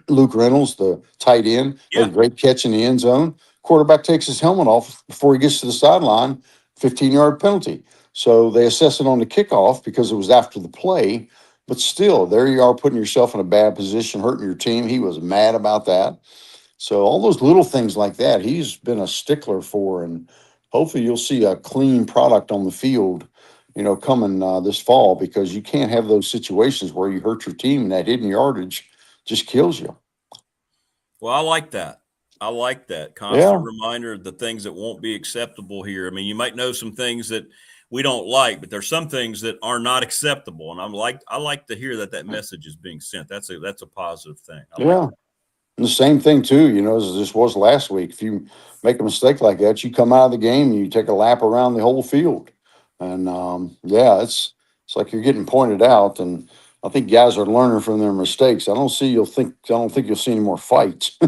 Luke Reynolds, the tight end. Had a Yeah. great catch in the end zone. Quarterback takes his helmet off before he gets to the sideline, 15-yard penalty. So they assess it on the kickoff because it was after the play. But still, there you are putting yourself in a bad position, hurting your team. He was mad about that. So all those little things like that, he's been a stickler for, and hopefully you'll see a clean product on the field, coming this fall, because you can't have those situations where you hurt your team and that hidden yardage just kills you. Well, I like that. I like that constant Yeah. reminder of the things that won't be acceptable here. I mean, you might know some things that we don't like, but there's some things that are not acceptable. And I like to hear that message is being sent. That's a positive thing. I like Yeah. And the same thing too, as this was last week. If you make a mistake like that, you come out of the game and you take a lap around the whole field. And yeah, it's like you're getting pointed out. And I think guys are learning from their mistakes. I don't think you'll see any more fights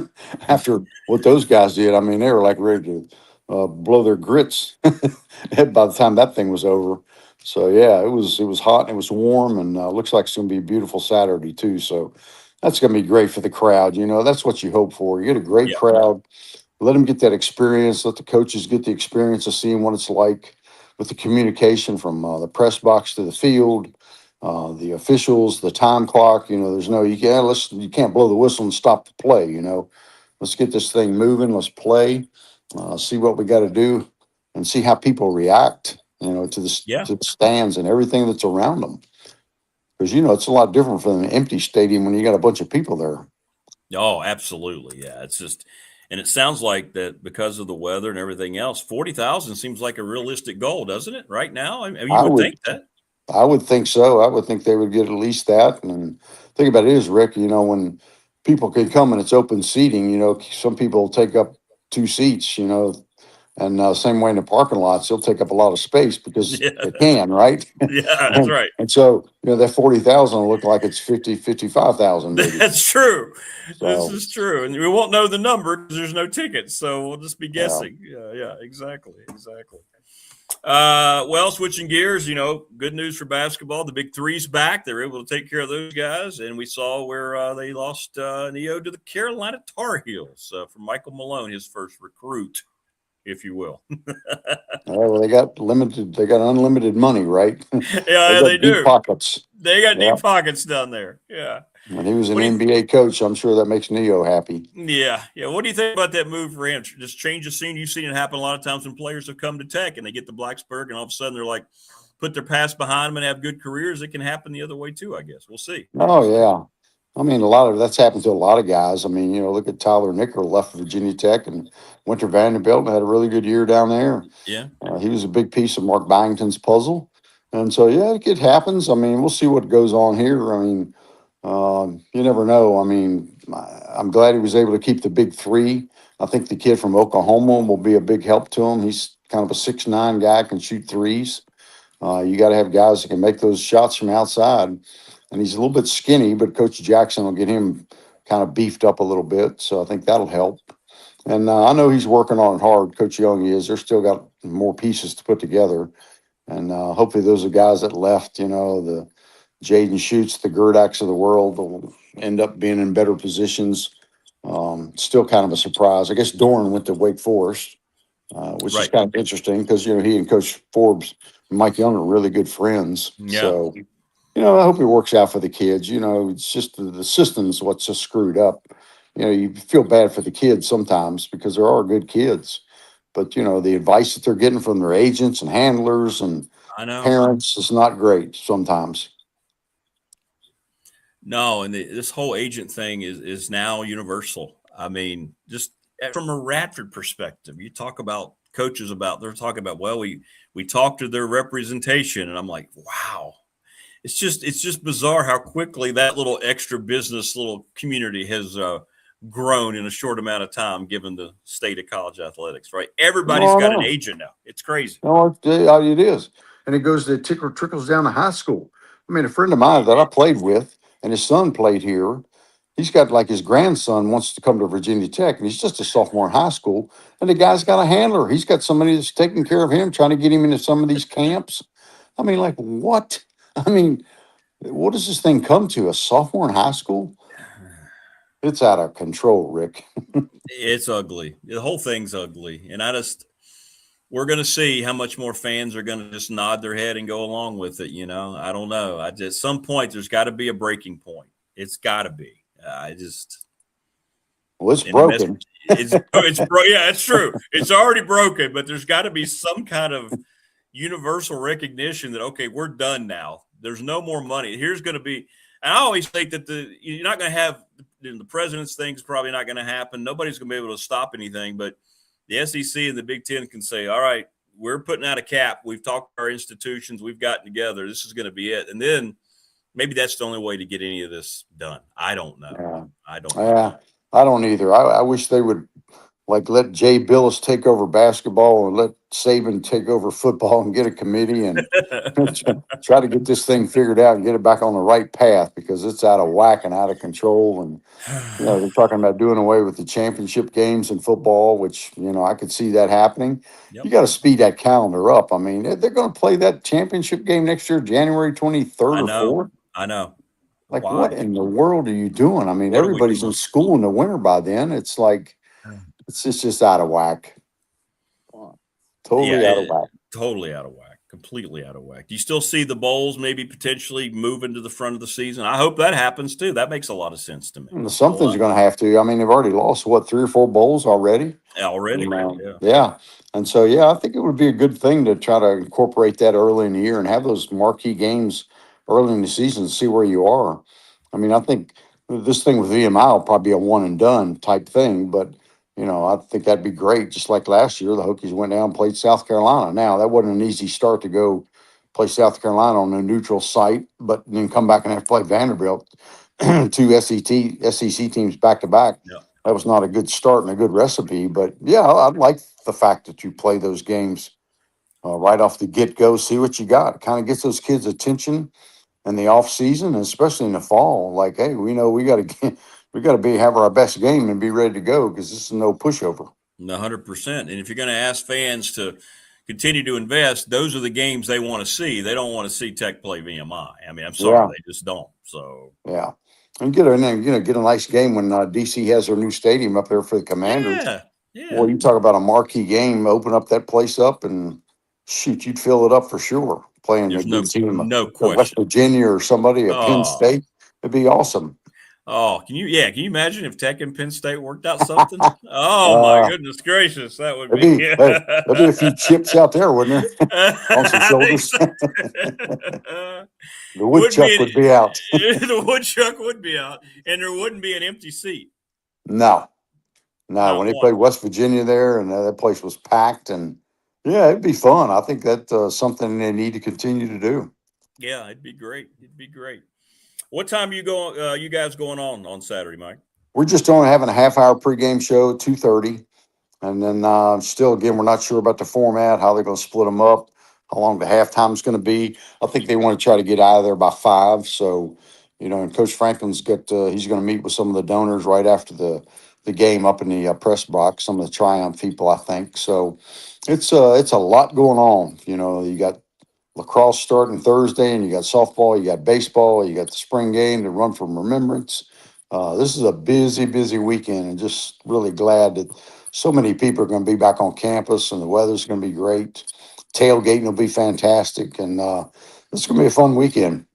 after what those guys did. I mean, they were like ready to blow their grits by the time that thing was over. So yeah, it was hot and it was warm, and looks like it's going to be a beautiful Saturday too. So that's going to be great for the crowd. That's what you hope for. You get a great Yeah. crowd. Let them get that experience. Let the coaches get the experience of seeing what it's like with the communication from the press box to the field, the officials, the time clock. You can't blow the whistle and stop the play. Let's get this thing moving. Let's play, see what we got to do, and see how people react. To Yeah. the stands and everything that's around them. Because it's a lot different from an empty stadium when you got a bunch of people there. Oh, absolutely. Yeah. It's just, and it sounds like that because of the weather and everything else, 40,000 seems like a realistic goal, doesn't it? Right now? I mean, you I would would, think that. I would think so. I would think they would get at least that. And think about it is, Rick, when people can come and it's open seating, some people take up two seats, and same way in the parking lots, they'll take up a lot of space because Yeah. they can, right? Yeah, that's right. And so, that 40,000 will look like it's 55,000 maybe. That's true. This So, is true. And we won't know the number because there's no tickets. So we'll just be yeah. guessing. Yeah, exactly. Well, switching gears, good news for basketball. The Big Three's back. They were able to take care of those guys. And we saw where they lost Neo to the Carolina Tar Heels from Michael Malone, his first recruit, if you will. Well, they got unlimited money, right? Yeah, got they deep do. pockets. They got Yeah. deep pockets down there. Yeah. When he was an What do you- NBA coach, I'm sure that makes Neo happy. Yeah. What do you think about that move for him? Just change the scene. You've seen it happen a lot of times when players have come to Tech and they get to Blacksburg and all of a sudden they're like, put their past behind them and have good careers. It can happen the other way too, I guess. We'll see. Oh, yeah. I mean, a lot of that's happened to a lot of guys. I mean, look at Tyler Nicker, left Virginia Tech and went to Vanderbilt and had a really good year down there. Yeah. He was a big piece of Mark Byington's puzzle. And so, yeah, it happens. I mean, we'll see what goes on here. I mean, you never know. I mean, I'm glad he was able to keep the Big Three. I think the kid from Oklahoma will be a big help to him. He's kind of a 6'9" guy, can shoot threes. You got to have guys that can make those shots from outside. And he's a little bit skinny, but Coach Jackson will get him kind of beefed up a little bit. So I think that'll help. And I know he's working on it hard. Coach Young is. They're still got more pieces to put together. And hopefully those are guys that left, the Jaden Shoots, the Gerdacks of the world will end up being in better positions. Still kind of a surprise. I guess Doran went to Wake Forest, which is kind of interesting because, he and Coach Forbes and Mike Young are really good friends. Yeah. So, I hope it works out for the kids. It's just the system's what's just screwed up. You feel bad for the kids sometimes because there are good kids. But, the advice that they're getting from their agents and handlers and parents is not great sometimes. No, and this whole agent thing is now universal. I mean, just from a Radford perspective, you talk about coaches they're talking about, well, we talked to their representation, and I'm like, wow. It's just bizarre how quickly that little extra business little community has grown in a short amount of time, given the state of college athletics, right? Everybody's got an agent now. It's crazy. No, it is. And it trickles down to high school. I mean, a friend of mine that I played with and his son played here. He's got his grandson wants to come to Virginia Tech and he's just a sophomore in high school. And the guy's got a handler. He's got somebody that's taking care of him, trying to get him into some of these camps. I mean, what? I mean, what does this thing come to? A sophomore in high school? It's out of control, Rick. It's ugly. The whole thing's ugly. And we're going to see how much more fans are going to just nod their head and go along with it. I don't know. At some point, there's got to be a breaking point. It's got to be. Well, it's broken. Yeah, it's true. It's already broken, but there's got to be some kind of universal recognition that, okay, we're done now. There's no more money. Here's going to be, and I always think that you're not going to have the president's thing's probably not going to happen. Nobody's going to be able to stop anything, but the SEC and the Big Ten can say, all right, we're putting out a cap. We've talked to our institutions. We've gotten together. This is going to be it. And then maybe that's the only way to get any of this done. I don't know. Yeah. I don't know. Yeah, I don't either. I wish they would let Jay Billis take over basketball and let Saban take over football and get a committee and try to get this thing figured out and get it back on the right path because it's out of whack and out of control. And, they're talking about doing away with the championship games in football, which, I could see that happening. Yep. You got to speed that calendar up. I mean, they're going to play that championship game next year, January 23rd or 4th. I know. Why? What in the world are you doing? I mean, everybody's in school in the winter by then. It's like, it's just out of whack. Totally out of whack. Totally out of whack. Completely out of whack. Do you still see the bowls maybe potentially moving to the front of the season? I hope that happens too. That makes a lot of sense to me. Something's going to have to. I mean, they've already lost, 3 or 4 bowls already? Already, yeah. And so, I think it would be a good thing to try to incorporate that early in the year and have those marquee games early in the season to see where you are. I mean, I think this thing with VMI will probably be a one and done type thing, but I think that'd be great. Just like last year, the Hokies went down and played South Carolina. Now that wasn't an easy start to go play South Carolina on a neutral site, but then come back and have to play Vanderbilt, two SEC teams back to back. Yeah. That was not a good start and a good recipe. But yeah, I like the fact that you play those games right off the get go. See what you got. It kind of gets those kids' attention in the off season, and especially in the fall. Like, hey, we know we got to have our best game and be ready to go because this is no pushover. 100%. And if you're going to ask fans to continue to invest, those are the games they want to see. They don't want to see Tech play VMI. I mean, I'm sorry, they just don't. So yeah, and get a nice game when DC has their new stadium up there for the Commanders. Yeah. Well, you talk about a marquee game. Open up that place up and shoot, you'd fill it up for sure. Playing there's a good team, no West question. Virginia or somebody at Penn State, it'd be awesome. Oh, can you imagine if Tech and Penn State worked out something? Oh my goodness gracious, that would be. There'd be a few chips out there, wouldn't there? On some shoulders. So. The woodchuck would be out. The woodchuck would be out, and there wouldn't be an empty seat. No. When they played West Virginia there, and that place was packed, and yeah, it'd be fun. I think that's something they need to continue to do. Yeah, it'd be great. What time you guys going on Saturday, Mike? We're just only having a half-hour pregame show at 2:30, and then still, again, we're not sure about the format, how they're going to split them up, how long the halftime is going to be. I think they want to try to get out of there by 5. So, and Coach Franklin's he's going to meet with some of the donors right after the game up in the press box, some of the Triumph people, I think. So it's a lot going on. You got lacrosse starting Thursday, and you got softball, you got baseball, you got the spring game, the run from remembrance. This is a busy, busy weekend, and just really glad that so many people are going to be back on campus, and the weather's going to be great. Tailgating will be fantastic, and it's going to be a fun weekend.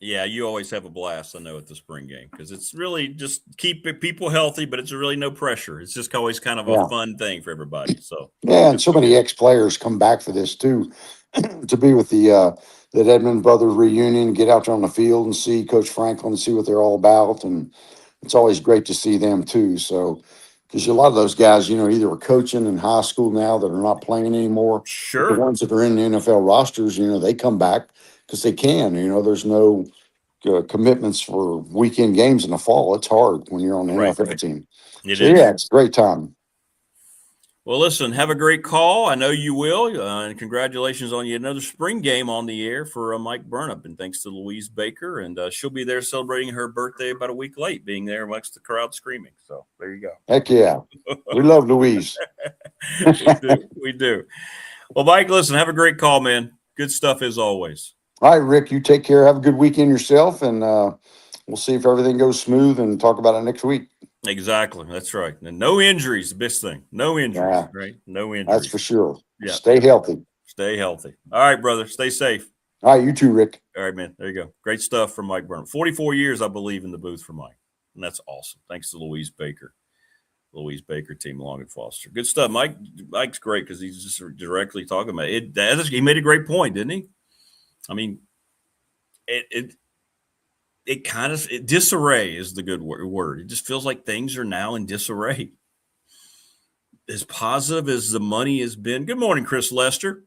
Yeah, you always have a blast, I know, at the spring game because it's really just keep people healthy, but it's really no pressure. It's just always kind of a fun thing for everybody. So yeah, and so many ex-players come back for this too, to be with the Edmond Brothers reunion, get out there on the field and see Coach Franklin and see what they're all about, and it's always great to see them too. So because a lot of those guys, either are coaching in high school now that are not playing anymore. Sure. But the ones that are in the NFL rosters, they come back because they can. There's no commitments for weekend games in the fall. It's hard when you're on the NFL team. It is. Yeah, it's a great time. Well, listen, have a great call. I know you will. And congratulations on another spring game on the air for Mike Burnup. And thanks to Louise Baker. And she'll be there celebrating her birthday about a week late, being there amongst the crowd screaming. So there you go. Heck yeah. We love Louise. We do. Well, Mike, listen, have a great call, man. Good stuff as always. All right, Rick, you take care. Have a good weekend yourself. And we'll see if everything goes smooth and talk about it next week. Exactly. That's right. And no injuries, the best thing. No injuries, right? No injuries. That's for sure. Yeah. Stay healthy. Stay healthy. All right, brother. Stay safe. All right, you too, Rick. All right, man. There you go. Great stuff from Mike Burnham. 44 years, I believe, in the booth for Mike. And that's awesome. Thanks to Louise Baker. Louise Baker, Team Long and Foster. Good stuff. Mike's great because he's just directly talking about it. He made a great point, didn't he? I mean, it kind of disarray is the good word. It just feels like things are now in disarray. As positive as the money has been. Good morning, Chris Lester.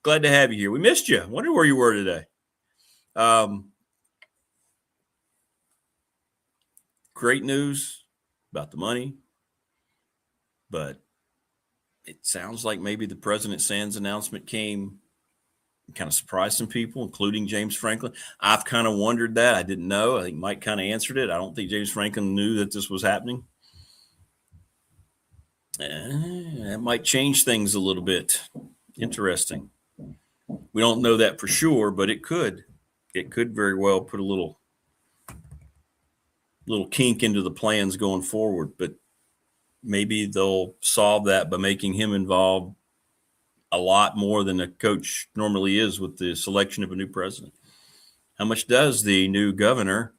Glad to have you here. We missed you. Wonder where you were today. Great news about the money, but it sounds like maybe the President Sands announcement came kind of surprised some people, including James Franklin. I've kind of wondered that. I didn't know. I think Mike kind of answered it. I don't think James Franklin knew that this was happening. That might change things a little bit. Interesting. We don't know that for sure, but it could. It could very well put a little kink into the plans going forward, but maybe they'll solve that by making him involved a lot more than a coach normally is with the selection of a new president. How much does the new governor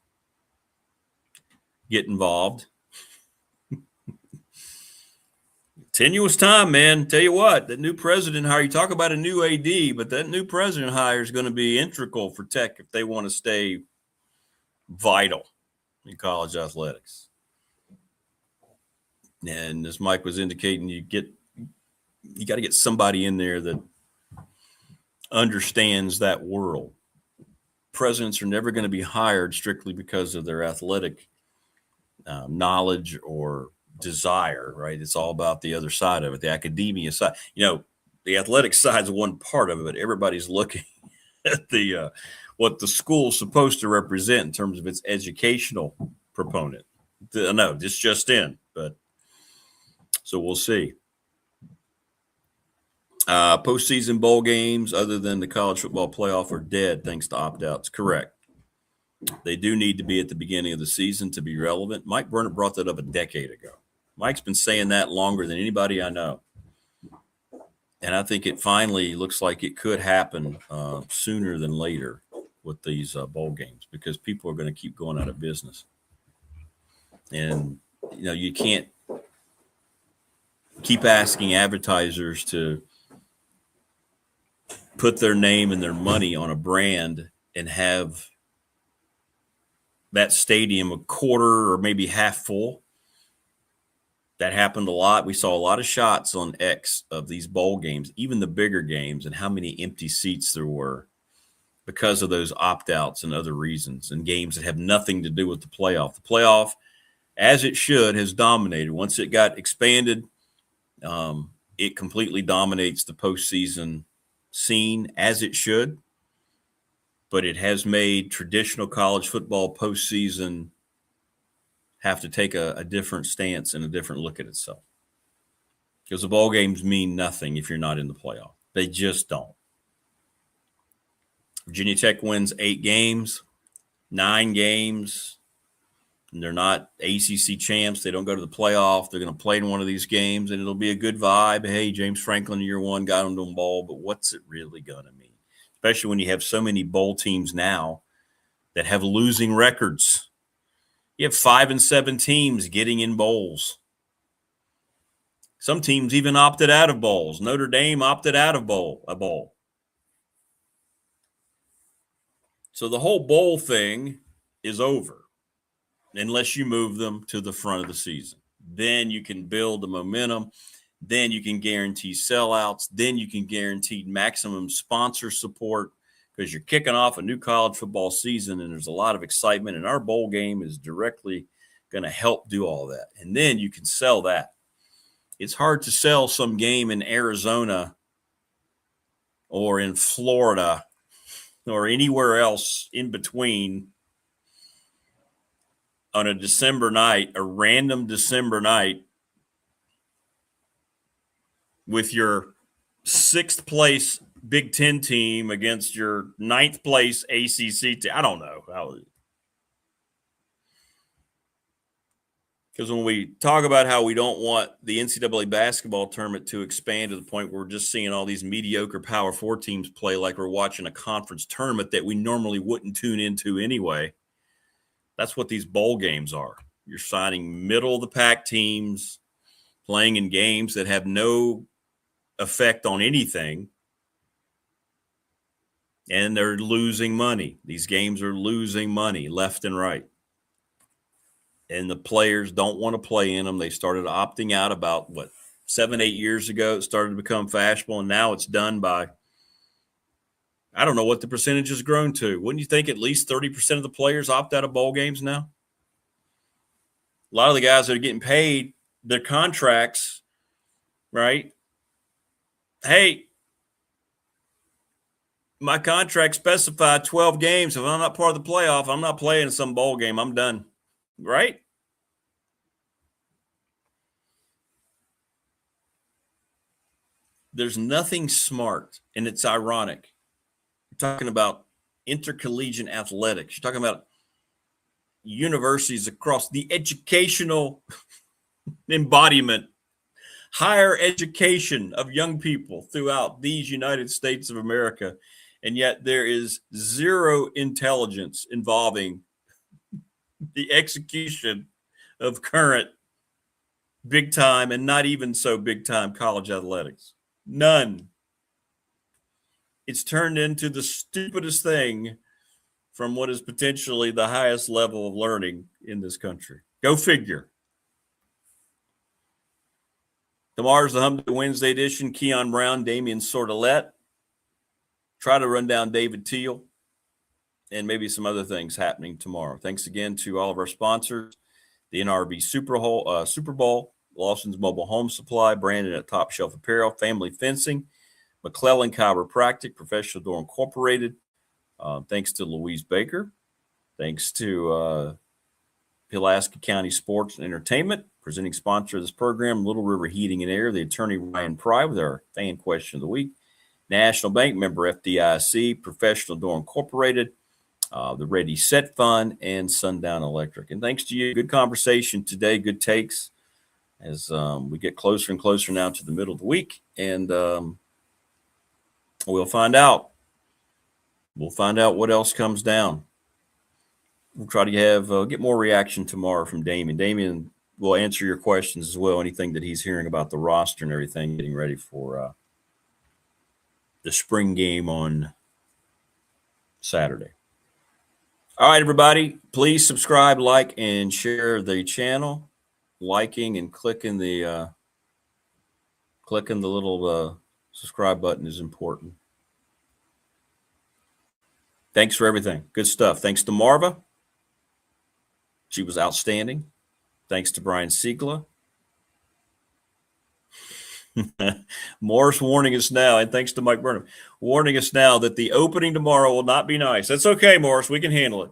get involved? Tenuous time, man. Tell you what, that new president hire, you talk about a new AD, but that new president hire is going to be integral for Tech if they want to stay vital in college athletics. And as Mike was indicating, you got to get somebody in there that understands that world. Presidents are never going to be hired strictly because of their athletic knowledge or desire, right? It's all about the other side of it, the academia side. The athletic side is one part of it, but everybody's looking at the what the school's supposed to represent in terms of its educational proponent. No, this just in, but so we'll see. Postseason bowl games, other than the college football playoff, are dead thanks to opt-outs. Correct. They do need to be at the beginning of the season to be relevant. Mike Burnett brought that up a decade ago. Mike's been saying that longer than anybody I know. And I think it finally looks like it could happen sooner than later with these bowl games, because people are going to keep going out of business. And, you can't keep asking advertisers to put their name and their money on a brand and have that stadium a quarter or maybe half full. That happened a lot. We saw a lot of shots on X of these bowl games, even the bigger games, and how many empty seats there were because of those opt-outs and other reasons, and games that have nothing to do with the playoff. The playoff, as it should, has dominated. Once it got expanded, it completely dominates the postseason scene, as it should. But it has made traditional college football postseason have to take a different stance and a different look at itself. Because the bowl games mean nothing if you're not in the playoff. They just don't. Virginia Tech wins 8 games, 9 games, and they're not ACC champs. They don't go to the playoff. They're going to play in one of these games, and it'll be a good vibe. Hey, James Franklin, year 1, got them to a bowl, but what's it really going to mean? Especially when you have so many bowl teams now that have losing records. You have 5 and 7 teams getting in bowls. Some teams even opted out of bowls. Notre Dame opted out of a bowl. So the whole bowl thing is over unless you move them to the front of the season. Then you can build the momentum. Then you can guarantee sellouts. Then you can guarantee maximum sponsor support, because you're kicking off a new college football season and there's a lot of excitement, and our bowl game is directly going to help do all that. And then you can sell that. It's hard to sell some game in Arizona or in Florida or anywhere else in between on a December night, a random December night, with your 6th place Big Ten team against your 9th place ACC team. I don't know how. Because when we talk about how we don't want the NCAA basketball tournament to expand to the point where we're just seeing all these mediocre Power 4 teams play like we're watching a conference tournament that we normally wouldn't tune into anyway, that's what these bowl games are. You're signing middle-of-the-pack teams playing in games that have no effect on anything, and they're losing money. These games are losing money left and right. And the players don't want to play in them. They started opting out about, 7-8 years ago. It started to become fashionable, and now it's done by, I don't know what the percentage has grown to. Wouldn't you think at least 30% of the players opt out of bowl games now? A lot of the guys that are getting paid, their contracts, right? Hey, my contract specified 12 games. If I'm not part of the playoff, I'm not playing in some bowl game. I'm done. Right? There's nothing smart, and it's ironic. You're talking about intercollegiate athletics. You're talking about universities across the educational embodiment, higher education of young people throughout these United States of America, and yet there is zero intelligence involving the execution of current big-time and not even so big-time college athletics. None. It's turned into the stupidest thing from what is potentially the highest level of learning in this country. Go figure. Tomorrow's the Hump Day Wednesday edition. Keon Brown, Damian Sordelette. Try to run down David Teal and maybe some other things happening tomorrow. Thanks again to all of our sponsors, the NRB Super Bowl, Lawson's Mobile Home Supply, Brandon at Top Shelf Apparel, Family Fencing, McClellan Chiropractic, Professional Door Incorporated. Thanks to Louise Baker. Thanks to Pulaski County Sports and Entertainment, presenting sponsor of this program, Little River Heating and Air, the attorney Ryan Pry with our fan question of the week. National Bank member FDIC, Professional Door Incorporated, the Ready Set Fund, and Sundown Electric. And thanks to you, good conversation today, good takes as we get closer and closer now to the middle of the week. And we'll find out. We'll find out what else comes down. We'll try to have get more reaction tomorrow from Damien. Damien will answer your questions as well, anything that he's hearing about the roster and everything, getting ready for the spring game on Saturday. All right, everybody, please subscribe, like, and share the channel. Liking and clicking the little subscribe button is important. Thanks for everything. Good stuff. Thanks to Marva. She was outstanding. Thanks to Brian Siegler. Morris warning us now, and thanks to Mike Burnham, warning us now that the opening tomorrow will not be nice. That's okay, Morris. We can handle it.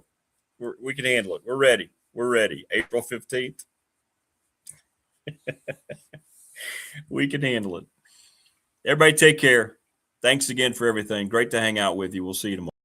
We can handle it. We're ready. We're ready. April 15th. We can handle it. Everybody take care. Thanks again for everything. Great to hang out with you. We'll see you tomorrow.